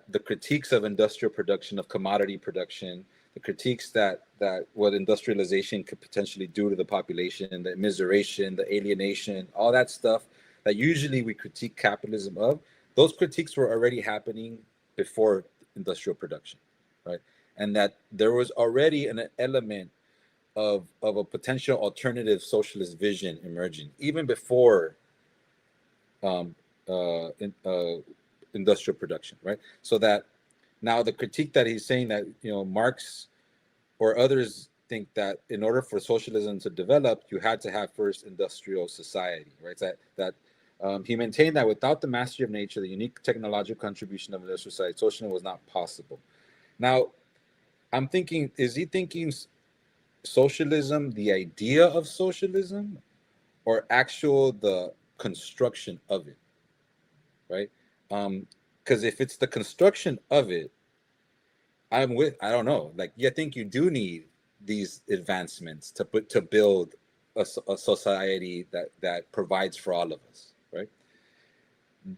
the critiques of industrial production, of commodity production, the critiques that what industrialization could potentially do to the population, the immiseration, the alienation, all that stuff that usually we critique capitalism of, those critiques were already happening before industrial production, right? And that there was already an element of a potential alternative socialist vision emerging even before um, industrial production, right? So that now the critique that he's saying that Marx or others think that in order for socialism to develop, you had to have first industrial society, right? He maintained that without the mastery of nature, the unique technological contribution of industrial society, socialism was not possible. Now, I'm thinking, is he thinking socialism, the idea of socialism, or the construction of it, right? Because if it's the construction of it, I don't know. Like, I think you do need these advancements to build a society that provides for all of us, right?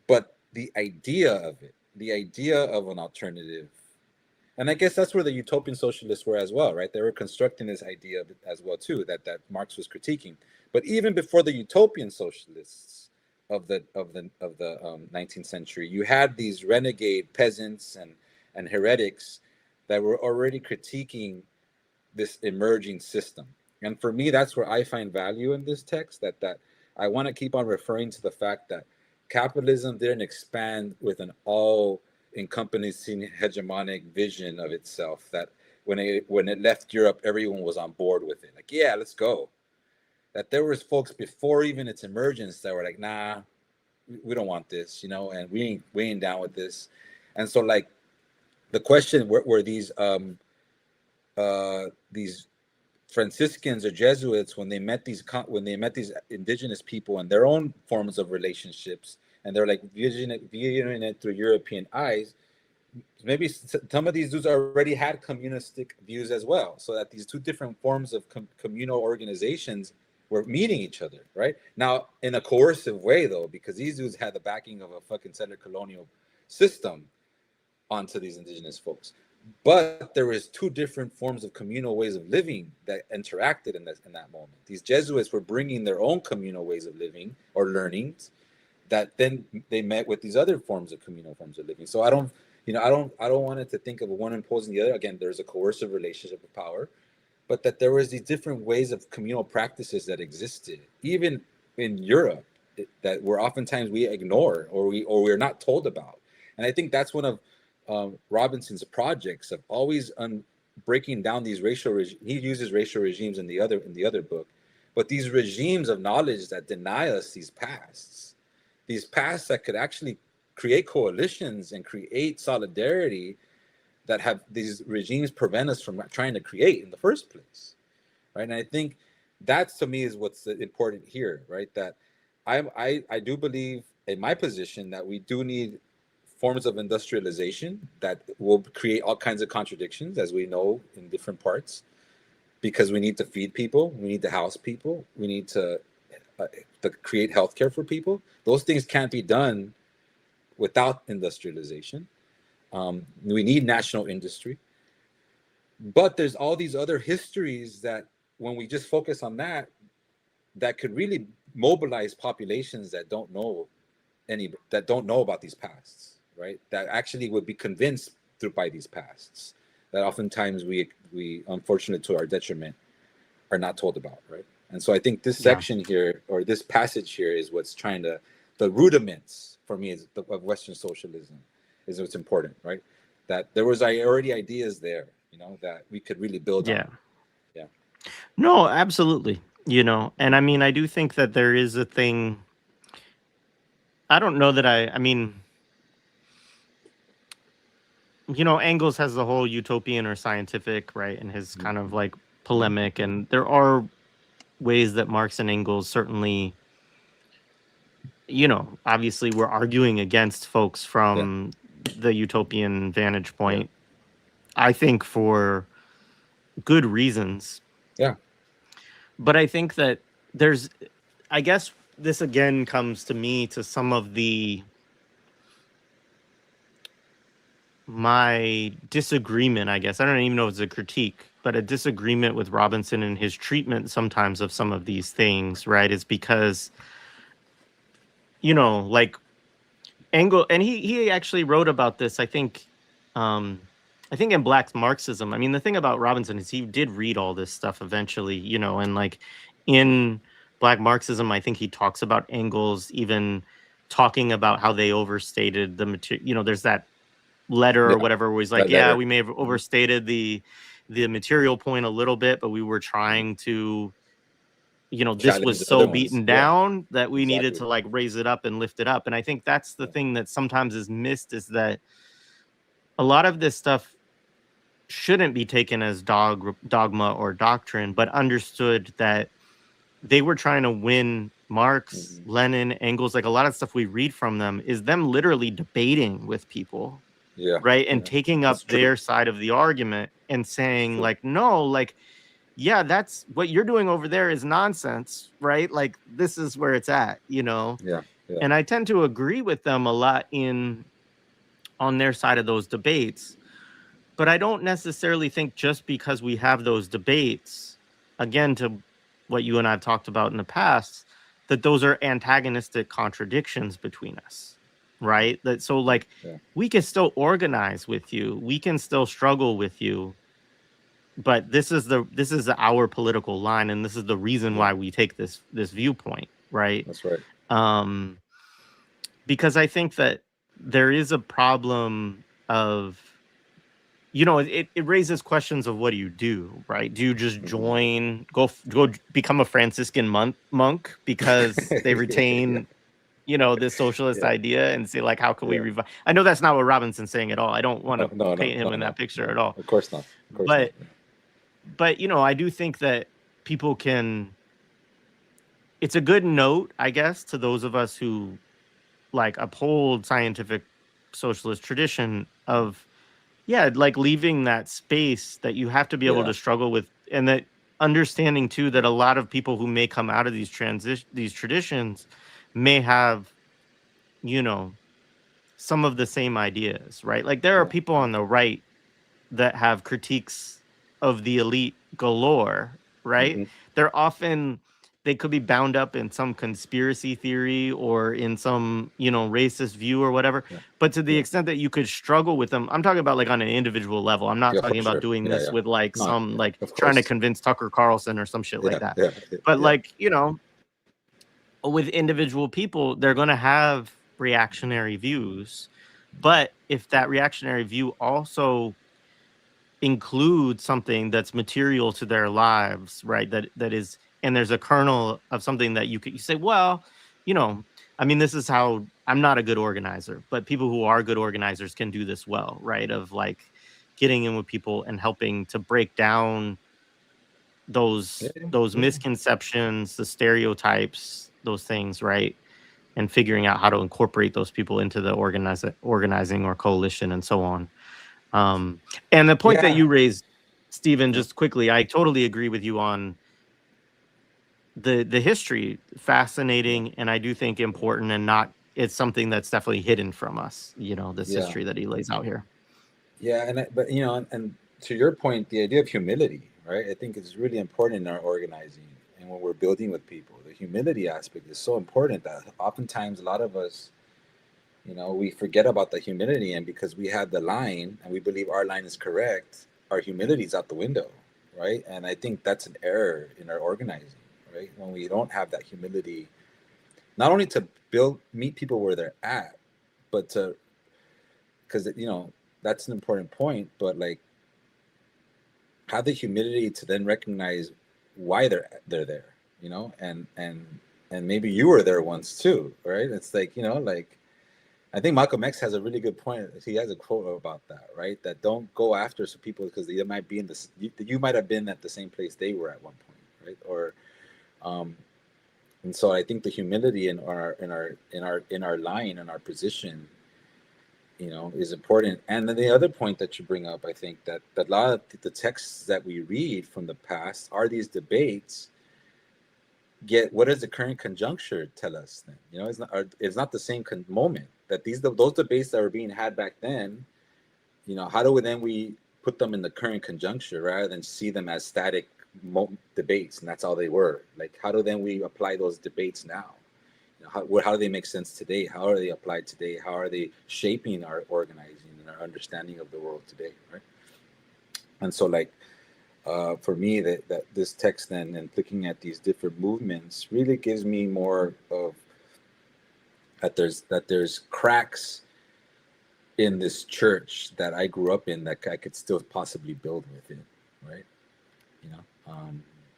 But the idea of it, the idea of an alternative, and I guess that's where the utopian socialists were as well, right? They were constructing this idea as well too, that Marx was critiquing. But even before the utopian socialists of the 19th century, you had these renegade peasants and heretics that were already critiquing this emerging system. And for me, that's where I find value in this text. That I want to keep on referring to the fact that capitalism didn't expand with an all encompassing hegemonic vision of itself, that when it left Europe, everyone was on board with it, like, yeah, let's go. That there was folks before even its emergence that were like, nah, we don't want this, and we ain't down with this. And so, like, the question were these Franciscans or Jesuits, when they met these indigenous people and their own forms of relationships, and they're like viewing it through European eyes, maybe some of these dudes already had communistic views as well, so that these two different forms of communal organizations were meeting each other, right? Now, in a coercive way, though, because these dudes had the backing of a fucking settler colonial system onto these indigenous folks. But there was two different forms of communal ways of living that interacted in that moment. These Jesuits were bringing their own communal ways of living or learnings that then they met with these other forms of communal forms of living. So I don't want it to think of one imposing the other. Again, there's a coercive relationship of power, but that there was these different ways of communal practices that existed, even in Europe, that were oftentimes we ignore or we're not told about. And I think that's one of Robinson's projects of always breaking down these racial regimes. He uses racial regimes in the other book, but these regimes of knowledge that deny us these pasts that could actually create coalitions and create solidarity that have these regimes prevent us from trying to create in the first place, right? And I think that, to me, is what's important here, right? That I do believe, in my position, that we do need forms of industrialization that will create all kinds of contradictions, as we know, in different parts, because we need to feed people, we need to house people, we need to create healthcare for people. Those things can't be done without industrialization. We need national industry. But there's all these other histories that when we just focus on that, that could really mobilize populations that don't know about these pasts, right? That actually would be convinced by these pasts that oftentimes we unfortunately to our detriment are not told about, right? And so I think this section here, or this passage here, is what's trying to, the rudiments for me of Western socialism is what's important, right? That there was already ideas there, that we could really build on. Yeah. No, absolutely. And I mean, I do think that there is a thing. I don't know that I mean, Engels has the whole utopian or scientific, right? And his kind of like polemic. And there are ways that Marx and Engels certainly, obviously we're arguing against folks from the utopian vantage point. I think for good reasons. Yeah. But I think that I guess this again comes to me to some of my disagreement, I guess. I don't even know if it's a critique, but a disagreement with Robinson and his treatment sometimes of some of these things, right? Is because, like Engels, and he actually wrote about this, I think in Black Marxism. I mean, the thing about Robinson is he did read all this stuff eventually, and like in Black Marxism, I think he talks about Engels even talking about how they overstated the material. There's that letter or whatever where he's like, we may have overstated the material point a little bit, but we were trying to, this was so beaten down that we needed to like raise it up and lift it up. And I think that's the thing that sometimes is missed, is that a lot of this stuff shouldn't be taken as dogma or doctrine, but understood that they were trying to win. Marx, Lenin, Engels, like a lot of stuff we read from them is them literally debating with people, right? And taking up their side of the argument and saying like, no, like, that's what you're doing over there is nonsense, right? Like, this is where it's at, And I tend to agree with them a lot on their side of those debates. But I don't necessarily think just because we have those debates, again, to what you and I have talked about in the past, that those are antagonistic contradictions between us, right? That so like we can still organize with you, we can still struggle with you, but this is our political line, and this is the reason why we take this viewpoint, right? That's right. Because I think that there is a problem of, it raises questions of what do you do, right? Do you just join, go become a Franciscan monk because they retain, this socialist idea, and say like, how can we revive? I know that's not what Robinson's saying at all. I don't want to paint him in that picture at all. Of course not. But I do think that people can. It's a good note, I guess, to those of us who like uphold scientific socialist tradition of. Like leaving that space that you have to be able to struggle with, and that understanding too that a lot of people who may come out of these traditions may have, some of the same ideas, right? Like there are people on the right that have critiques of the elite galore, right? They could be bound up in some conspiracy theory or in some, racist view or whatever. But to the extent that you could struggle with them, I'm talking about like on an individual level. I'm not talking about doing this with like trying to convince Tucker Carlson or some shit like that. But like, with individual people, they're going to have reactionary views. But if that reactionary view also includes something that's material to their lives, right? That is, and there's a kernel of something that you say, well, I mean, this is how I'm not a good organizer, but people who are good organizers can do this well, right? Of like getting in with people and helping to break down those misconceptions, the stereotypes, those things, right? And figuring out how to incorporate those people into the organizing or coalition and so on. And the point that you raised, Stephen, just quickly, I totally agree with you on the history, fascinating, and I do think important, and not it's something that's definitely hidden from us, this Yeah. history that he lays out here. Yeah, but and to your point, the idea of humility, right? I think is really important in our organizing and when we're building with people. The humility aspect is so important that oftentimes a lot of us, we forget about the humility, and because we have the line and we believe our line is correct, our humility is out the window, right? And I think that's an error in our organizing, right? When we don't have that humility, not only to meet people where they're at, but to, because that's an important point, but like have the humility to then recognize why they're there, and maybe you were there once too, right? It's like, like I think Malcolm X has a really good point. He has a quote about that, right? That don't go after some people because they might be in this. You might have been at the same place they were at one point, right? Or, and so I think the humility in our line and our position, is important. And then the other point that you bring up, I think that a lot of the texts that we read from the past are these debates. Yet, what does the current conjuncture tell us then? It's not the same moment that those debates that were being had back then. How do we put them in the current conjuncture rather than see them as static debates and that's all they were? Like, how do then we apply those debates now? How do they make sense today? How are they applied today? How are they shaping our organizing and our understanding of the world today, right? And so, like, for me, that this text then and looking at these different movements really gives me more of that there's cracks in this church that I grew up in that I could still possibly build within, right?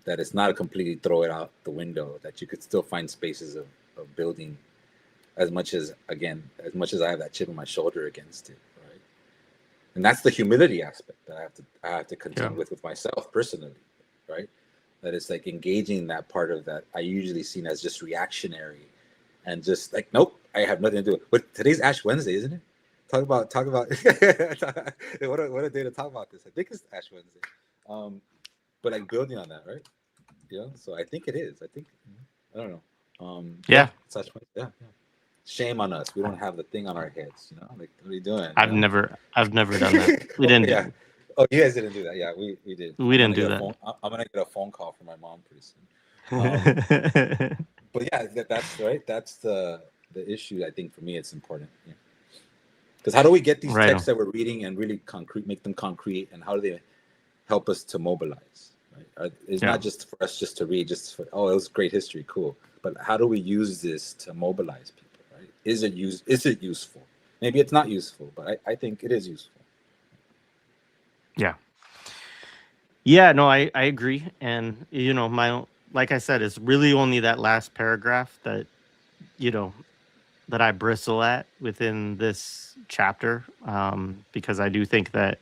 That it's not a completely throw it out the window, that you could still find spaces of building as much as I have that chip on my shoulder against it, right? And that's the humility aspect that I have to contend with myself personally, right? That it's like engaging that part of that I usually seen as just reactionary and just like, nope, I have nothing to do with it. But today's Ash Wednesday, isn't it? Talk about what a day to talk about this. I think it's Ash Wednesday. But like building on that, right? So I think it is. I don't know. Yeah. Yeah. Shame on us. We don't have the thing on our heads. Like, what are you doing? I've never done that. We didn't. Yeah. Oh, you guys didn't do that. Yeah, we did. We didn't do that. I'm gonna get a phone call from my mom pretty soon. But yeah, that's right. That's the issue. I think for me, it's important. Yeah. Because how do we get these texts that we're reading and really make them concrete, and how do they help us to mobilize? Right? It's not just for us just to read, it was great history, cool. But how do we use this to mobilize people? Right? Is it useful? Maybe it's not useful, but I think it is useful. Yeah. Yeah. No, I agree, and like I said, it's really only that last paragraph that that I bristle at within this chapter, because I do think that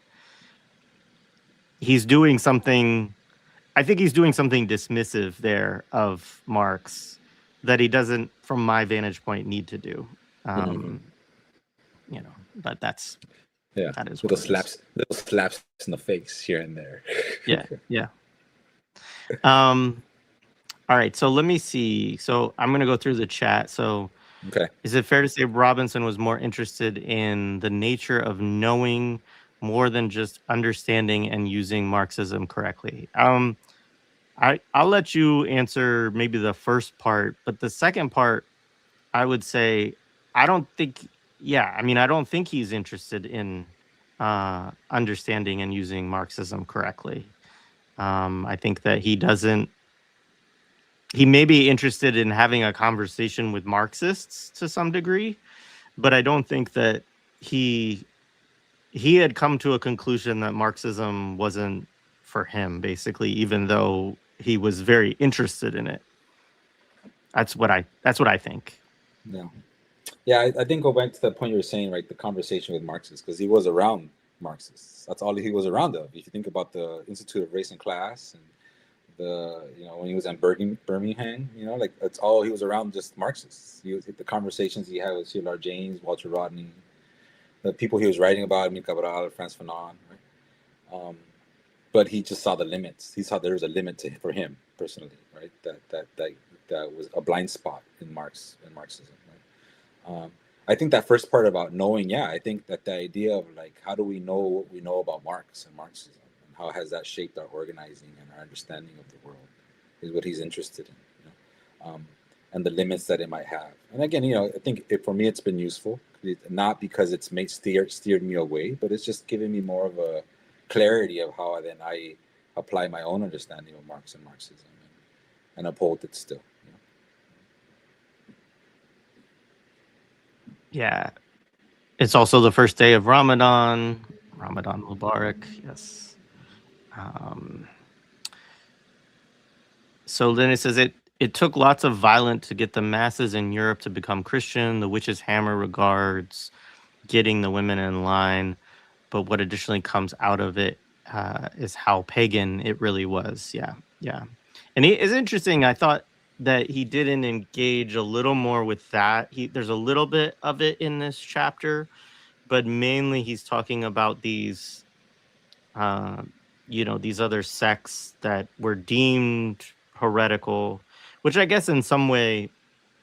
he's doing something. I think he's doing something dismissive there of Marx that he doesn't, from my vantage point, need to do. But that is little slaps in the face here and there. Yeah. All right, so let me see. So I'm going to go through the chat. So okay. Is it fair to say Robinson was more interested in the nature of knowing more than just understanding and using Marxism correctly? I'll let you answer maybe the first part, but the second part, I would say, I don't think he's interested in understanding and using Marxism correctly. I think that he may be interested in having a conversation with Marxists to some degree, but I don't think that he had come to a conclusion that Marxism wasn't for him, basically, even though he was very interested in it. That's what I think. Yeah, I think go back to the point you were saying, right? The conversation with Marxists, because he was around Marxists. That's all he was around of. If you think about the Institute of Race and Class and when he was in Birmingham, like that's all he was around, just Marxists. The conversations he had with C.L.R. James, Walter Rodney, the people he was writing about, Emile Cabral, Frantz Fanon, right? But he just saw the limits. He saw there was a limit for him personally, right? That was a blind spot in Marxism, I think that first part about knowing, I think that the idea of like, how do we know what we know about Marx and Marxism, and how has that shaped our organizing and our understanding of the world, is what he's interested in, and the limits that it might have. And again, I think for me, it's been useful, not because it's steered me away, but it's just given me more of a clarity of how then I apply my own understanding of Marx and Marxism, and uphold it still. Yeah. It's also the first day of Ramadan. Ramadan Mubarak. Yes. So then it says it took lots of violence to get the masses in Europe to become Christian. The witch's hammer regards getting the women in line, but what additionally comes out of it is how pagan it really was. Yeah. And it's interesting. I thought that he didn't engage a little more with that. There's a little bit of it in this chapter, but mainly he's talking about these, these other sects that were deemed heretical, which I guess in some way,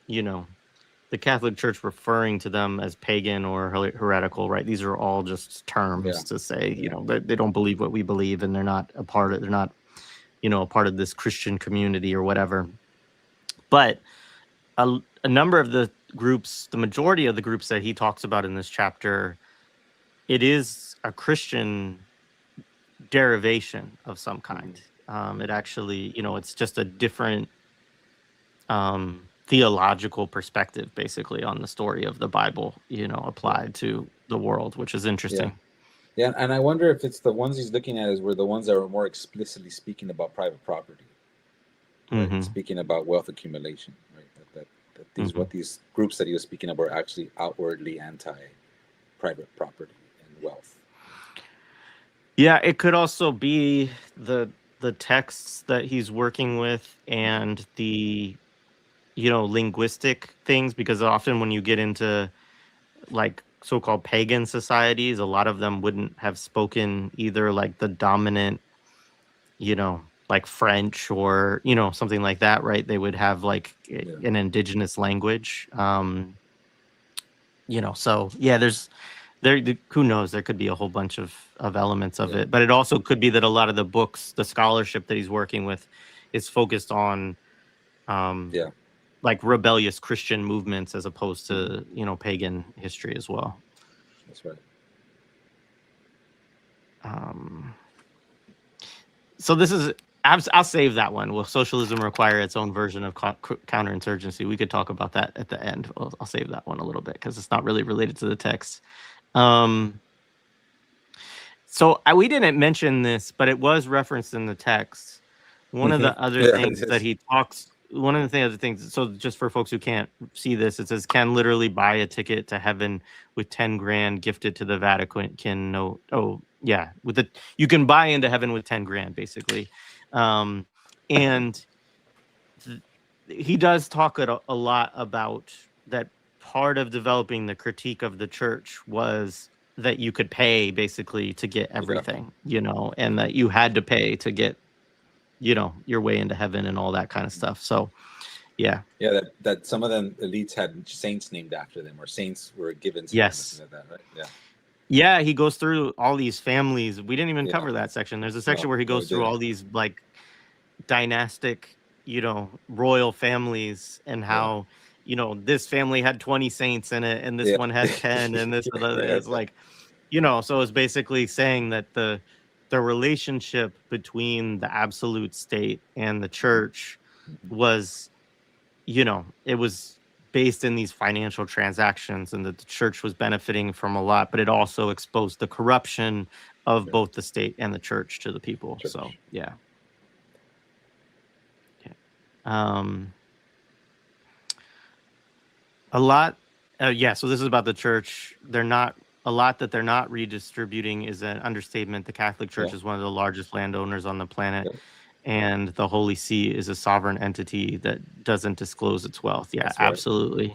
the Catholic Church referring to them as pagan or heretical, right? These are all just terms to say, they don't believe what we believe, and they're not a part of, they're not, a part of this Christian community or whatever. But a number of the groups, the majority of the groups that he talks about in this chapter, it is a Christian derivation of some kind. It actually, it's just a different theological perspective, basically, on the story of the Bible, applied to the world, which is interesting. Yeah, and I wonder if it's the ones he's looking at were the ones that were more explicitly speaking about private property, right? Speaking about wealth accumulation, right? That what these groups that he was speaking of were actually outwardly anti-private property and wealth. Yeah, it could also be the texts that he's working with and the linguistic things, because often when you get into like so-called pagan societies, a lot of them wouldn't have spoken either like the dominant, like French or, something like that, right? They would have like an indigenous language. So yeah, who knows, there could be a whole bunch of elements of it, but it also could be that a lot of the books, the scholarship that he's working with is focused on like rebellious Christian movements as opposed to, pagan history as well. That's right. So this is, I'll save that one. Will socialism require its own version of counterinsurgency? We could talk about that at the end. I'll save that one a little bit because it's not really related to the text. So we didn't mention this, but it was referenced in the text. One of the other things that he talks, so just for folks who can't see this, it says, can literally buy a ticket to heaven with 10 grand gifted to the Vatican. You can buy into heaven with 10 grand, basically. And he does talk a lot about that. Part of developing the critique of the church was that you could pay basically to get everything, and that you had to pay to get, your way into heaven and all that kind of stuff. So, that some of them elites had saints named after them, or saints were given to them, like that, right? Yeah, he goes through all these families. We didn't even cover that section. There's a section where he goes through all these like dynastic, royal families, and how this family had 20 saints in it, and this one had 10, and this is like, so it's basically saying that the relationship between the absolute state and the church was, it was based in these financial transactions, and that the church was benefiting from a lot, but it also exposed the corruption of both the state and the church to the people. So a lot. So this is about the church. A lot that they're not redistributing is an understatement. The Catholic Church is one of the largest landowners on the planet, and the Holy See is a sovereign entity that doesn't disclose its wealth. That's absolutely.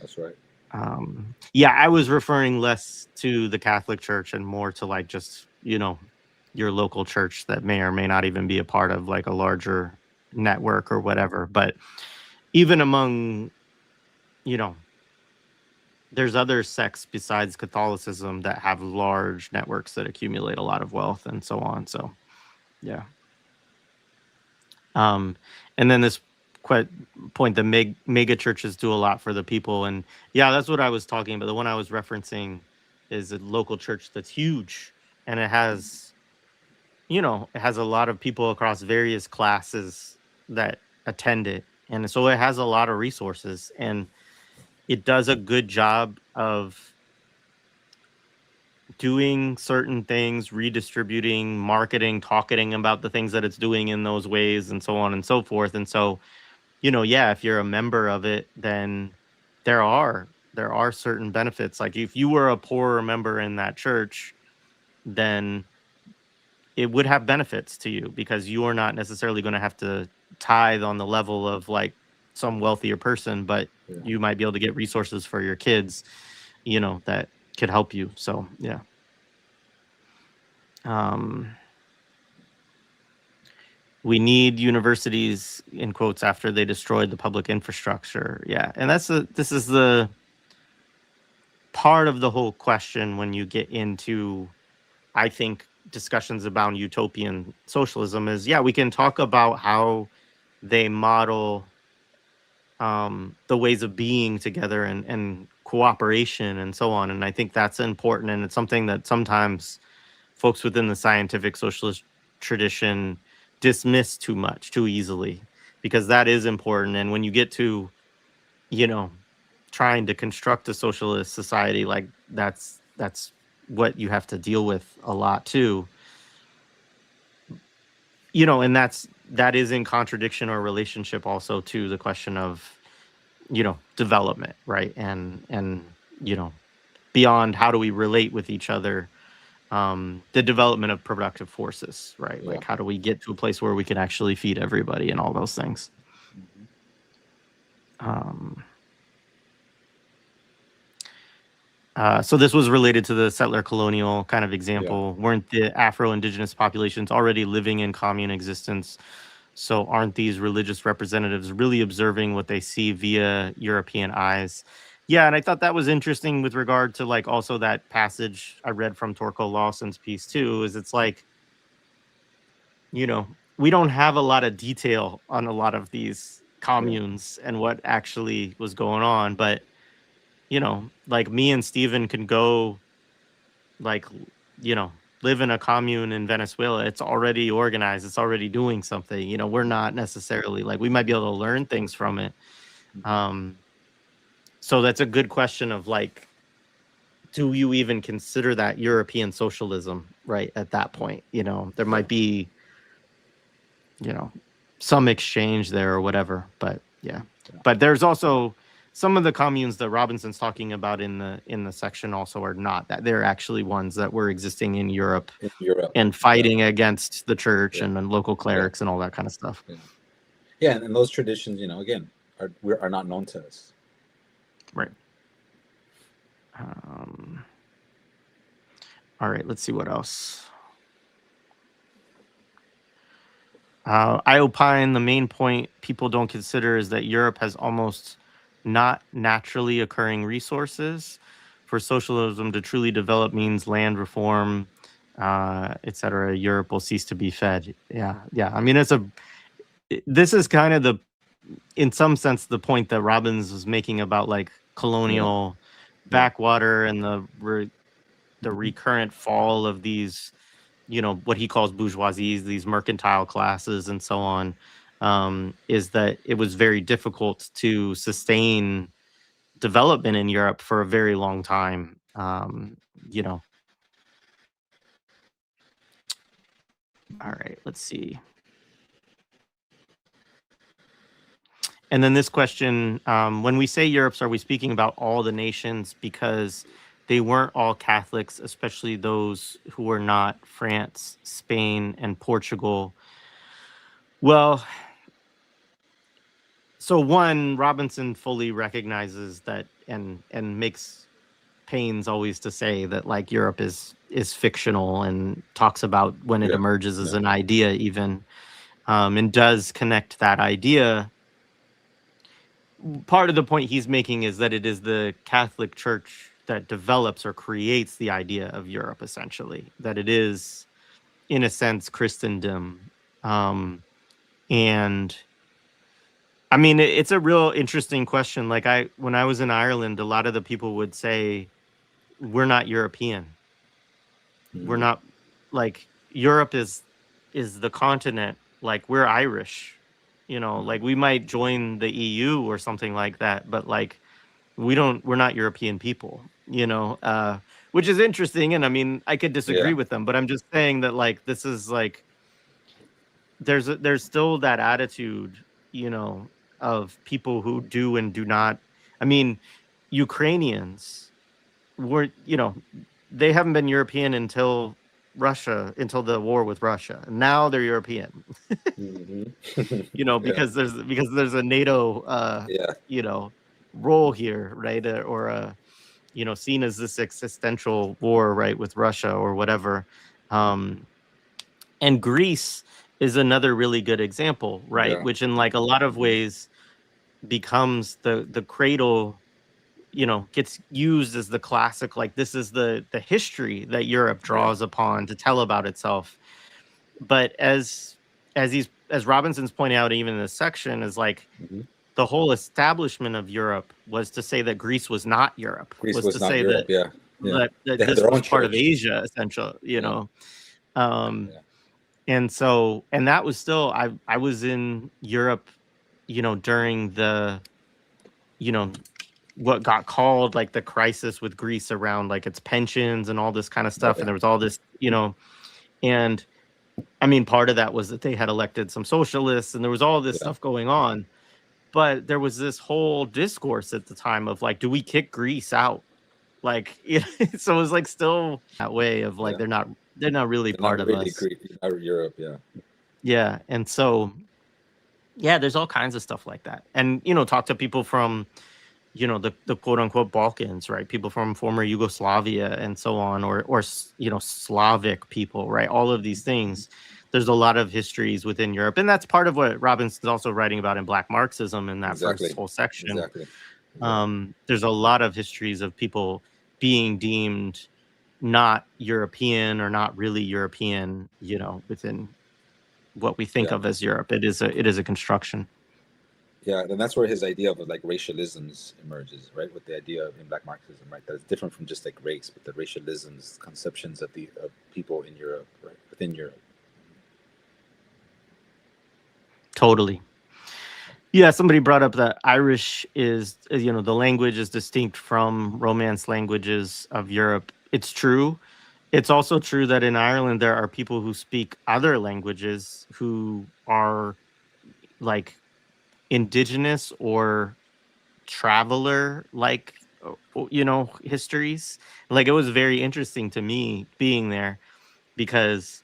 That's right. I was referring less to the Catholic Church and more to like just, your local church that may or may not even be a part of like a larger network or whatever. But even among, there's other sects besides Catholicism that have large networks that accumulate a lot of wealth and so on. So, yeah. And then this point, the mega churches do a lot for the people. And yeah, that's what I was talking about. The one I was referencing is a local church that's huge, and it has, it has a lot of people across various classes that attend it. And so it has a lot of resources, and it does a good job of doing certain things, redistributing, marketing, talking about the things that it's doing in those ways, and so on and so forth. And so, yeah, if you're a member of it, then there are certain benefits. Like if you were a poorer member in that church, then it would have benefits to you because you are not necessarily going to have to tithe on the level of like some wealthier person, but you might be able to get resources for your kids, that could help you. So, yeah. We need universities, in quotes, after they destroyed the public infrastructure. Yeah. And this is the part of the whole question when you get into, I think, discussions about utopian socialism is, yeah, we can talk about how they model the ways of being together and cooperation and so on. And I think that's important. And it's something that sometimes folks within the scientific socialist tradition dismiss too easily, because that is important. And when you get to, trying to construct a socialist society, like that's what you have to deal with a lot too. And that is in contradiction or relationship also to the question of, development, right? And beyond how do we relate with each other, the development of productive forces, right? Yeah. Like how do we get to a place where we can actually feed everybody and all those things. So this was related to the settler colonial kind of example. Yeah. Weren't the Afro-Indigenous populations already living in commune existence? So aren't these religious representatives really observing what they see via European eyes? Yeah, and I thought that was interesting with regard to like also that passage I read from Torkel Lawson's piece too, is it's like, we don't have a lot of detail on a lot of these communes and what actually was going on, but like me and Steven can go, like, live in a commune in Venezuela. It's already organized. It's already doing something. We're not necessarily like, we might be able to learn things from it. So that's a good question of like, do you even consider that European socialism, right? At that point, there might be, some exchange there or whatever, but yeah. But there's also some of the communes that Robinson's talking about in the section also are not that. They're actually ones that were existing in Europe and fighting against the church and local clerics and all that kind of stuff. Yeah, and those traditions, again, are not known to us. Right. All right, let's see what else. I opine the main point people don't consider is that Europe has almost not naturally occurring resources. For socialism to truly develop means land reform, etc. Europe will cease to be fed. Yeah. I mean, this is kind of in some sense, the point that Robbins was making about like colonial backwater and the recurrent fall of these, what he calls bourgeoisies, these mercantile classes and so on, is that it was very difficult to sustain development in Europe for a very long time. All right, let's see. And then this question, when we say Europe's, are we speaking about all the nations? Because they weren't all Catholics, especially those who were not France, Spain, and Portugal. Well, so one, Robinson fully recognizes that and makes pains always to say that like Europe is fictional and talks about when it emerges as an idea even, and does connect that idea part of the point he's making is that it is the Catholic Church that develops or creates the idea of Europe, essentially, that it is, in a sense, Christendom. And I mean, it's a real interesting question. Like when I was in Ireland, a lot of the people would say, we're not European. We're Mhm. not, like, Europe is the continent. Like, we're Irish, like we might join the EU or something like that, but like we're not European people, which is interesting. And I mean, I could disagree Yeah. with them, but I'm just saying that, like, this is like, there's still that attitude, of people who do and do not. I mean, Ukrainians were, they haven't been European until until the war with Russia. And now they're European, Mhm. Yeah. because there's a NATO, Yeah. role here, right? Or seen as this existential war, right, with Russia or whatever. Um, and Greece is another really good example, right? Yeah. Which in like a lot of ways becomes the cradle, gets used as the classic, like this is the history that Europe Yeah. draws upon to tell about itself. But as Robinson's pointing out, even in this section, is like Mhm. the whole establishment of Europe was to say that Greece was not Europe, Greece was was to not say Europe. that Yeah. Yeah. They had this their was own part of church. Asia, essentially, Yeah. Um, Yeah. and that was still, I was in Europe, during the, you know, what got called like the crisis with Greece around like its pensions and all this kind of Oh stuff. And yeah. there was all this, and I mean, part of that was that they had elected some socialists and there was all this Yeah. stuff going on. But there was this whole discourse at the time of like, do we kick Greece out? Like, so it was like still that way of like, Yeah. they're not really They're part not of really us. Greece. Not Europe. Yeah. Yeah. And so, yeah, there's all kinds of stuff like that. And, talk to people from, the quote unquote Balkans, right? People from former Yugoslavia and so on, or Slavic people, right? All of these things. There's a lot of histories within Europe. And that's part of what Robinson's also writing about in Black Marxism in that first Exactly. whole section. Exactly. Exactly. There's a lot of histories of people being deemed not European or not really European, within what we think Yeah. of as Europe. It is a construction. Yeah, and that's where his idea of like racialisms emerges, right? With the idea of in Black Marxism, right? That it's different from just like race, but the racialisms, conceptions of the of people in Europe, right? Within Europe. Totally. Yeah, somebody brought up that Irish is, the language is distinct from Romance languages of Europe. It's true. It's also true that in Ireland there are people who speak other languages who are like indigenous or traveler, like, histories. Like, it was very interesting to me being there, because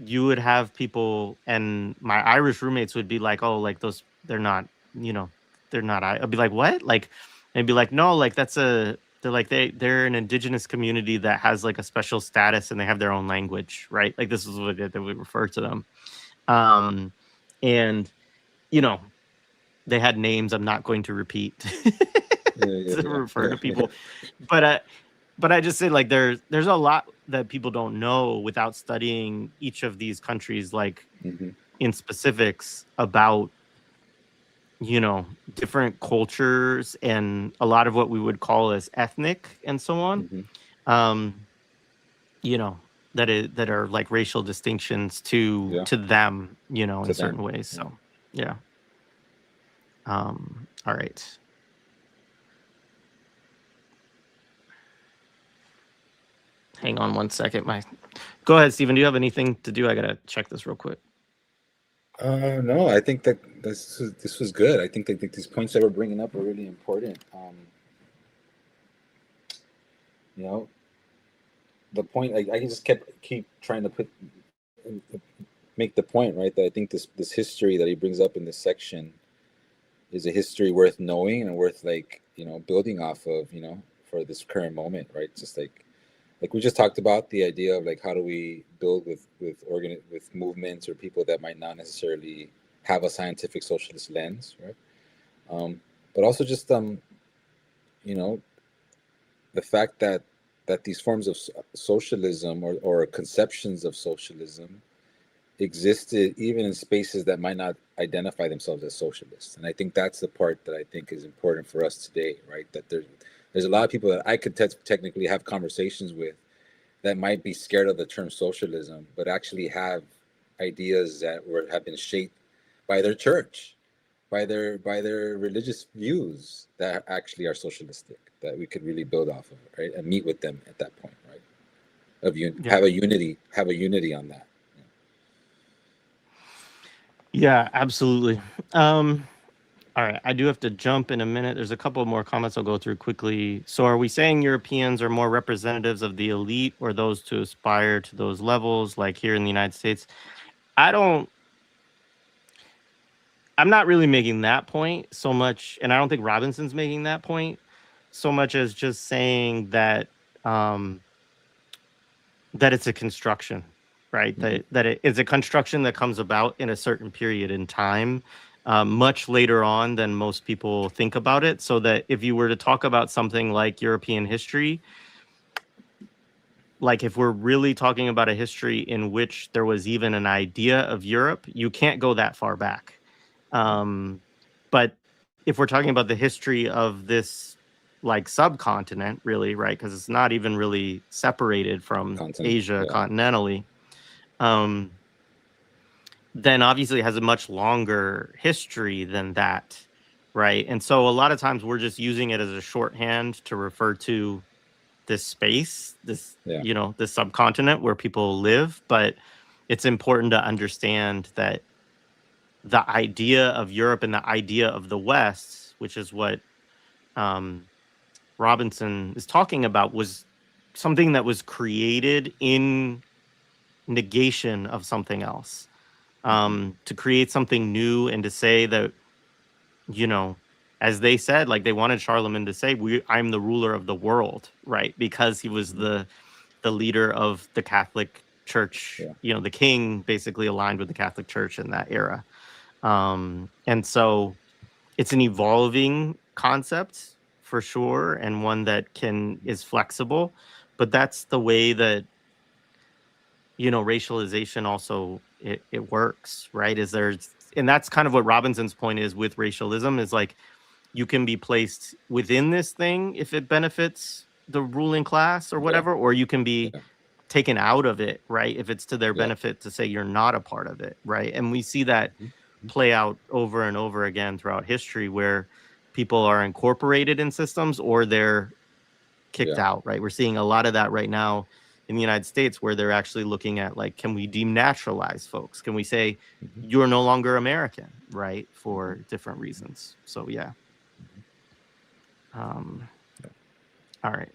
you would have people, and my Irish roommates would be like, oh, like those, they're not, you know they're not. I'd be like, what? Like, they'd be like, no, like they're like, they're an indigenous community that has like a special status and they have their own language, right? Like, this is what they would refer to them. And you know they had names I'm not going to repeat Yeah, yeah, to yeah, refer yeah, to yeah. people. But I just say, like, there's a lot that people don't know without studying each of these countries, like, Mm-hmm. in specifics about, different cultures and a lot of what we would call as ethnic and so on. Mm-hmm. Um, you know, that are like racial distinctions to Yeah, them, to in them. certain ways. Yeah. So yeah. All right. Hang on one second. Go ahead, Stephen. Do you have anything to do? I gotta check this real quick. No, I think that this was good. I think that these points that we're bringing up are really important. You know, the point I just keep trying to make the point, right? That I think this history that he brings up in this section is a history worth knowing and worth building off of, for this current moment, right? Just like we just talked about the idea of like how do we build with movements or people that might not necessarily have a scientific socialist lens, right? but also just you know, the fact that these forms of socialism or conceptions of socialism existed even in spaces that might not identify themselves as socialists. And I think that's the part that I think is important for us today, right? That there's a lot of people that I could technically have conversations with that might be scared of the term socialism, but actually have ideas that have been shaped by their church, by their religious views that actually are socialistic, that we could really build off of, right? And meet with them at that point, right? Have a unity on that. Yeah, absolutely. All right, I do have to jump in a minute. There's a couple more comments I'll go through quickly. So are we saying Europeans are more representatives of the elite or those to aspire to those levels, like here in the United States? I'm not really making that point so much, and I don't think Robinson's making that point so much as just saying that that it's a construction, right? That it is a construction that comes about in a certain period in time, much later on than most people think about it. So that if you were to talk about something like European history, like if we're really talking about a history in which there was even an idea of Europe, you can't go that far back. But if we're talking about the history of this like subcontinent, really, right? Because it's not even really separated from Asia continentally. Then obviously it has a much longer history than that, right? And so a lot of times we're just using it as a shorthand to refer to this space, this this subcontinent where people live. But it's important to understand that the idea of Europe and the idea of the West, which is what Robinson is talking about, was something that was created in negation of something else, to create something new and to say that, as they said, like they wanted Charlemagne to say, I'm the ruler of the world, right? Because he was the leader of the Catholic Church, the king basically aligned with the Catholic Church in that era. And so it's an evolving concept for sure, and one that is flexible, but that's the way that, racialization also, it works, right? And that's kind of what Robinson's point is with racialism, is like, you can be placed within this thing if it benefits the ruling class or whatever, or you can be taken out of it, right? If it's to their benefit to say you're not a part of it, right? And we see that play out over and over again throughout history, where people are incorporated in systems or they're kicked out, right? We're seeing a lot of that right now in the United States, where they're actually looking at, like, can we denaturalize folks? Can we say you're no longer American, right? For different reasons. So yeah. All right.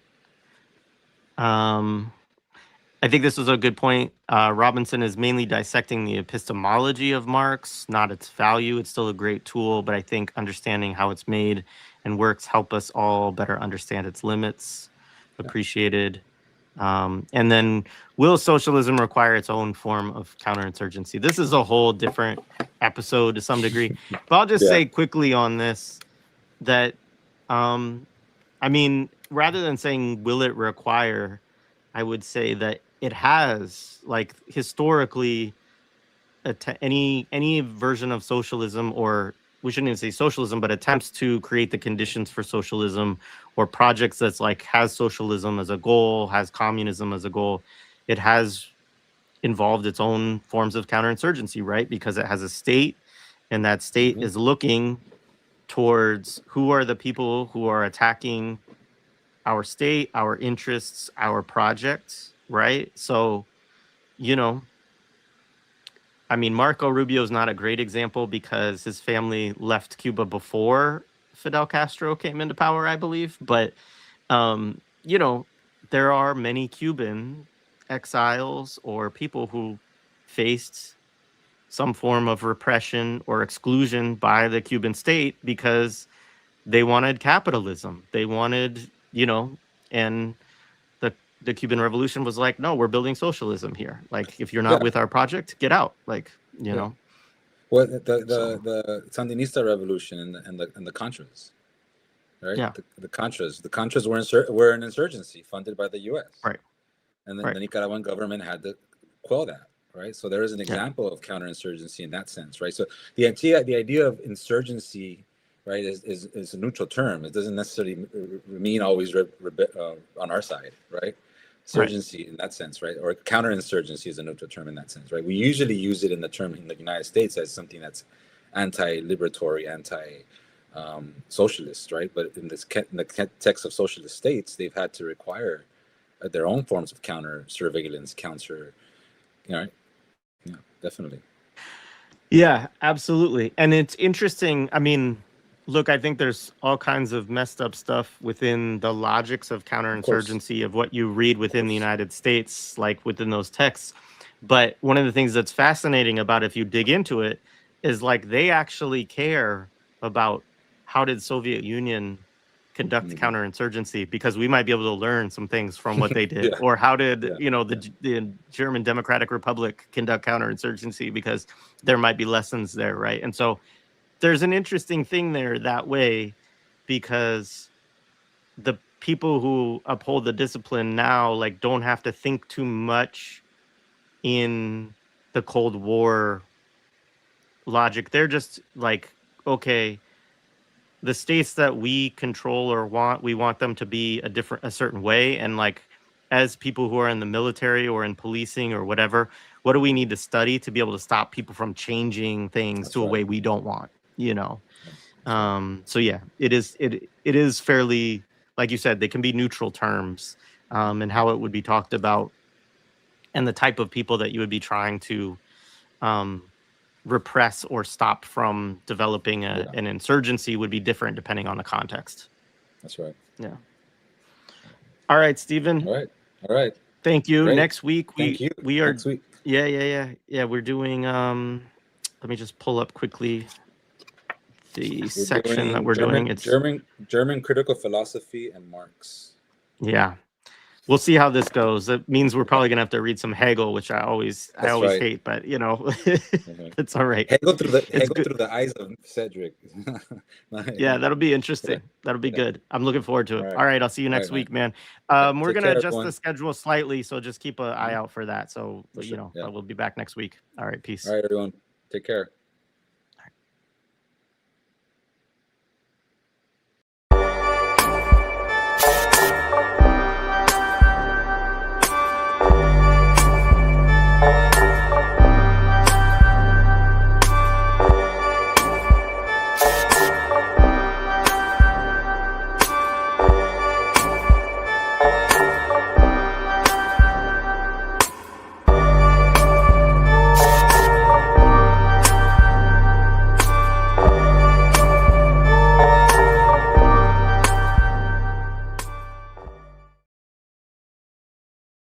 I think this was a good point. Robinson is mainly dissecting the epistemology of Marx, not its value. It's still a great tool, but I think understanding how it's made and works help us all better understand its limits. Appreciated. And then, will socialism require its own form of counterinsurgency? This is a whole different episode to some degree, but I'll just say quickly on this that, I mean, rather than saying will it require, I would say that it has, like, historically, any version of socialism, or we shouldn't even say socialism, but attempts to create the conditions for socialism, or projects that's like has socialism as a goal, has communism as a goal, it has involved its own forms of counterinsurgency, right? Because it has a state, and that state is looking towards who are the people who are attacking our state, our interests, our projects, right? So, I mean, Marco Rubio is not a great example because his family left Cuba before Fidel Castro came into power, I believe. But, there are many Cuban exiles or people who faced some form of repression or exclusion by the Cuban state because they wanted capitalism. They wanted, and the Cuban Revolution was like, no, we're building socialism here. Like, if you're not with our project, get out. Like, know. Well, the Sandinista revolution and the Contras. right? Yeah. The Contras were an insurgency funded by the U.S. Right. And then Right. the Nicaraguan government had to quell that, right? So there is an Yeah. example of counterinsurgency in that sense, right? So the idea of insurgency, right, is a neutral term. It doesn't necessarily mean always on our side, right? Insurgency in that sense, right? Or counterinsurgency is a neutral term in that sense, right? We usually use it in the term in the United States as something that's anti-liberatory, socialist, right? But in the text of socialist states, they've had to require their own forms of counter surveillance, yeah, definitely. Yeah, absolutely. And it's interesting. I mean, look, I think there's all kinds of messed up stuff within the logics of counterinsurgency of what you read within the United States, like within those texts. But one of the things that's fascinating about if you dig into it is like they actually care about how did Soviet Union conduct counterinsurgency, because we might be able to learn some things from what they did. Or how did the German Democratic Republic conduct counterinsurgency, because there might be lessons there, right? And so there's an interesting thing there that way, because the people who uphold the discipline now like don't have to think too much in the Cold War logic. They're just like, okay, the states that we control or we want them to be a certain way. And like, as people who are in the military or in policing or whatever, what do we need to study to be able to stop people from changing things to a way we don't want, you know? So yeah, it is fairly, like you said, they can be neutral terms, and how it would be talked about and the type of people that you would be trying to, repress or stop from developing an insurgency would be different depending on the context. That's right. Yeah. All right, Stephen. All right. Thank you. Great. Next week we are next week. Yeah. We're doing let me just pull up quickly the section that we're doing. It's German critical philosophy and Marx. Yeah. We'll see how this goes. It means we're probably gonna have to read some Hegel, which I always hate, but you know, it's all right. Hegel through the eyes of Cedric. Yeah, that'll be interesting. That'll be good. I'm looking forward to it. All right, I'll see you next week, man. We're gonna adjust the schedule slightly, so just keep an eye out for that. So we'll be back next week. All right, peace. All right, everyone. Take care.